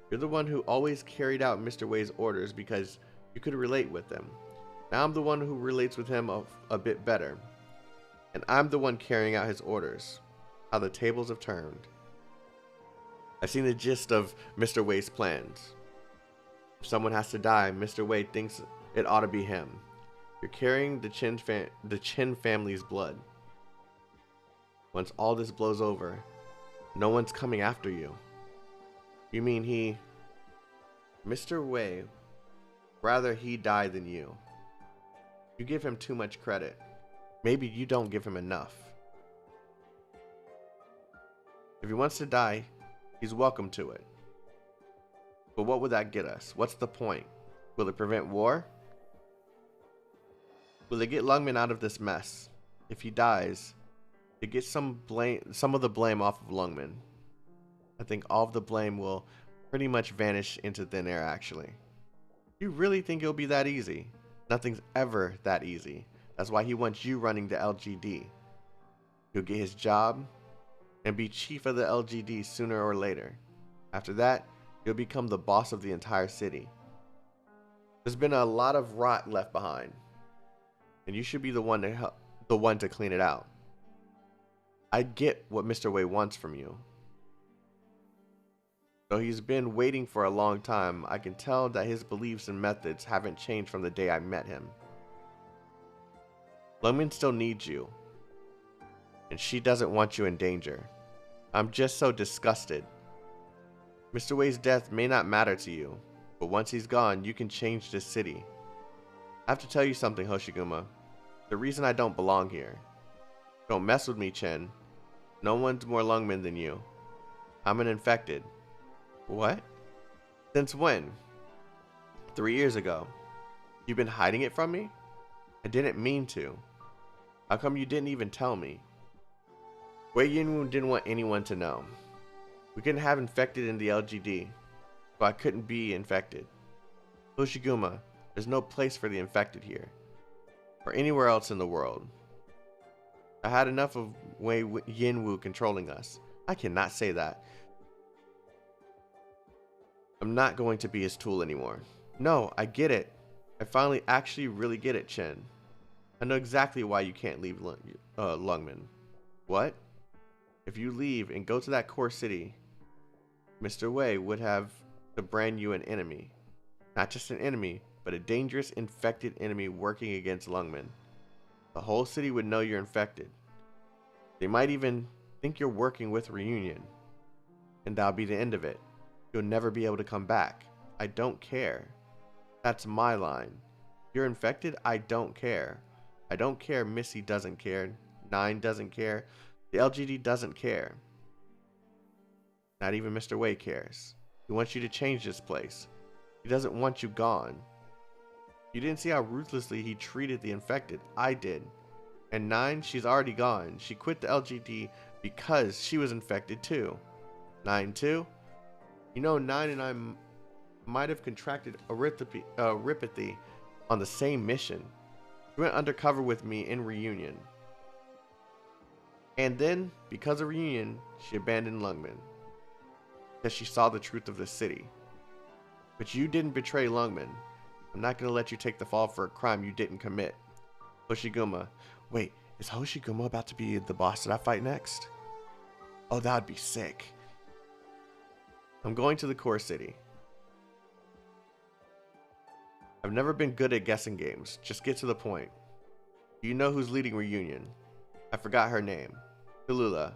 You're the one who always carried out Mr. Way's orders because you could relate with them. Now I'm the one who relates with him a bit better. And I'm the one carrying out his orders. How the tables have turned. I've seen the gist of Mr. Way's plans. If someone has to die, Mr. Way thinks it ought to be him. You're carrying the Chen family's blood. Once all this blows over, no one's coming after you. You mean Mr. Way, rather he die than you. You give him too much credit. Maybe you don't give him enough. If he wants to die, he's welcome to it. But what would that get us? What's the point? Will it prevent war? Will it get Lungmen out of this mess? If he dies, it gets some of the blame off of Lungmen. I think all of the blame will pretty much vanish into thin air, actually. You really think it'll be that easy? Nothing's ever that easy. That's why he wants you running the LGD. He'll get his job, and be chief of the LGD sooner or later. After that, you'll become the boss of the entire city. There's been a lot of rot left behind, and you should be the one to clean it out. I get what Mr. Way wants from you. Though he's been waiting for a long time, I can tell that his beliefs and methods haven't changed from the day I met him. Lungmen still needs you, and she doesn't want you in danger. I'm just so disgusted. Mr. Way's death may not matter to you, but once he's gone, you can change this city. I have to tell you something, Hoshiguma. The reason I don't belong here. Don't mess with me, Chen. No one's more Lungmen than you. I'm an infected. What? Since when? 3 years ago. You've been hiding it from me? I didn't mean to. How come you didn't even tell me? Wei Yinwu didn't want anyone to know. We couldn't have infected in the LGD, so I couldn't be infected. Hoshiguma, there's no place for the infected here, or anywhere else in the world. I had enough of Wei Yinwu controlling us. I cannot say that. I'm not going to be his tool anymore. No, I get it. I finally actually really get it, Chen. I know exactly why you can't leave Lungmen. What? If you leave and go to that core city, Mr. Way would have to brand you an enemy. Not just an enemy, but a dangerous infected enemy working against Lungmen. The whole city would know you're infected. They might even think you're working with Reunion. And that'll be the end of it. You'll never be able to come back. I don't care. That's my line. You're infected, I don't care. I don't care Missy doesn't care. 9 doesn't care. The LGD doesn't care. Not even Mr. Way cares. He wants you to change this place. He doesn't want you gone. You didn't see how ruthlessly he treated the infected. I did. And 9, she's already gone. She quit the LGD because she was infected too. 9 too? You know, 9 and I might have contracted erypathy on the same mission. She went undercover with me in Reunion. And then, because of Reunion, she abandoned Lungmen. Because she saw the truth of the city. But you didn't betray Lungmen. I'm not going to let you take the fall for a crime you didn't commit. Hoshiguma. Wait, is Hoshiguma about to be the boss that I fight next? Oh, that would be sick. I'm going to the core city. I've never been good at guessing games. Just get to the point. Do you know who's leading Reunion? I forgot her name. Tallulah.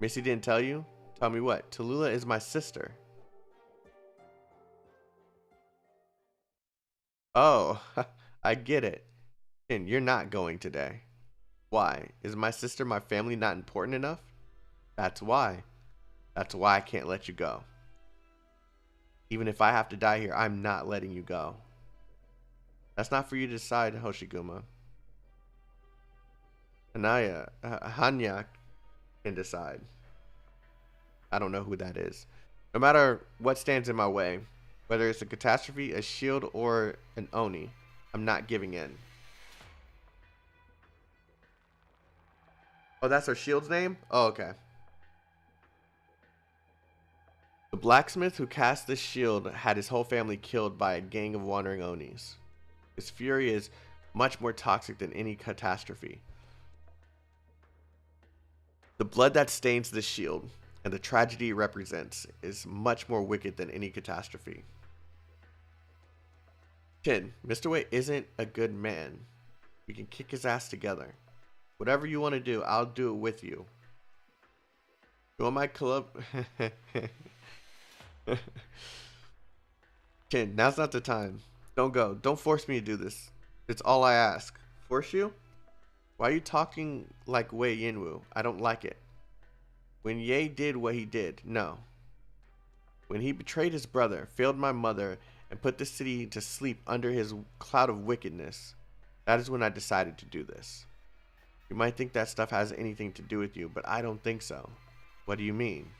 Missy didn't tell you? Tell me what? Tallulah is my sister. Oh, I get it. And you're not going today. Why? Is my sister, my family not important enough? That's why. That's why I can't let you go. Even if I have to die here, I'm not letting you go. That's not for you to decide, Hoshiguma. Hanya can decide. I don't know who that is. No matter what stands in my way, whether it's a catastrophe, a shield, or an Oni, I'm not giving in. Oh, that's her shield's name? Oh, okay. The blacksmith who cast this shield had his whole family killed by a gang of wandering Onis. His fury is much more toxic than any catastrophe. The blood that stains this shield and the tragedy it represents is much more wicked than any catastrophe. Chen, Mr. Way isn't a good man. We can kick his ass together. Whatever you want to do, I'll do it with you. You want my club? Chen, now's not the time. Don't go. Don't force me to do this. It's all I ask. Force you? Why are you talking like Wei Yinwu? I don't like it. When Ye did what he did, no. When he betrayed his brother, failed my mother, and put the city to sleep under his cloud of wickedness, that is when I decided to do this. You might think that stuff has anything to do with you, but I don't think so. What do you mean?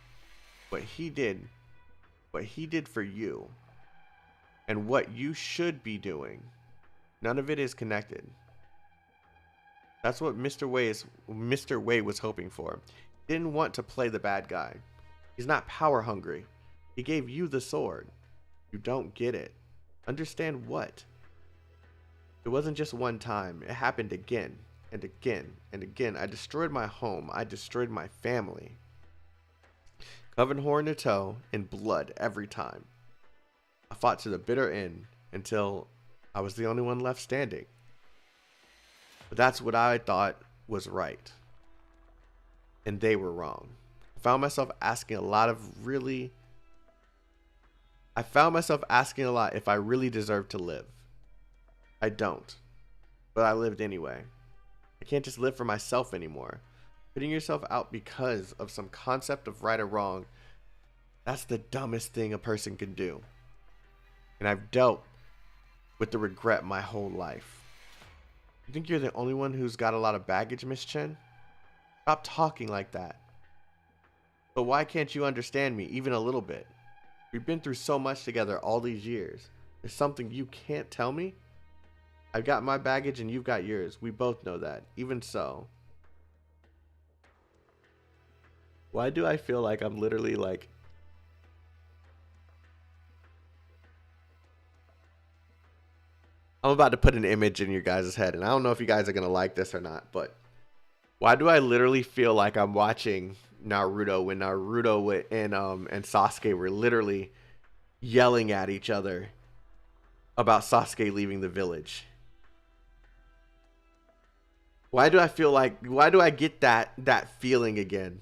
What he did for you, and what you should be doing, none of it is connected. That's what Mr. Way was hoping for. Didn't want to play the bad guy. He's not power hungry. He gave you the sword. You don't get it. Understand what? It wasn't just one time. It happened again and again and again. I destroyed my home. I destroyed my family. Covered horn to toe in blood every time. I fought to the bitter end until I was the only one left standing. But that's what I thought was right. And they were wrong. I found myself asking a lot if I really deserve to live. I don't. But I lived anyway. I can't just live for myself anymore. Putting yourself out because of some concept of right or wrong, that's the dumbest thing a person can do. And I've dealt with the regret my whole life. You think you're the only one who's got a lot of baggage, Miss Chen? Stop talking like that. But why can't you understand me even a little bit? We've been through so much together all these years. There's something you can't tell me? I've got my baggage and you've got yours. We both know that. Even so. Why do I feel like I'm literally like... I'm about to put an image in your guys' head, and I don't know if you guys are going to like this or not, but why do I literally feel like I'm watching Naruto when Naruto and Sasuke were literally yelling at each other about Sasuke leaving the village? Why do I get that feeling again?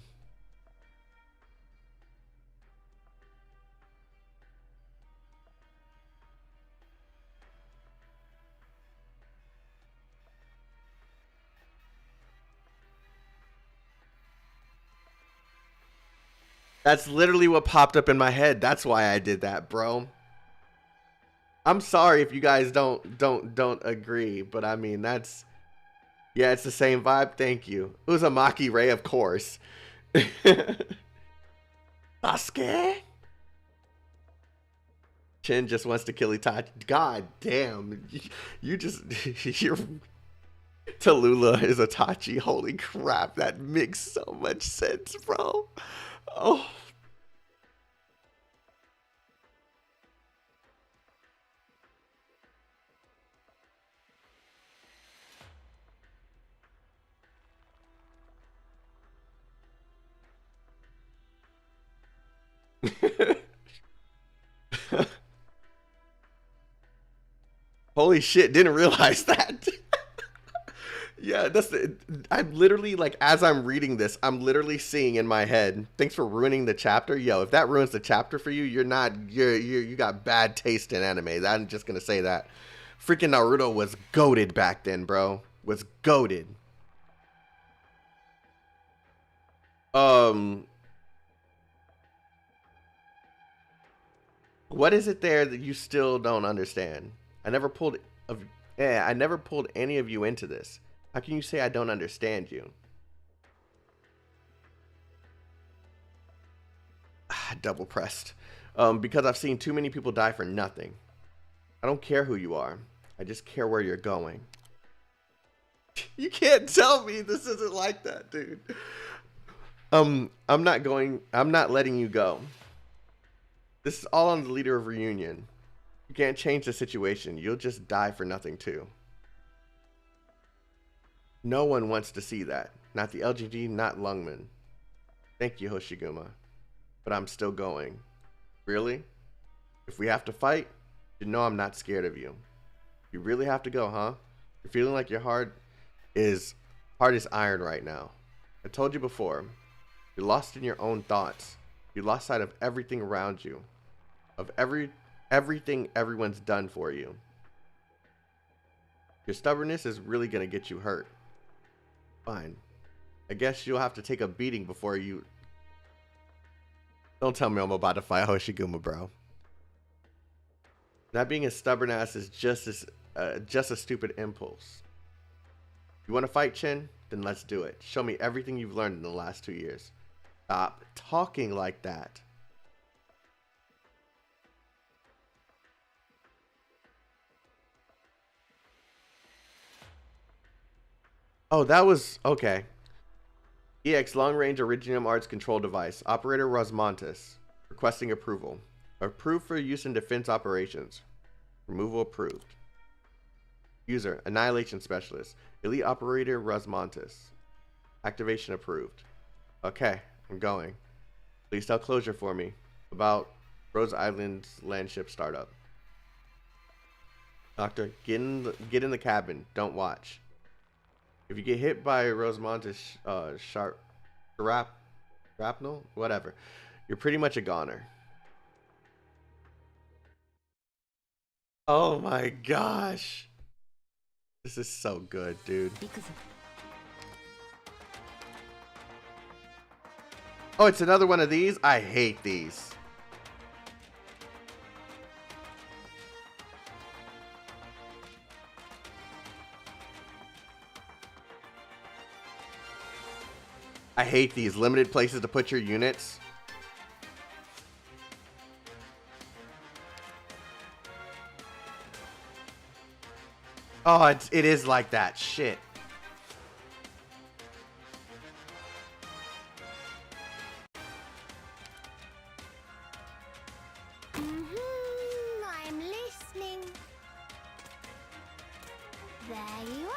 That's literally what popped up in my head. That's why I did that, bro. I'm sorry if you guys don't agree, but I mean, that's... Yeah, it's the same vibe. Thank you. Uzumaki Ray, of course. Sasuke? Chen just wants to kill Itachi. God damn. You just... You're... Tallulah is Itachi. Holy crap. That makes so much sense, bro. Oh. Holy shit, didn't realize that. Yeah, I'm literally, like, as I'm reading this, I'm literally seeing in my head, thanks for ruining the chapter. Yo, if that ruins the chapter for you, you got bad taste in anime. I'm just gonna say that. Freaking Naruto was goated back then, bro. Was goated. What is it there that you still don't understand? I never pulled any of you into this. How can you say I don't understand you? Double pressed. Because I've seen too many people die for nothing. I don't care who you are. I just care where you're going. You can't tell me this isn't like that, dude. I'm not letting you go. This is all on the leader of Reunion. You can't change the situation. You'll just die for nothing too. No one wants to see that. Not the LGD, not Lungmen. Thank you, Hoshiguma. But I'm still going. Really? If we have to fight, you know I'm not scared of you. You really have to go, huh? You're feeling like your heart is iron right now. I told you before. You're lost in your own thoughts. You lost sight of everything around you. Of everything everyone's done for you. Your stubbornness is really gonna get you hurt. Fine. I guess you'll have to take a beating before you... Don't tell me I'm about to fight Hoshiguma, bro. Not being a stubborn ass is just a stupid impulse. You want to fight, Chen? Then let's do it. Show me everything you've learned in the last 2 years. Stop talking like that. Oh, that was... Okay. EX long-range Iridium Arts control device. Operator Rosmontis. Requesting approval. Approved for use in defense operations. Removal approved. User, Annihilation Specialist. Elite Operator Rosmontis. Activation approved. Okay, I'm going. Please tell closure for me about Rhodes Island's landship startup. Doctor, get in the cabin. Don't watch. If you get hit by Rosmontis shrapnel, whatever, you're pretty much a goner. Oh my gosh. This is so good, dude. Oh, it's another one of these? I hate these. I hate these limited places to put your units. Oh, it is like that. Shit. I'm listening. There you are.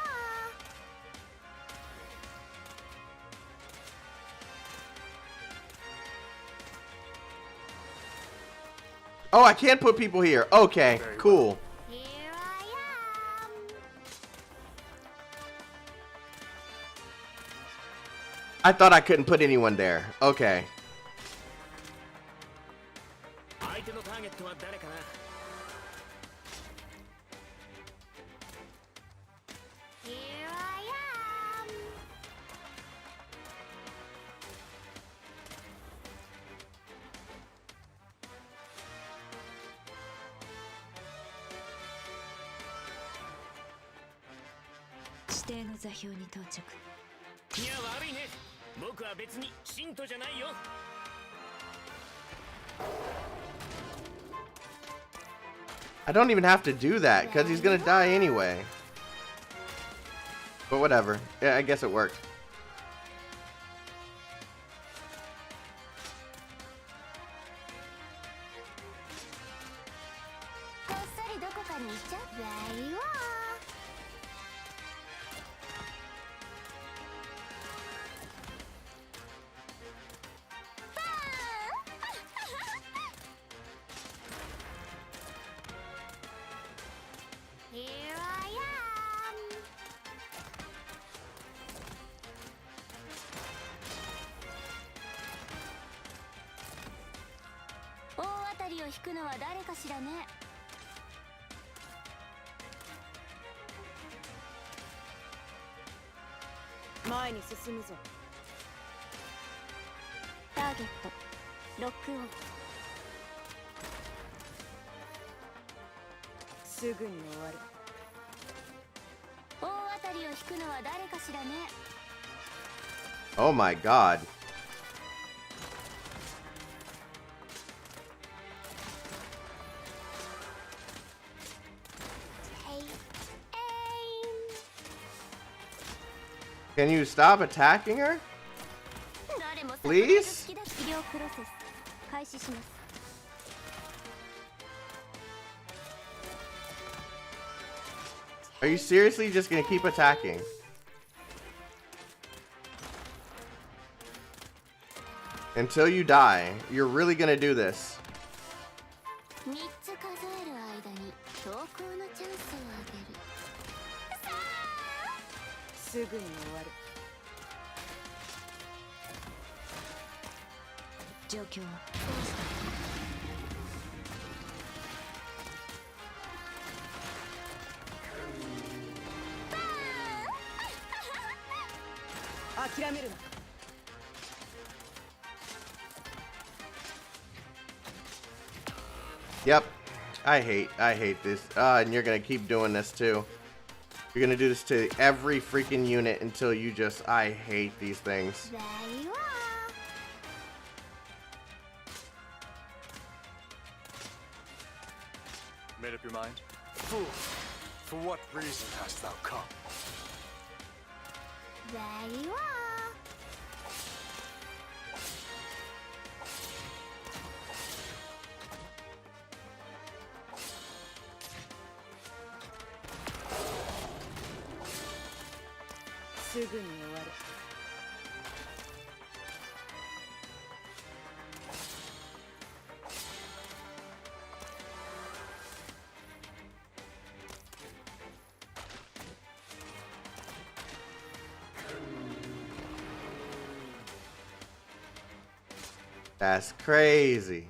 Oh, I can't put people here. Okay, cool. Here I am. I thought I couldn't put anyone there. Okay. 相手のターゲットは誰かな。 Here I am. Iや悪いね。僕は別に信徒じゃないよ。 I don't even have to do that because he's gonna die anyway. But whatever. Yeah, I guess it worked. There you are. Here I am. Target. Lock on. すぐに終わる。大当たりを引くのは誰かしらね。 Oh my god. Take aim. Can you stop attacking her? 誰も Please? 医療プロセス開始します。 Are you seriously just gonna keep attacking? Until you die. You're really gonna do this. 3つ数える間に投稿のチャンスをあげる。すぐに終わる。状況はどうした？ 諦めるな。 Yep. I hate this. And you're gonna keep doing this too. You're gonna do this to every freaking unit until you just... I hate these things. There you are. Made up your mind? Fool, for what reason hast thou come? There you are. That's crazy.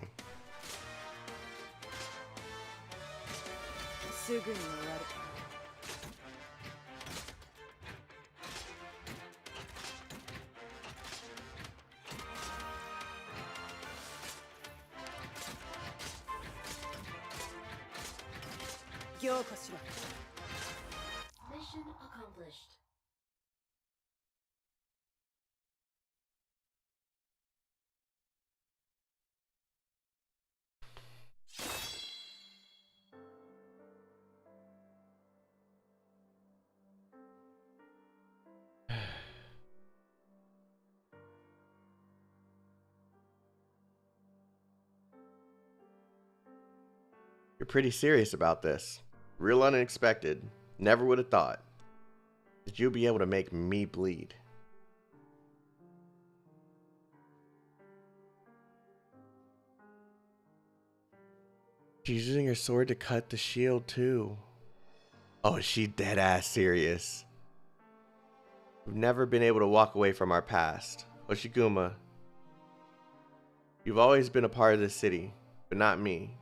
Mission accomplished. You're pretty serious about this. Real unexpected. Never would have thought that you'd be able to make me bleed. She's using her sword to cut the shield too. Oh, is she dead ass serious? We've never been able to walk away from our past. Hoshiguma, you've always been a part of this city, but not me.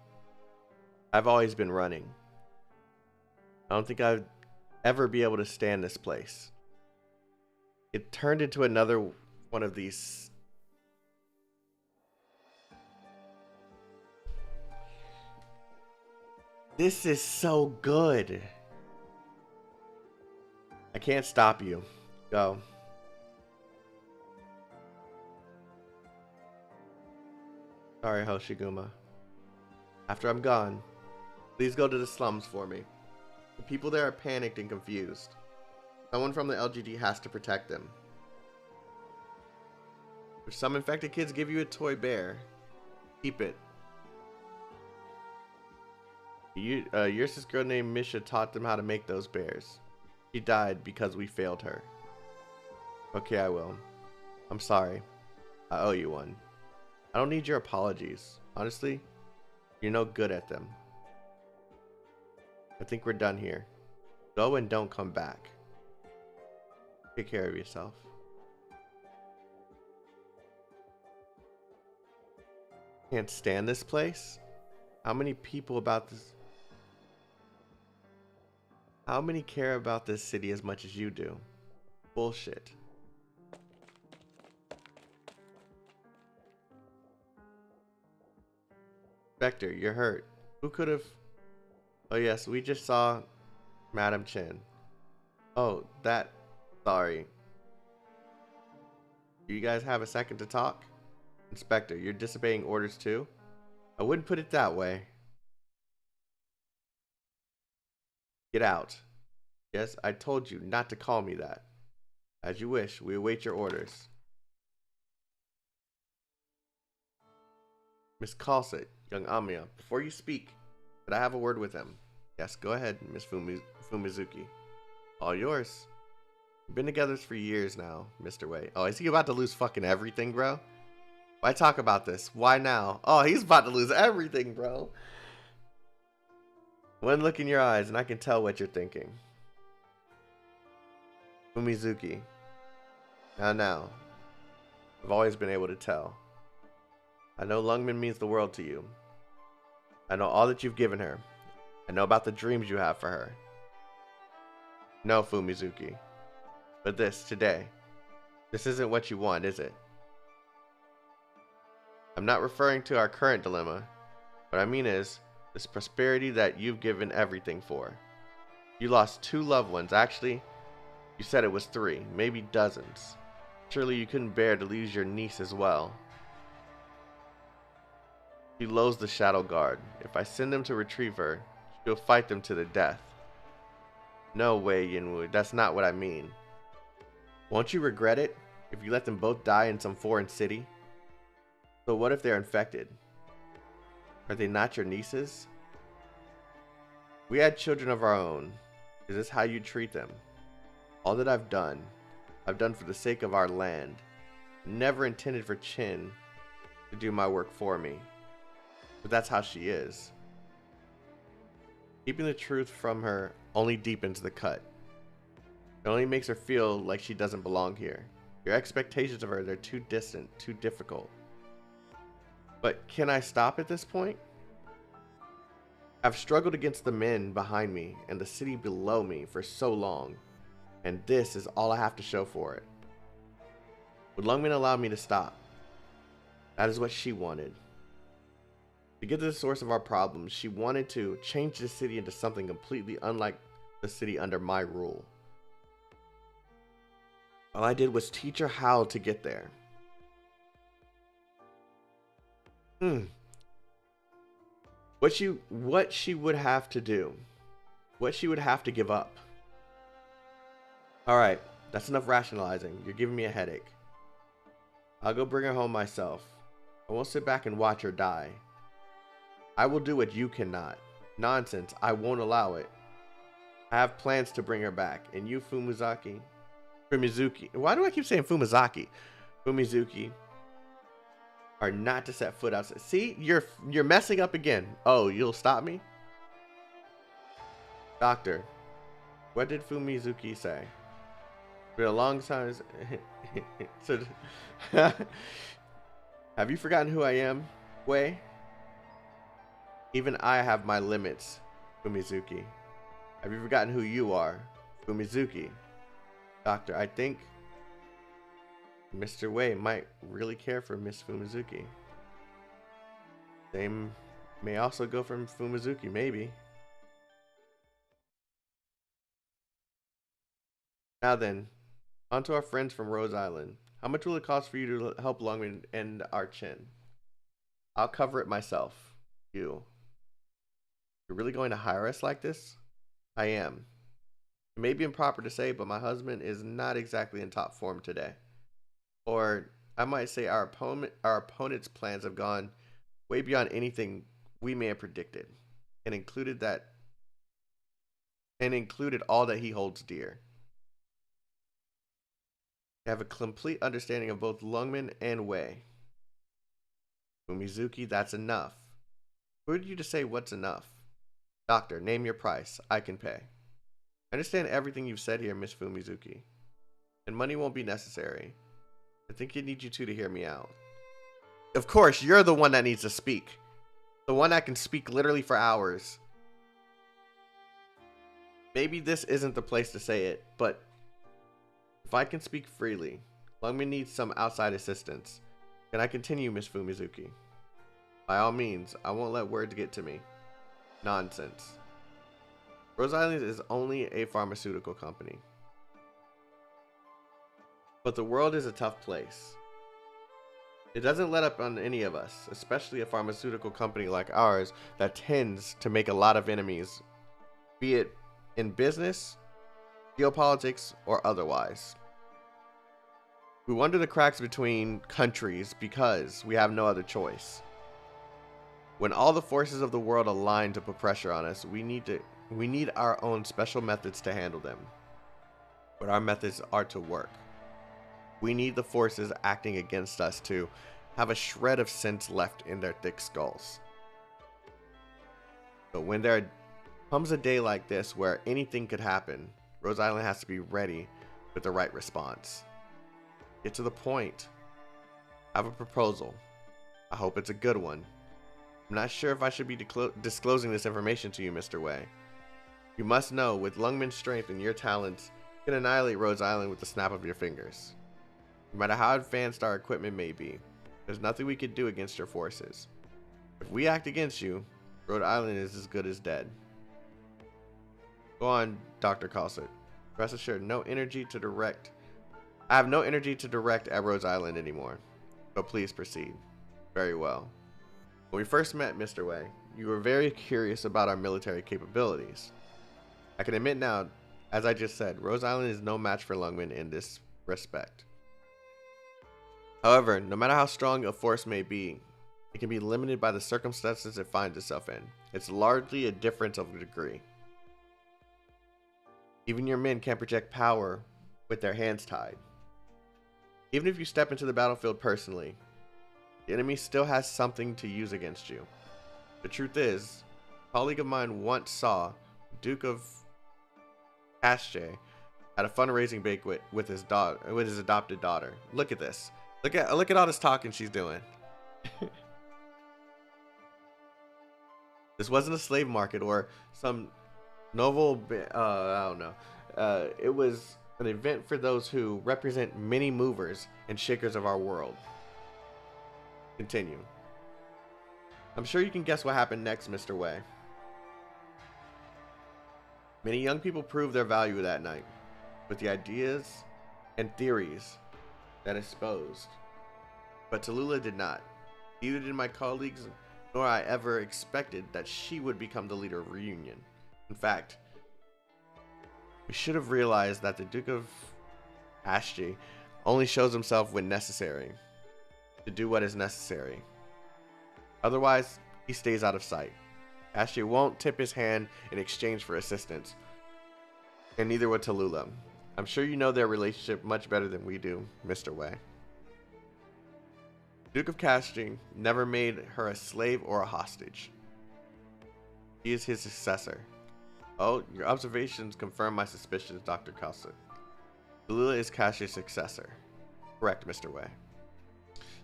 I've always been running. I don't think I'd ever be able to stand this place. It turned into another one of these. This is so good. I can't stop you. Go. Sorry, Hoshiguma. After I'm gone, please go to the slums for me. The people there are panicked and confused. Someone from the LGD has to protect them. If some infected kids give you a toy bear, keep it. Ursus girl named Misha taught them how to make those bears. She died because we failed her. Okay, I will. I'm sorry. I owe you one. I don't need your apologies. Honestly, you're no good at them. I think we're done here. Go and don't come back. Take care of yourself. Can't stand this place? How many people about this? How many care about this city as much as you do? Bullshit. Spectre, you're hurt. Who could have? Oh yes, we just saw Madam Chen. Oh, that. Sorry. Do you guys have a second to talk? Inspector, you're disobeying orders too? I wouldn't put it that way. Get out. Yes, I told you not to call me that. As you wish, we await your orders. Miss Calcit, young Amiya, before you speak, could I have a word with him? Yes, go ahead, Miss Fumizuki. All yours. We've been together for years now, Mr. Way. Oh, is he about to lose fucking everything, bro? Why talk about this? Why now? Oh, he's about to lose everything, bro. One look in your eyes and I can tell what you're thinking. Fumizuki. Now. I've always been able to tell. I know Lungmen means the world to you. I know all that you've given her. I know about the dreams you have for her. No, Fumizuki. But today, this isn't what you want, is it? I'm not referring to our current dilemma. What I mean is, this prosperity that you've given everything for. You lost 2 loved ones. Actually, you said it was 3, maybe dozens. Surely you couldn't bear to lose your niece as well. She loathes the Shadow Guard. If I send them to retrieve her, she'll fight them to the death. No way, Yinwu. That's not what I mean. Won't you regret it if you let them both die in some foreign city? So what if they're infected? Are they not your nieces? We had children of our own. Is this how you treat them? All that I've done, I've done for the sake of our land. Never intended for Chen to do my work for me. But that's how she is. Keeping the truth from her only deepens the cut. It only makes her feel like she doesn't belong here. Your expectations of her, they're too distant, too difficult. But can I stop at this point? I've struggled against the men behind me and the city below me for so long, and this is all I have to show for it. Would Lungmen allow me to stop? That is what she wanted. To get to the source of our problems, she wanted to change the city into something completely unlike the city under my rule. All I did was teach her how to get there. What she would have to do. What she would have to give up. Alright, that's enough rationalizing. You're giving me a headache. I'll go bring her home myself. I won't sit back and watch her die. I will do what you cannot. Nonsense, I won't allow it. I have plans to bring her back, and you, Fumizuki. Why do I keep saying Fumizuki? Fumizuki are not to set foot outside. See, you're messing up again. Oh, you'll stop me? Doctor, what did Fumizuki say? For a long time. So, have you forgotten who I am, Way? Even I have my limits, Fumizuki. Have you forgotten who you are, Fumizuki? Doctor, I think Mr. Way might really care for Miss Fumizuki. Same may also go from Fumizuki, maybe. Now then, on to our friends from Rhodes Island. How much will it cost for you to help Lungmen and our Chen? I'll cover it myself. You're really going to hire us like this? I am. It may be improper to say, but my husband is not exactly in top form today. Or I might say our opponent's plans have gone way beyond anything we may have predicted, and included all that he holds dear. I have a complete understanding of both Lungmen and Way. Fumizuki, that's enough. Who are you to say what's enough? Doctor, name your price. I can pay. I understand everything you've said here, Miss Fumizuki. And money won't be necessary. I think I need you two to hear me out. Of course, you're the one that needs to speak. The one that can speak literally for hours. Maybe this isn't the place to say it, but if I can speak freely, Lungmen needs some outside assistance. Can I continue, Miss Fumizuki? By all means, I won't let words get to me. Nonsense. Rhodes Island is only a pharmaceutical company. But the world is a tough place. It doesn't let up on any of us, especially a pharmaceutical company like ours that tends to make a lot of enemies, be it in business, geopolitics, or otherwise. We wander the cracks between countries because we have no other choice. When all the forces of the world align to put pressure on us, we need our own special methods to handle them. But our methods are to work. We need the forces acting against us to have a shred of sense left in their thick skulls. But when there comes a day like this where anything could happen, Rhodes Island has to be ready with the right response. Get to the point. I have a proposal. I hope it's a good one. I'm not sure if I should be disclosing this information to you, Mr. Way. You must know, with Lungmen's strength and your talents, you can annihilate Rhodes Island with the snap of your fingers. No matter how advanced our equipment may be, there's nothing we could do against your forces. If we act against you, Rhodes Island is as good as dead. Go on, Dr. Calcit. Rest assured, I have no energy to direct at Rhodes Island anymore. So please proceed. Very well. When we first met, Mr. Way, you were very curious about our military capabilities. I can admit now, as I just said, Rhodes Island is no match for Lungmen in this respect. However, no matter how strong a force may be, it can be limited by the circumstances it finds itself in. It's largely a difference of degree. Even your men can't project power with their hands tied. Even if you step into the battlefield personally, the enemy still has something to use against you. The truth is, a colleague of mine once saw Duke of Chishao at a fundraising banquet with his adopted daughter. Look at this. Look at all this talking she's doing. This wasn't a slave market or some novel. I don't know. It was an event for those who represent many movers and shakers of our world. Continue. I'm sure you can guess what happened next, Mr. Way. Many young people proved their value that night with the ideas and theories that exposed. But Tallulah did not. Neither did my colleagues, nor I ever expected that she would become the leader of Reunion. In fact, we should have realized that the Duke of Chishao only shows himself when necessary, to do what is necessary. Otherwise, he stays out of sight. Chishao won't tip his hand in exchange for assistance, and neither would Tallulah. I'm sure you know their relationship much better than we do, Mr. Way. Duke of Chishao never made her a slave or a hostage. She is his successor. Oh, your observations confirm my suspicions, Dr. Kalsa. Tallulah is Chishao's successor. Correct, Mr. Way.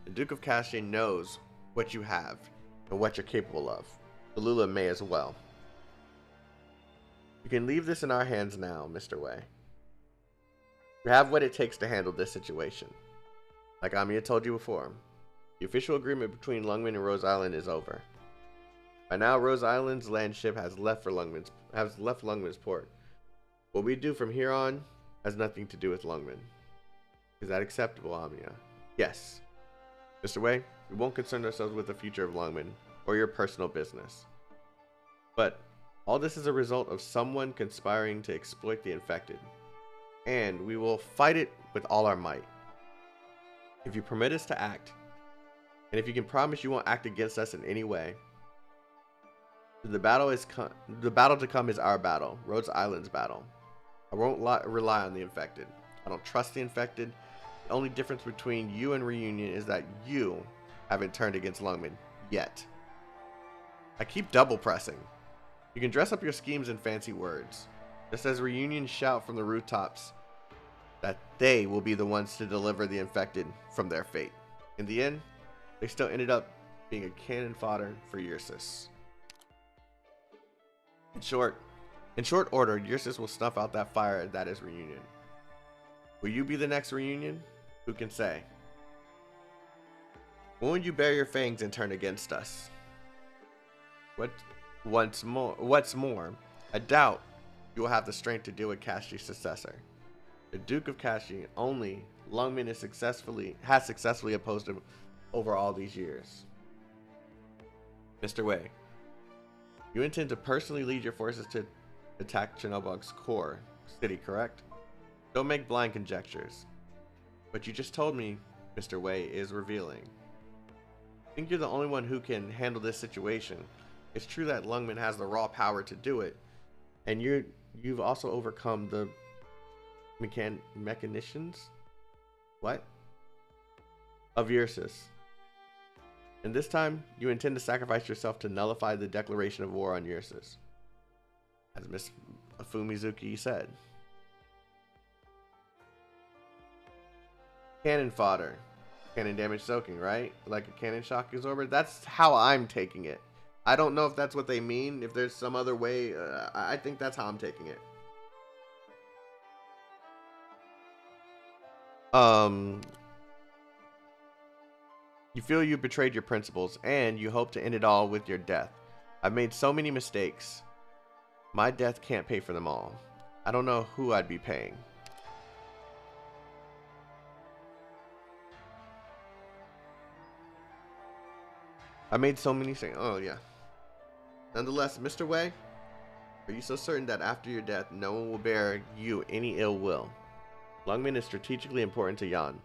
The Duke of Chishao knows what you have and what you're capable of. Tallulah may as well. You can leave this in our hands now, Mr. Way. You have what it takes to handle this situation. Like Amiya told you before, the official agreement between Lungmen and Rhodes Island is over. By now, Rhodes Island's land ship has left Lungmen's port. What we do from here on has nothing to do with Lungmen. Is that acceptable, Amiya? Yes. Mr. Way, we won't concern ourselves with the future of Lungmen or your personal business. But all this is a result of someone conspiring to exploit the infected. And we will fight it with all our might. If you permit us to act, and if you can promise you won't act against us in any way, the battle to come is our battle, Rhodes Island's battle. I won't rely on the infected. I don't trust the infected. The only difference between you and Reunion is that you haven't turned against Lungmen yet. I keep double pressing. You can dress up your schemes in fancy words, just as Reunion shout from the rooftops that they will be the ones to deliver the infected from their fate. In the end, they still ended up being a cannon fodder for Ursus. In short order, Ursus will snuff out that fire that is Reunion. Will you be the next Reunion? Who can say? When will you bare your fangs and turn against us? What's more, I doubt you will have the strength to deal with Chishao's successor. The Duke of Chishao only Lungmen has successfully opposed him over all these years. Mr. Way, you intend to personally lead your forces to attack Chernobyl's core city, correct? Don't make blind conjectures. What you just told me, Mr. Way, is revealing. I think you're the only one who can handle this situation. It's true that Lungmen has the raw power to do it, and you've also overcome the mechanicians? What? Of Ursus. And this time, you intend to sacrifice yourself to nullify the declaration of war on Ursus, as Miss Fumizuki said. Cannon fodder. Cannon damage soaking, right? Like a cannon shock absorber? That's how I'm taking it. I don't know if that's what they mean. If there's some other way, I think that's how I'm taking it. You feel you betrayed your principles, and you hope to end it all with your death. I've made so many mistakes. My death can't pay for them all. I don't know who I'd be paying. I made so many things. Oh, yeah. Nonetheless, Mr. Way, are you so certain that after your death, no one will bear you any ill will? Lungmen is strategically important to Yan.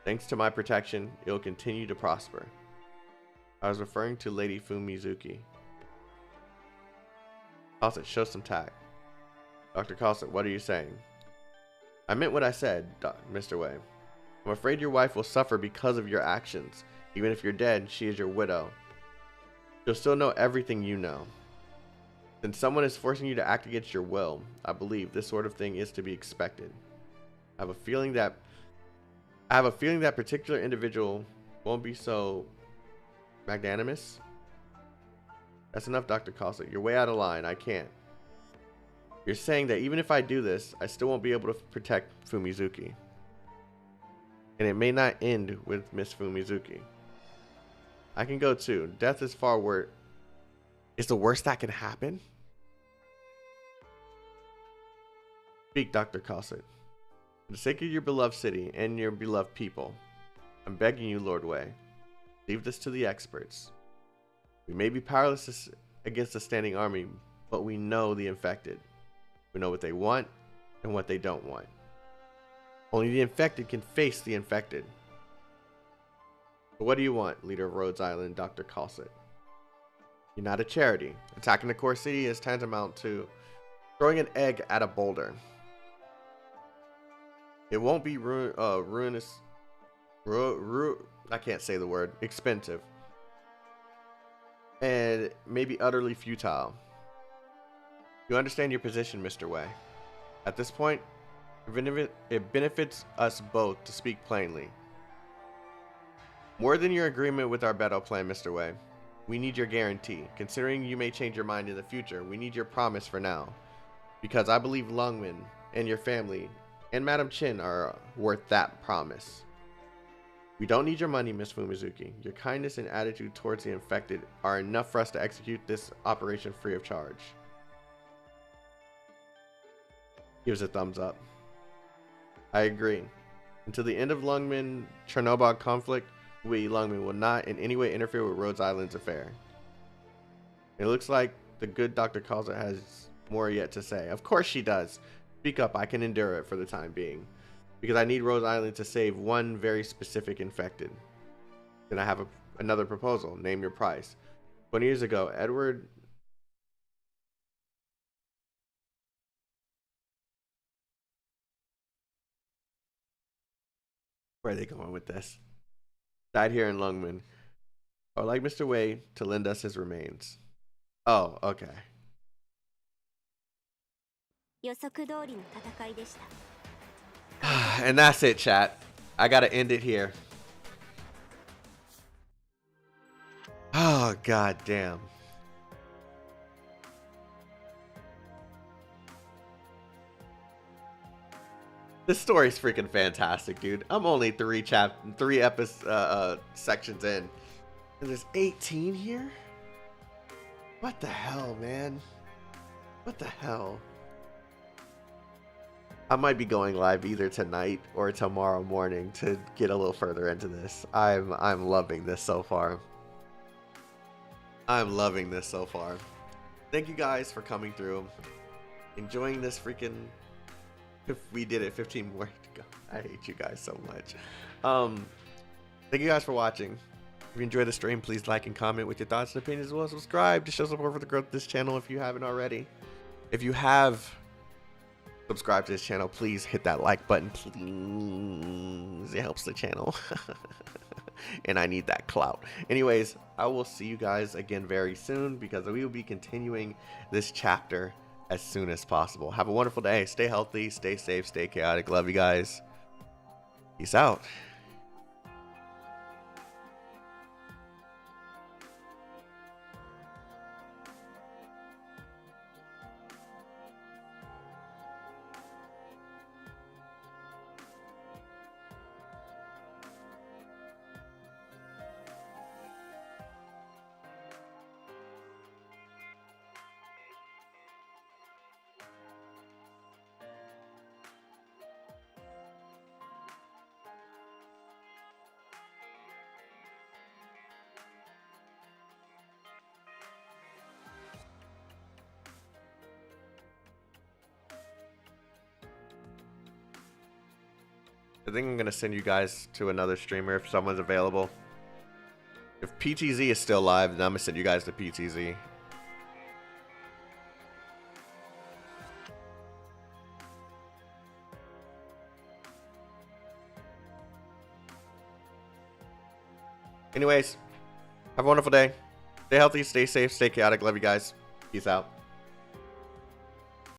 Thanks to my protection, it will continue to prosper. I was referring to Lady Fumizuki. Kalsa, show some tact. Dr. Kalsa, what are you saying? I meant what I said, Mr. Way. I'm afraid your wife will suffer because of your actions. Even if you're dead, she is your widow. She'll still know everything you know. Since someone is forcing you to act against your will, I believe this sort of thing is to be expected. I have a feeling that particular individual won't be so magnanimous. That's enough, Dr. Cossack. You're way out of line. I can't. You're saying that even if I do this, I still won't be able to protect Fumizuki. And it may not end with Miss Fumizuki. I can go too. Death is far worse. Is the worst that can happen? Speak, Dr. Cossack. For the sake of your beloved city and your beloved people, I'm begging you, Lord Way, leave this to the experts. We may be powerless against a standing army, but we know the infected. We know what they want and what they don't want. Only the infected can face the infected. So what do you want, leader of Rhodes Island, Dr. Cossack? You're not a charity. Attacking the core city is tantamount to throwing an egg at a boulder. It won't be ruinous. I can't say the word. Expensive. And maybe utterly futile. You understand your position, Mr. Way. At this point, it benefits us both to speak plainly. More than your agreement with our battle plan, Mr. Way. We need your guarantee. Considering you may change your mind in the future, we need your promise for now. Because I believe Lungmen and your family and Madam Chen are worth that promise. We don't need your money, Miss Fumizuki. Your kindness and attitude towards the infected are enough for us to execute this operation free of charge. Gives a thumbs up. I agree. Until the end of Lungmen Chernobyl conflict, we Lungmen will not in any way interfere with Rhodes Island's affair. It looks like the good Dr. Cossack has more yet to say. Of course she does. Speak up. I can endure it for the time being. Because I need Rhodes Island to save one very specific infected. Then I have another proposal. Name your price. 20 years ago, Edward... Where are they going with this? Died here in Lungmen. I would like Mr. Way to lend us his remains. Oh, okay. And that's it, chat. I gotta end it here. Oh, god damn. This story's freaking fantastic, dude. I'm only three sections in. And there's 18 here? What the hell, man? What the hell? I might be going live either tonight or tomorrow morning to get a little further into this. I'm loving this so far. I'm loving this so far. Thank you guys for coming through. Enjoying this freaking... If we did it, 15 more to go. I hate you guys so much. Thank you guys for watching. If you enjoyed the stream, please like and comment with your thoughts and opinions, as well as subscribe to show support for the growth of this channel if you haven't already. If you have subscribed to this channel, please hit that like button, please. It helps the channel. And I need that clout. Anyways, I will see you guys again very soon because we will be continuing this chapter as soon as possible. Have a wonderful day. Stay healthy, stay safe, stay chaotic. Love you guys. Peace out. I think I'm going to send you guys to another streamer if someone's available. If PTZ is still live, then I'm going to send you guys to PTZ. Anyways, have a wonderful day. Stay healthy, stay safe, stay chaotic. Love you guys. Peace out.